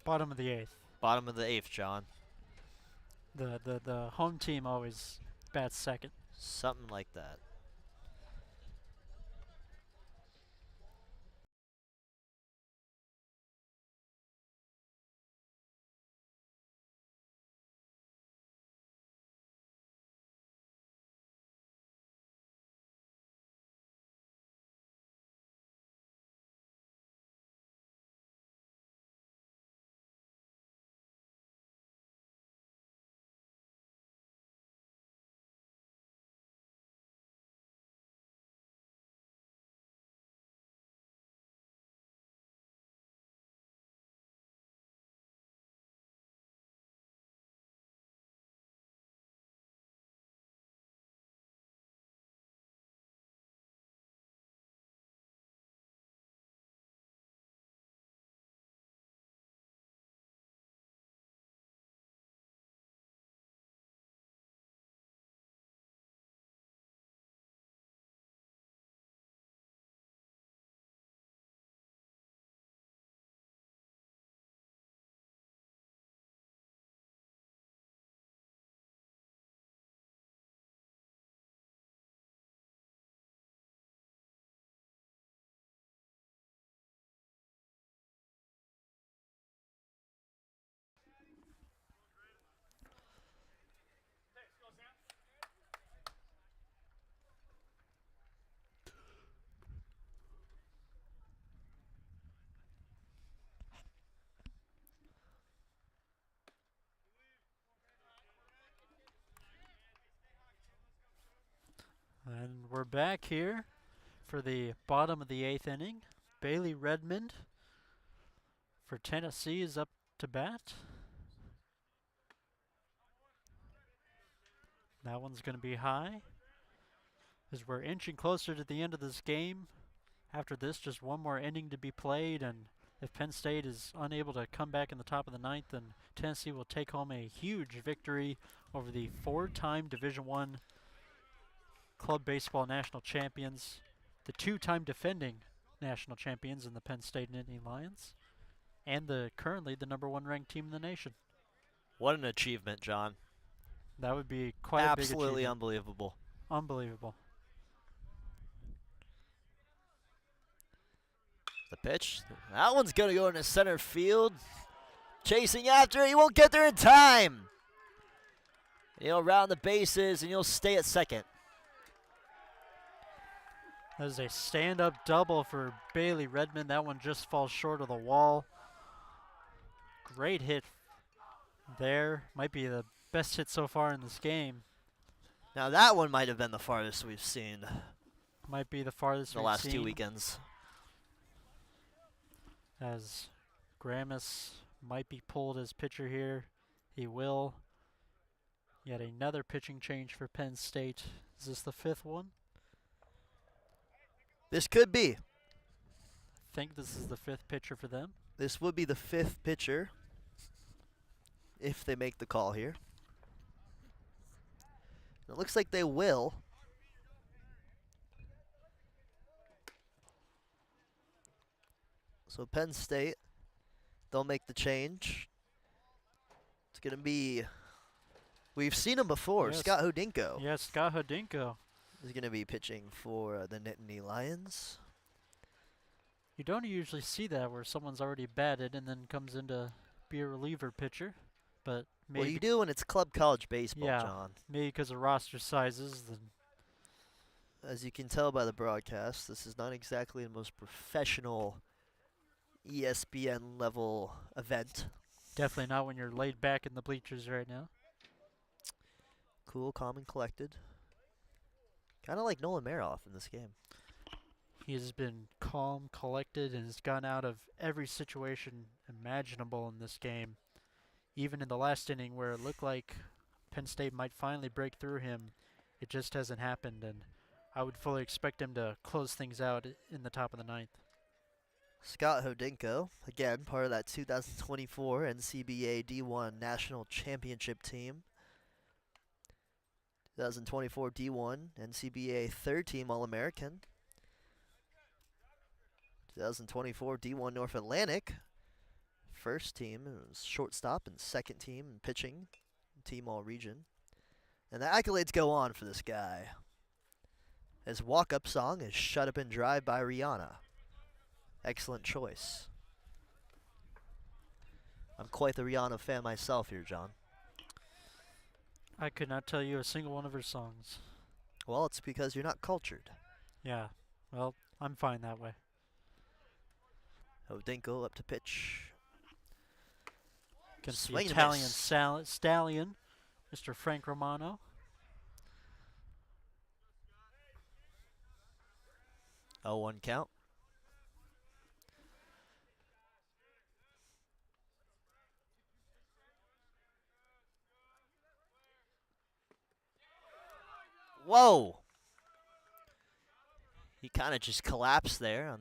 Bottom of the 8th. Bottom of the 8th, John. The home team always bats second. Something like that. And we're back here for the bottom of the 8th inning. Bailey Redmond for Tennessee is up to bat. That one's going to be high. As we're inching closer to the end of this game. After this, just one more inning to be played, and if Penn State is unable to come back in the top of the 9th, then Tennessee will take home a huge victory over the 4-time Division I Club Baseball National Champions, the 2-time defending national champions in the Penn State Nittany Lions, and currently the #1 ranked team in the nation. What an achievement, John. That would be quite a big achievement. Absolutely unbelievable. Unbelievable. The pitch. That one's going to go into center field. Chasing after it. He won't get there in time. He'll round the bases, and he'll stay at second. That is a stand-up double for Bailey Redmond. That one just falls short of the wall. Great hit there. Might be the best hit so far in this game. Now that one might have been the farthest we've seen Might be the farthest the we've last seen. 2 weekends. As Gramis might be pulled as pitcher here. He will. Yet another pitching change for Penn State. Is this the 5th one? This could be. I think this is the 5th pitcher for them. This would be the 5th pitcher if they make the call here. It looks like they will. So Penn State, they'll make the change. It's going to be, we've seen him before, Yes. Scott Hodinko Yes, Scott Hodinko. is going to be pitching for the Nittany Lions. You don't usually see that where someone's already batted and then comes in to be a reliever pitcher. But maybe, Well, you do when it's club college baseball, Yeah. John. maybe because of roster sizes, then As you can tell by the broadcast, this is not exactly the most professional ESPN level event. definitely not when you're laid back in the bleachers right now. Cool, calm, and collected. Kind of like Nolan Maroff in this game. He has been calm, collected, and has gotten out of every situation imaginable in this game. Even in the last inning where it looked like Penn State might finally break through him, it just hasn't happened, and I would fully expect him to close things out in the top of the 9th. Scott Hodinko, again, part of that 2024 NCBA D1 National Championship team. 2024 D1 NCBA third team All-American. 2024 D1 North Atlantic. First team shortstop and second team pitching. Team All-Region. And the accolades go on for this guy. His walk-up song is Shut Up and Drive by Rihanna. Excellent choice. I'm quite the Rihanna fan myself here, John. I could not tell you a single one of her songs. Well, it's because you're not cultured. Yeah, well, I'm fine that way. Hodinko up to pitch. Against the Swing and a Italian miss. stallion, Mr. Frank Romano. 0-1 count. Whoa! He kind of just collapsed there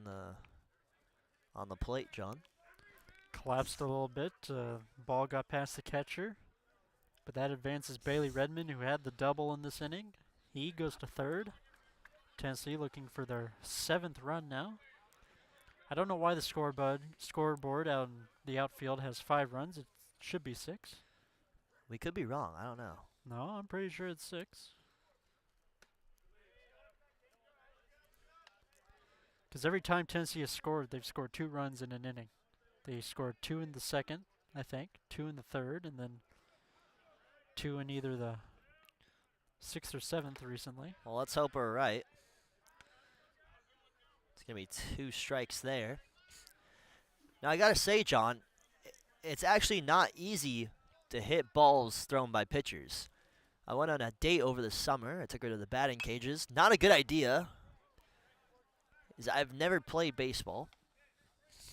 on the plate, John. Collapsed a little bit. Ball got past the catcher. But that advances Bailey Redmond, who had the double in this inning. He goes to third. Tennessee looking for their 7th run now. I don't know why the scoreboard out in the outfield has 5 runs. It should be 6. We could be wrong. I don't know. No, I'm pretty sure it's 6. Because every time Tennessee has scored, they've scored 2 runs in an inning. They scored 2 in the 2nd, I think, 2 in the 3rd, and then 2 in either the 6th or 7th recently. Well, let's hope we're right. It's going to be 2 strikes there. Now, I got to say, John, it's actually not easy to hit balls thrown by pitchers. I went on a date over the summer. I took her to the batting cages. Not a good idea. I've never played baseball.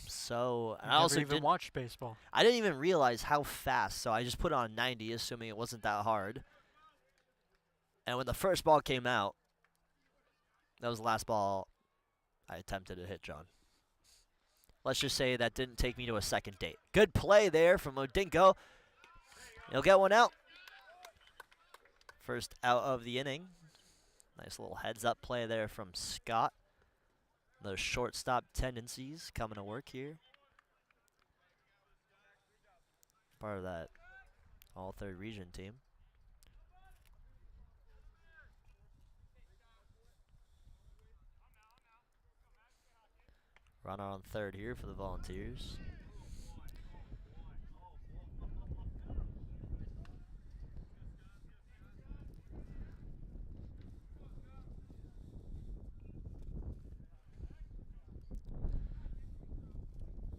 So I also even watched baseball. I didn't even realize how fast, so I just put it on 90, assuming it wasn't that hard. And when the first ball came out, that was the last ball I attempted to hit, John. Let's just say that didn't take me to a second date. Good play there from Hodinko. He'll get one out. First out of the inning. Nice little heads-up play there from Scott. Those shortstop tendencies coming to work here. Part of that all-third region team. Runner on third here for the Volunteers.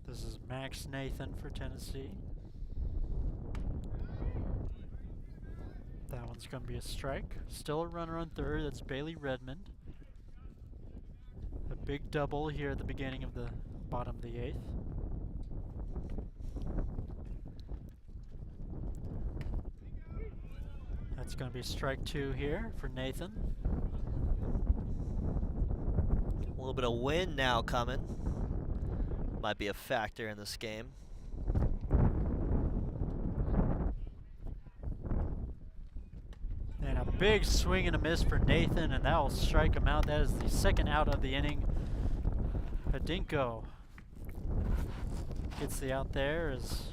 This is Max Nathan for Tennessee. That one's going to be a strike. Still a runner on third. That's Bailey Redmond. A big double here at the beginning of the bottom of the 8th. That's going to be strike 2 here for Nathan. A little bit of wind now coming. Might be a factor in this game. And a big swing and a miss for Nathan, and that will strike him out. That is the second out of the inning. Hadinko gets the out there, as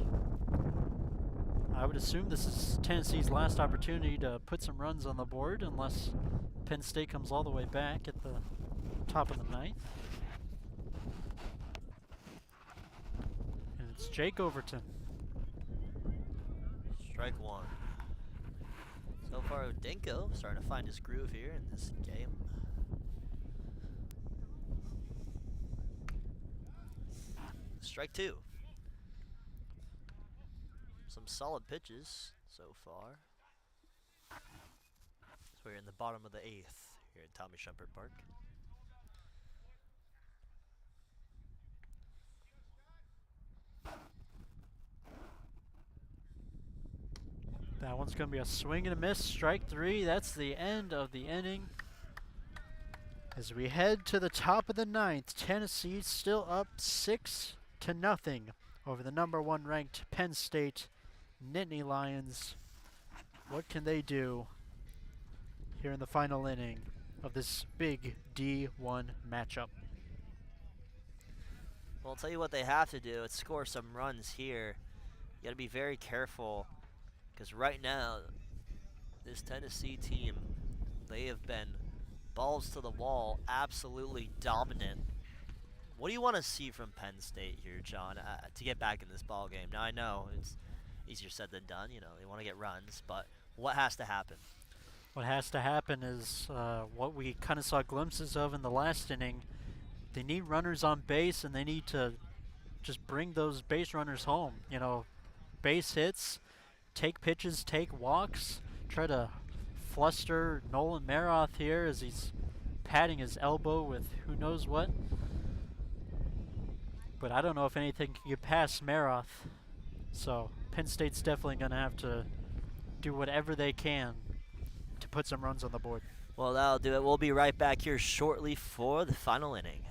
I would assume this is Tennessee's last opportunity to put some runs on the board, unless Penn State comes all the way back at the top of the ninth. And it's Jake Overton. Strike 1. So far, Dinko starting to find his groove here in this game. Strike 2. Some solid pitches so far. So we're in the bottom of the 8th here at Tommy Shumpert Park. That one's going to be a swing and a miss. Strike 3. That's the end of the inning. As we head to the top of the ninth, Tennessee still up 6-0 over the #1 ranked Penn State Nittany Lions. What can they do here in the final inning of this big D1 matchup? Well, I'll tell you what they have to do. It's score some runs here. You got to be very careful, because right now, this Tennessee team, they have been balls to the wall, absolutely dominant. What do you want to see from Penn State here, John, to get back in this ball game? Now, I know it's easier said than done. You know, they want to get runs, but what has to happen? What has to happen is what we kind of saw glimpses of in the last inning. They need runners on base, and they need to just bring those base runners home. You know, base hits, take pitches, take walks, try to fluster Nolan Maroth here as he's patting his elbow with who knows what. But I don't know if anything can get past Maroth. So Penn State's definitely going to have to do whatever they can to put some runs on the board. Well, that'll do it. We'll be right back here shortly for the final inning.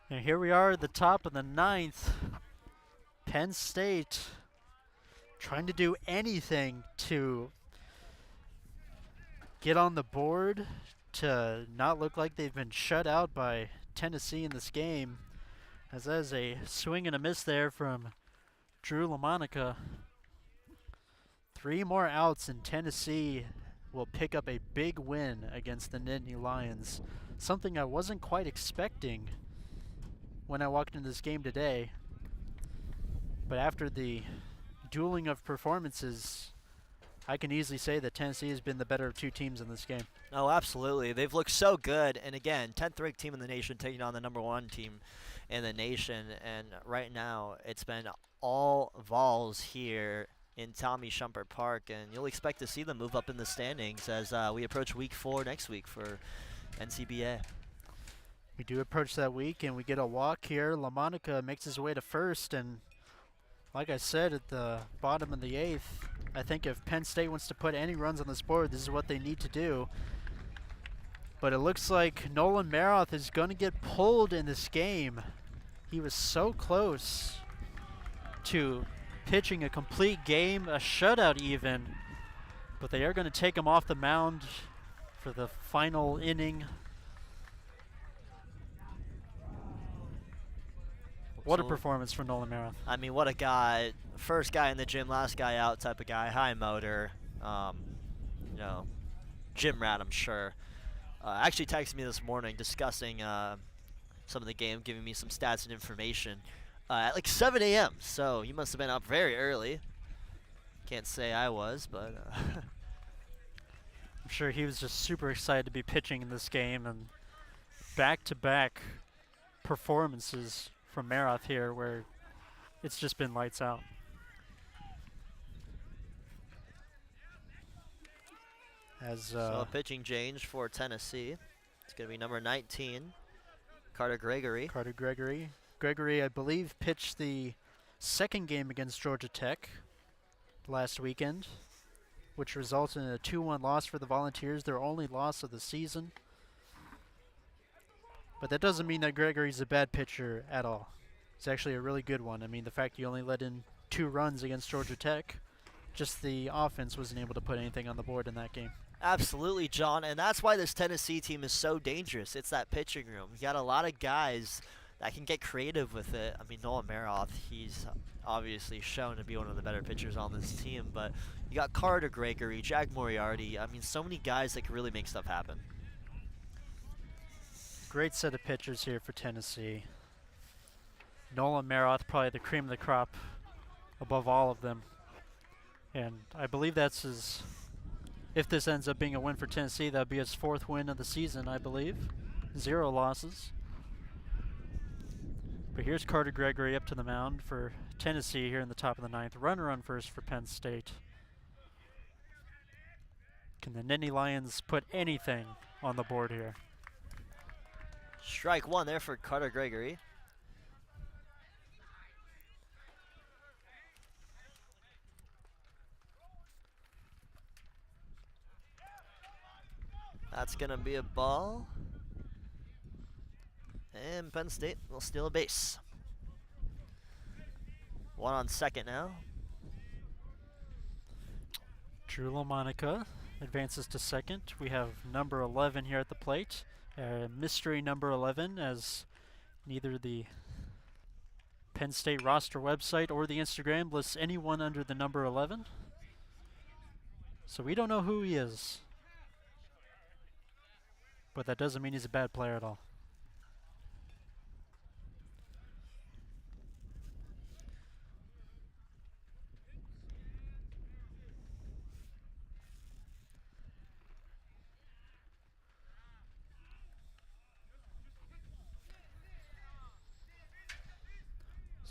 And here we are at the top of the ninth. Penn State trying to do anything to get on the board, to not look like they've been shut out by Tennessee in this game. As that is a swing and a miss there from Drew LaMonica. 3 more outs and Tennessee will pick up a big win against the Nittany Lions. Something I wasn't quite expecting when I walked into this game today. But after the dueling of performances, I can easily say that Tennessee has been the better of two teams in this game. Oh, absolutely. They've looked so good. And again, 10th ranked team in the nation taking on the #1 team in the nation. And right now, it's been all Vols here in Tommy Shumpert Park. And you'll expect to see them move up in the standings as we approach week 4 next week for NCBA. We do approach that week, and we get a walk here. LaMonica makes his way to first, and like I said at the bottom of the 8th, I think if Penn State wants to put any runs on this board, this is what they need to do. But it looks like Nolan Maroth is going to get pulled in this game. He was so close to pitching a complete game, a shutout even, but they are going to take him off the mound for the final inning. What a performance for Nolan Maroth. I mean, what a guy. First guy in the gym, last guy out type of guy. High motor. You know, gym rat, I'm sure. Actually texted me this morning discussing some of the game, giving me some stats and information at like 7 a.m. So you must have been up very early. Can't say I was, but I'm sure he was just super excited to be pitching in this game, and back-to-back performances from Maroth here where it's just been lights out. So a pitching change for Tennessee. It's going to be number 19, Carter Gregory. Gregory, I believe, pitched the second game against Georgia Tech last weekend, which resulted in a 2-1 loss for the Volunteers, their only loss of the season. But that doesn't mean that Gregory's a bad pitcher at all. He's actually a really good one. I mean, the fact he only let in 2 runs against Georgia Tech, just the offense wasn't able to put anything on the board in that game. Absolutely, John, and that's why this Tennessee team is so dangerous. It's that pitching room. You got a lot of guys that can get creative with it. I mean, Nolan Maroth, he's obviously shown to be one of the better pitchers on this team, but you got Carter Gregory, Jack Moriarty. I mean, so many guys that can really make stuff happen. Great set of pitchers here for Tennessee. Nolan Maroth, probably the cream of the crop above all of them. And I believe that's his, if this ends up being a win for Tennessee, that would be his 4th win of the season, I believe. 0 losses. But here's Carter Gregory up to the mound for Tennessee here in the top of the 9th. Runner on first for Penn State. Can the Nittany Lions put anything on the board here? Strike 1 there for Carter Gregory. That's going to be a ball. And Penn State will steal a base. 1 on second now. Drew LaMonica advances to second. We have number 11 here at the plate. Mystery number 11, as neither the Penn State roster website or the Instagram lists anyone under the number 11. So we don't know who he is. But that doesn't mean he's a bad player at all.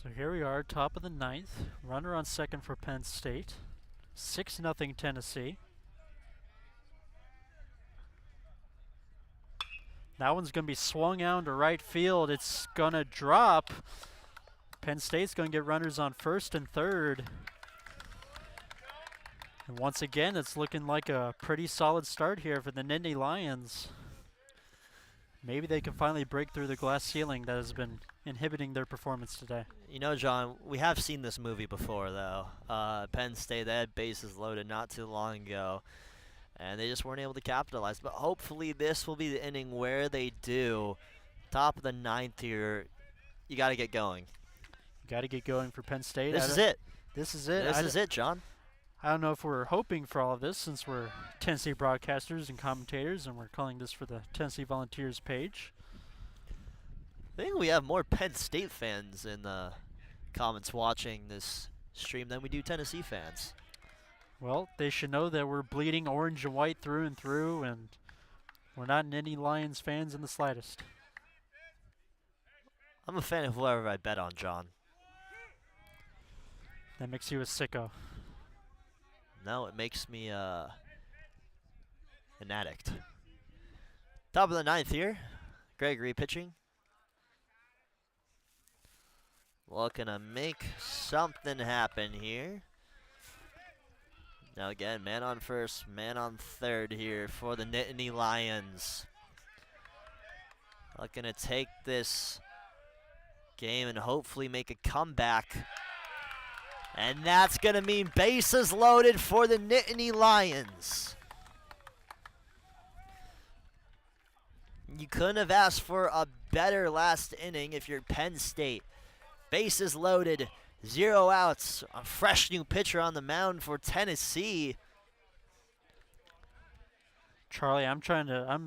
So here we are, top of the 9th. Runner on second for Penn State. 6-0 Tennessee. That one's going to be swung out to right field. It's going to drop. Penn State's going to get runners on first and third. And once again, it's looking like a pretty solid start here for the Nittany Lions. Maybe they can finally break through the glass ceiling that has been inhibiting their performance today. You know, John, we have seen this movie before, though. Penn State, they had bases loaded not too long ago, and they just weren't able to capitalize. But hopefully this will be the inning where they do. Top of the 9th here, you got to get going. You got to get going for Penn State. This is it. This is it. This is it, John. I don't know if we're hoping for all of this, since we're Tennessee broadcasters and commentators, and we're calling this for the Tennessee Volunteers page. I think we have more Penn State fans in the comments watching this stream than we do Tennessee fans. Well, they should know that we're bleeding orange and white through and through, and we're not any Lions fans in the slightest. I'm a fan of whoever I bet on, John. That makes you a sicko. No, it makes me an addict. Top of the 9th here. Gregory pitching. Looking to make something happen here. Now again, man on first, man on third here for the Nittany Lions. Looking to take this game and hopefully make a comeback. And that's going to mean bases loaded for the Nittany Lions. You couldn't have asked for a better last inning if you're Penn State. Bases loaded, 0 outs, a fresh new pitcher on the mound for Tennessee. Charlie, I'm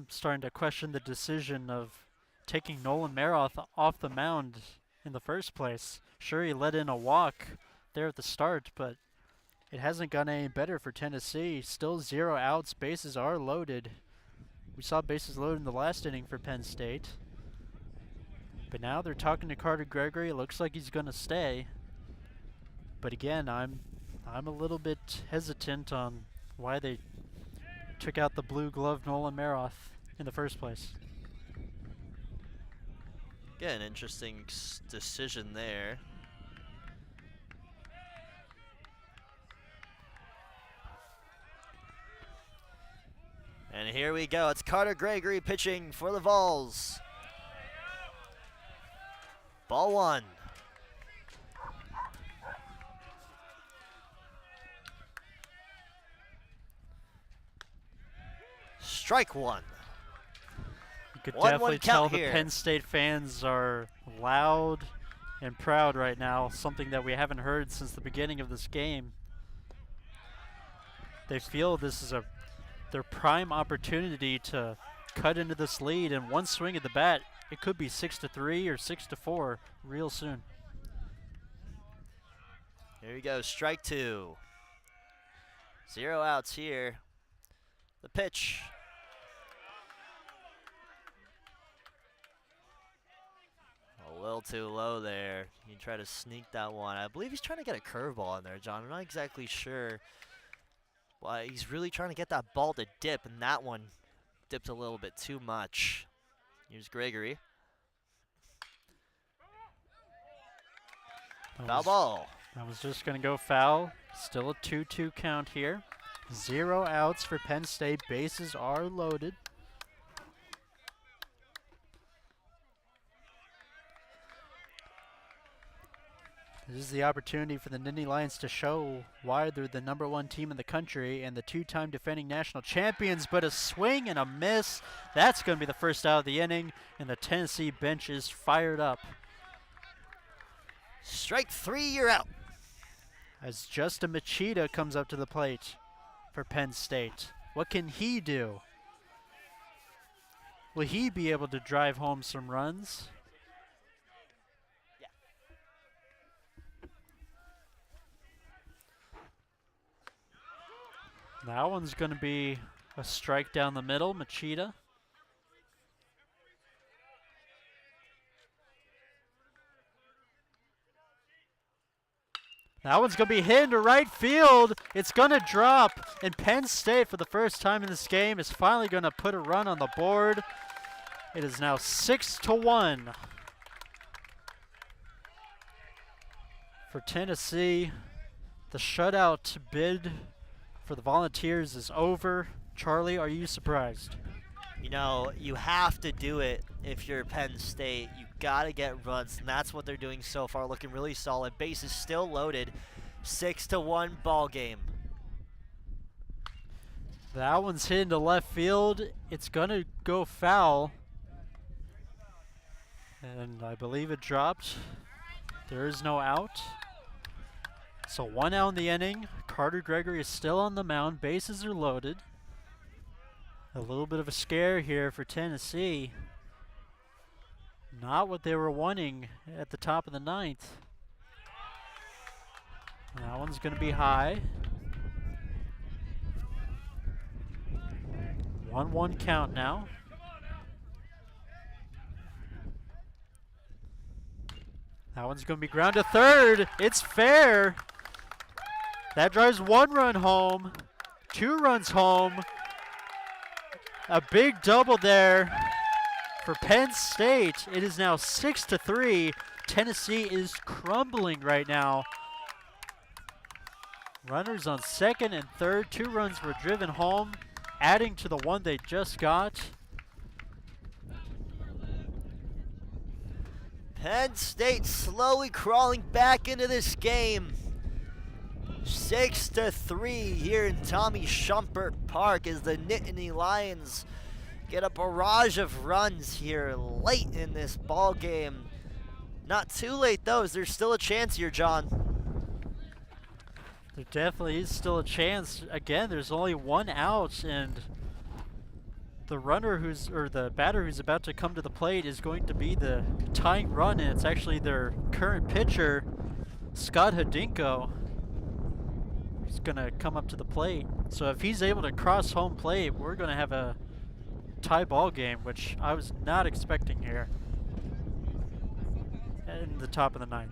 starting to question the decision of taking Nolan Maroth off the mound in the first place. Sure, he let in a walk there at the start, but it hasn't gotten any better for Tennessee. Still 0 outs, bases are loaded. We saw bases loaded in the last inning for Penn State. But now they're talking to Carter Gregory. It looks like he's going to stay. But again, I'm a little bit hesitant on why they took out the blue glove Nolan Maroth in the first place. Yeah, an interesting decision there. And here we go. It's Carter Gregory pitching for the Vols. Ball 1. Strike 1. You could 1-1 definitely tell count the here. Penn State fans are loud and proud right now, something that we haven't heard since the beginning of this game. They feel this is their prime opportunity to cut into this lead, and one swing at the bat, it could be 6-3 or 6-4 real soon. Here we go, strike 2. 0 outs here. The pitch. A little too low there. You try to sneak that one. I believe he's trying to get a curveball in there, John. I'm not exactly sure. But he's really trying to get that ball to dip, and that one dipped a little bit too much. Here's Gregory. Foul ball. I was just going to go foul. Still a 2-2 count here. 0 outs for Penn State. Bases are loaded. This is the opportunity for the Nittany Lions to show why they're the #1 team in the country and the 2-time defending national champions, but a swing and a miss. That's going to be the first out of the inning, and the Tennessee bench is fired up. Strike 3, you're out. As Justin Machida comes up to the plate for Penn State. What can he do? Will he be able to drive home some runs? That one's going to be a strike down the middle, Machida. That one's going to be hit into right field. It's going to drop. And Penn State, for the first time in this game, is finally going to put a run on the board. It is now 6-1 for Tennessee. The shutout bid for the Volunteers is over. Charlie, are you surprised? You know, you have to do it if you're Penn State. You got to get runs, and that's what they're doing so far, looking really solid. Bases still loaded. 6-1 ball game. That one's hit into left field. It's going to go foul. And I believe it dropped. There is no out. So 1 out in the inning. Carter Gregory is still on the mound. Bases are loaded. A little bit of a scare here for Tennessee. Not what they were wanting at the top of the 9th. That one's going to be high. 1-1 count now. That one's going to be ground to third. It's fair. That drives 1 run home, 2 runs home. A big double there for Penn State. It is now 6-3. Tennessee is crumbling right now. Runners on second and third. 2 runs were driven home, adding to the one they just got. Penn State slowly crawling back into this game. 6-3 here in Tommy Shumpert Park as the Nittany Lions get a barrage of runs here late in this ball game. Not too late though, as there's still a chance here, John. There definitely is still a chance. Again, there's only 1 out, and the the batter who's about to come to the plate is going to be the tying run, and it's actually their current pitcher, Scott Hadinko. He's gonna come up to the plate. So if he's able to cross home plate, we're gonna have a tie ball game, which I was not expecting here in the top of the 9th.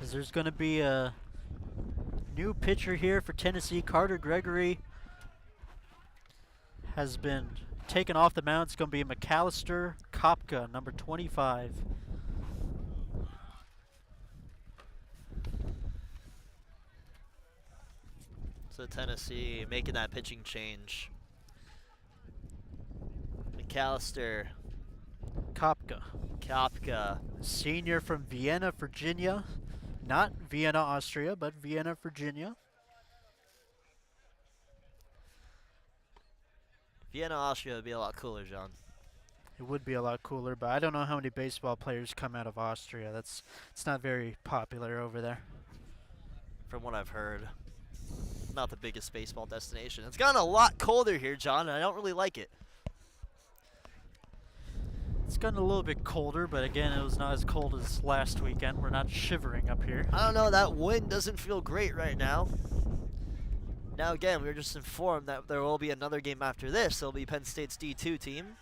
As there's gonna be a new pitcher here for Tennessee. Carter Gregory has been taken off the mound. It's going to be McAllister Kopka, number 25. So Tennessee making that pitching change. McAllister Kopka, senior from Vienna, Virginia. Not Vienna, Austria, but Vienna, Virginia. Vienna, Austria would be a lot cooler, John. It would be a lot cooler, but I don't know how many baseball players come out of Austria. It's not very popular over there. From what I've heard, not the biggest baseball destination. It's gotten a lot colder here, John, and I don't really like it. It's gotten a little bit colder, but again, it was not as cold as last weekend. We're not shivering up here. I don't know, that wind doesn't feel great right now. Now again, we were just informed that there will be another game after this. It'll be Penn State's D2 team,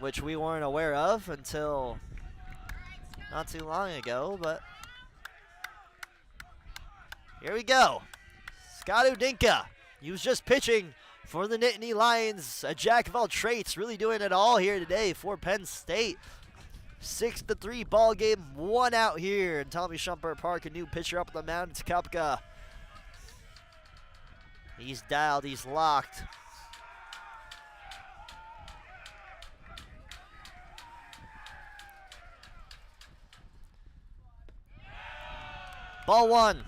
which we weren't aware of until not too long ago, but here we go. Scott Udinka, he was just pitching for the Nittany Lions, a jack of all trades, really doing it all here today for Penn State. 6-3 ball game, 1 out here in Tommy Shumpert Park. A new pitcher up on the mound, it's Kopka. He's dialed, he's locked. Ball 1.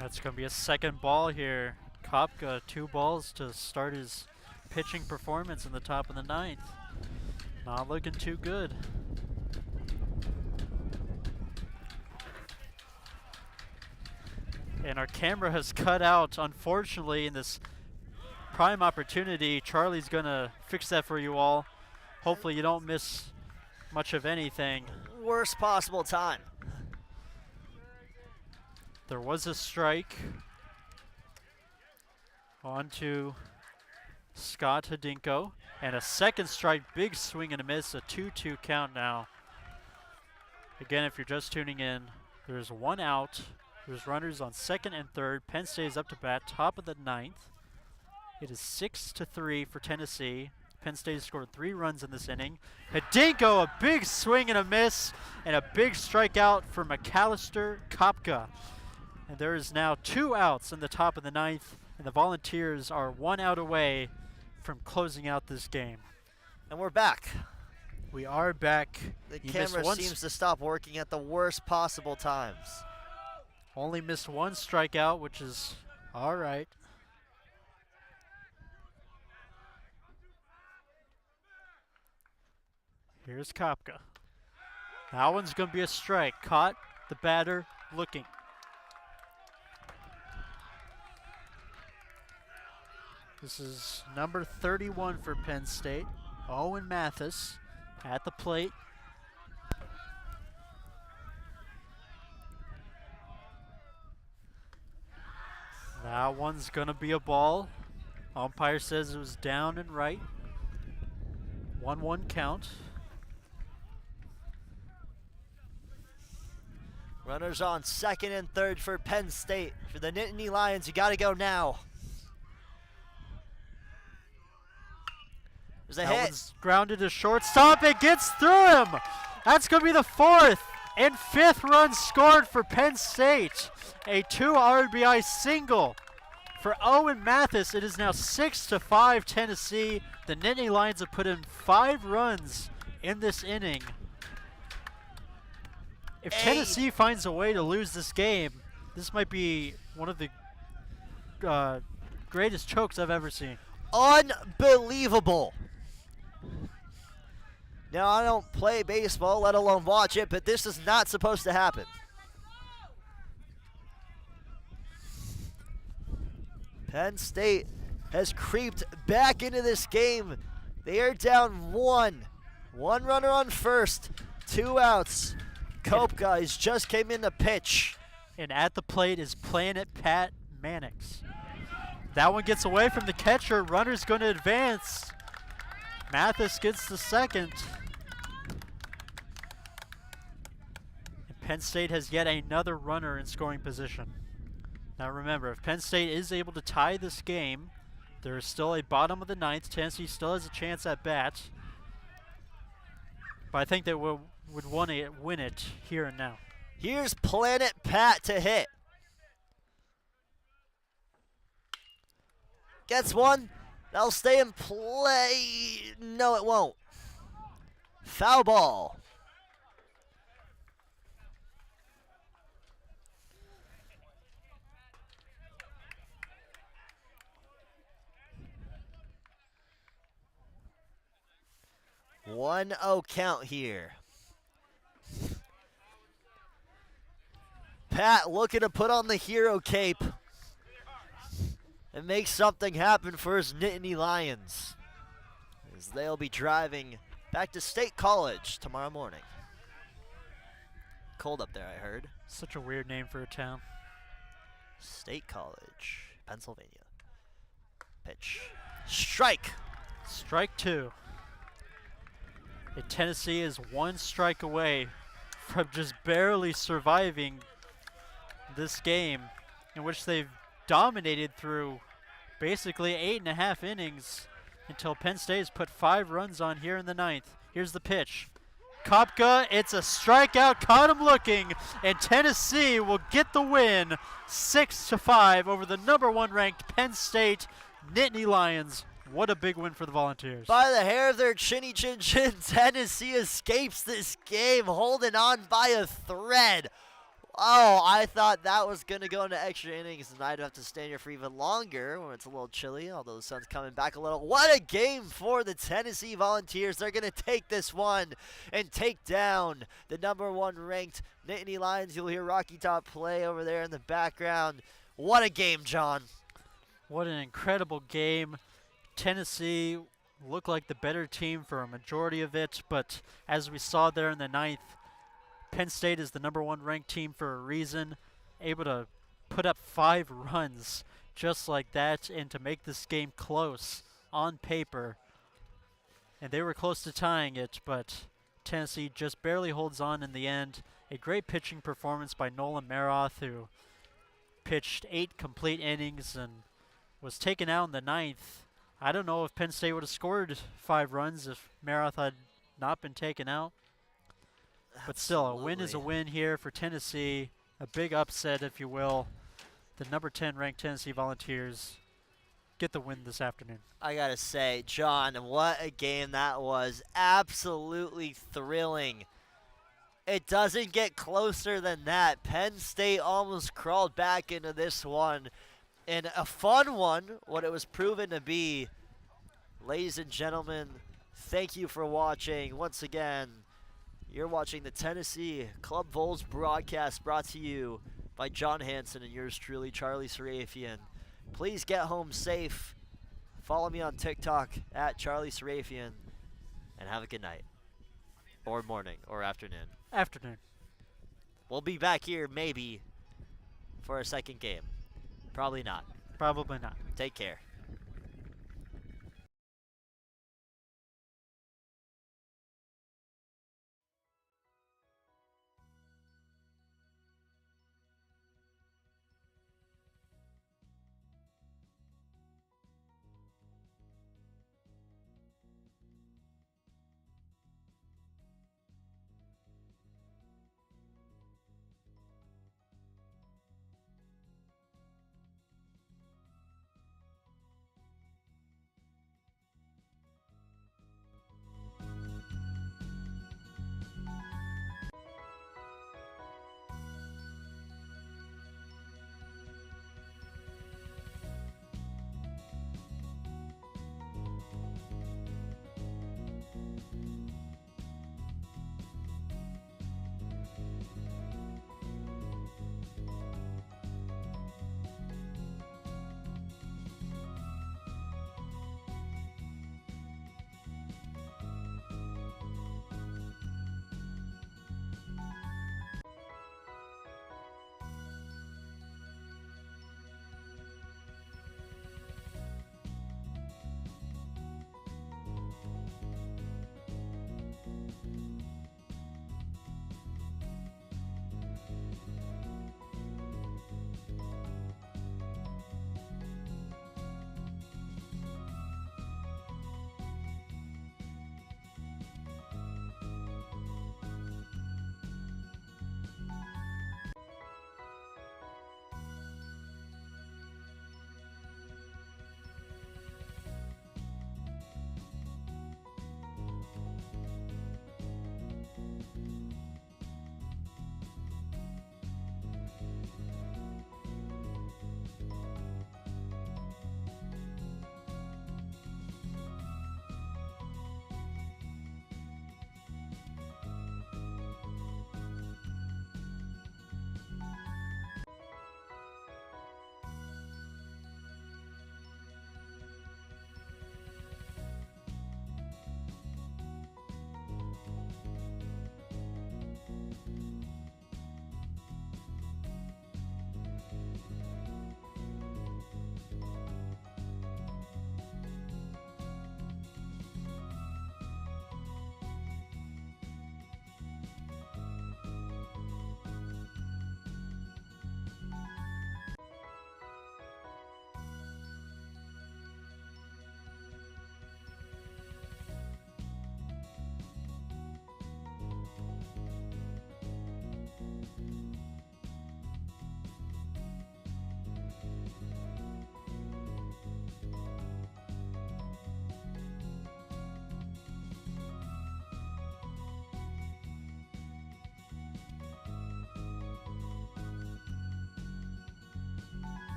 That's going to be a second ball here. Kopka, 2 balls to start his pitching performance in the top of the 9th. Not looking too good. And our camera has cut out, unfortunately, in this prime opportunity. Charlie's going to fix that for you all. Hopefully you don't miss much of anything. Worst possible time. There was a strike. On to Scott Hadinko. And a second strike, big swing and a miss, a 2-2 count now. Again, if you're just tuning in, there's 1 out. There's runners on second and third. Penn State is up to bat, top of the 9th. It is 6-3 for Tennessee. Penn State has scored 3 runs in this inning. Hadinko, a big swing and a miss, and a big strikeout for McAllister Kopka. And there is now 2 outs in the top of the 9th, and the Volunteers are 1 out away from closing out this game. And we're back. We are back. The camera seems to stop working at the worst possible times. Only missed 1 strikeout, which is all right. Here's Kopka. That one's going to be a strike. Caught the batter looking. This is number 31 for Penn State. Owen Mathis at the plate. That one's going to be a ball. Umpire says it was down and right. 1-1 count. Runners on second and third for Penn State. For the Nittany Lions, you got to go now. There's a That hit. one's grounded to shortstop. It gets through him. That's going to be the 4th and 5th run scored for Penn State. A 2 RBI single for Owen Mathis. It is now 6-5 Tennessee. The Nittany Lions have put in 5 runs in this inning. If Tennessee finds a way to lose this game, this might be one of the greatest chokes I've ever seen. Unbelievable. Now, I don't play baseball, let alone watch it, but this is not supposed to happen. Penn State has creeped back into this game. They are down 1. 1 runner on first, 2 outs. Cope guys just came in to pitch. And at the plate is Planet Pat Mannix. That one gets away from the catcher. Runner's going to advance. Mathis gets the second. And Penn State has yet another runner in scoring position. Now remember, if Penn State is able to tie this game, there is still a bottom of the 9th. Tennessee still has a chance at bat. But I think they would want to win it here and now. Here's Planet Pat to hit. Gets one. That'll stay in play. No, it won't. Foul ball. One 0 count here. Pat looking to put on the hero cape and make something happen for his Nittany Lions, as they'll be driving back to State College tomorrow morning. Cold up there, I heard. Such a weird name for a town. State College, Pennsylvania. Pitch. Strike. Strike 2. And Tennessee is 1 strike away from just barely surviving this game, in which they've dominated through basically 8.5 innings until Penn State has put 5 runs on here in the 9th. Here's the pitch. Kopka, it's a strikeout, caught him looking, and Tennessee will get the win 6-5 over the number 1 ranked Penn State Nittany Lions. What a big win for the Volunteers. By the hair of their chinny chin chin, Tennessee escapes this game, holding on by a thread. Oh, I thought that was going to go into extra innings, and I'd have to stand here for even longer when it's a little chilly, although the sun's coming back a little. What a game for the Tennessee Volunteers. They're going to take this one and take down the number 1 ranked Nittany Lions. You'll hear Rocky Top play over there in the background. What a game, John. What an incredible game. Tennessee looked like the better team for a majority of it, but as we saw there in the 9th, Penn State is the number 1 ranked team for a reason, able to put up 5 runs just like that and to make this game close on paper. And they were close to tying it, but Tennessee just barely holds on in the end. A great pitching performance by Nolan Maroth, who pitched 8 complete innings and was taken out in the 9th. I don't know if Penn State would have scored 5 runs if Maroth had not been taken out. But still, a win is a win here for Tennessee. A big upset, if you will. The number 10 ranked Tennessee Volunteers get the win this afternoon. I got to say, John, what a game that was. Absolutely thrilling. It doesn't get closer than that. Penn State almost crawled back into this one. And a fun one, what it was proven to be. Ladies and gentlemen, thank you for watching. Once again, You're watching the Tennessee Club Vols broadcast brought to you by John Hanson and yours truly, Charlie Serafian. Please get home safe. Follow me on TikTok at Charlie Serafian. And have a good night. Or morning. Or afternoon. Afternoon. We'll be back here maybe for a second game. Probably not. Probably not. Take care.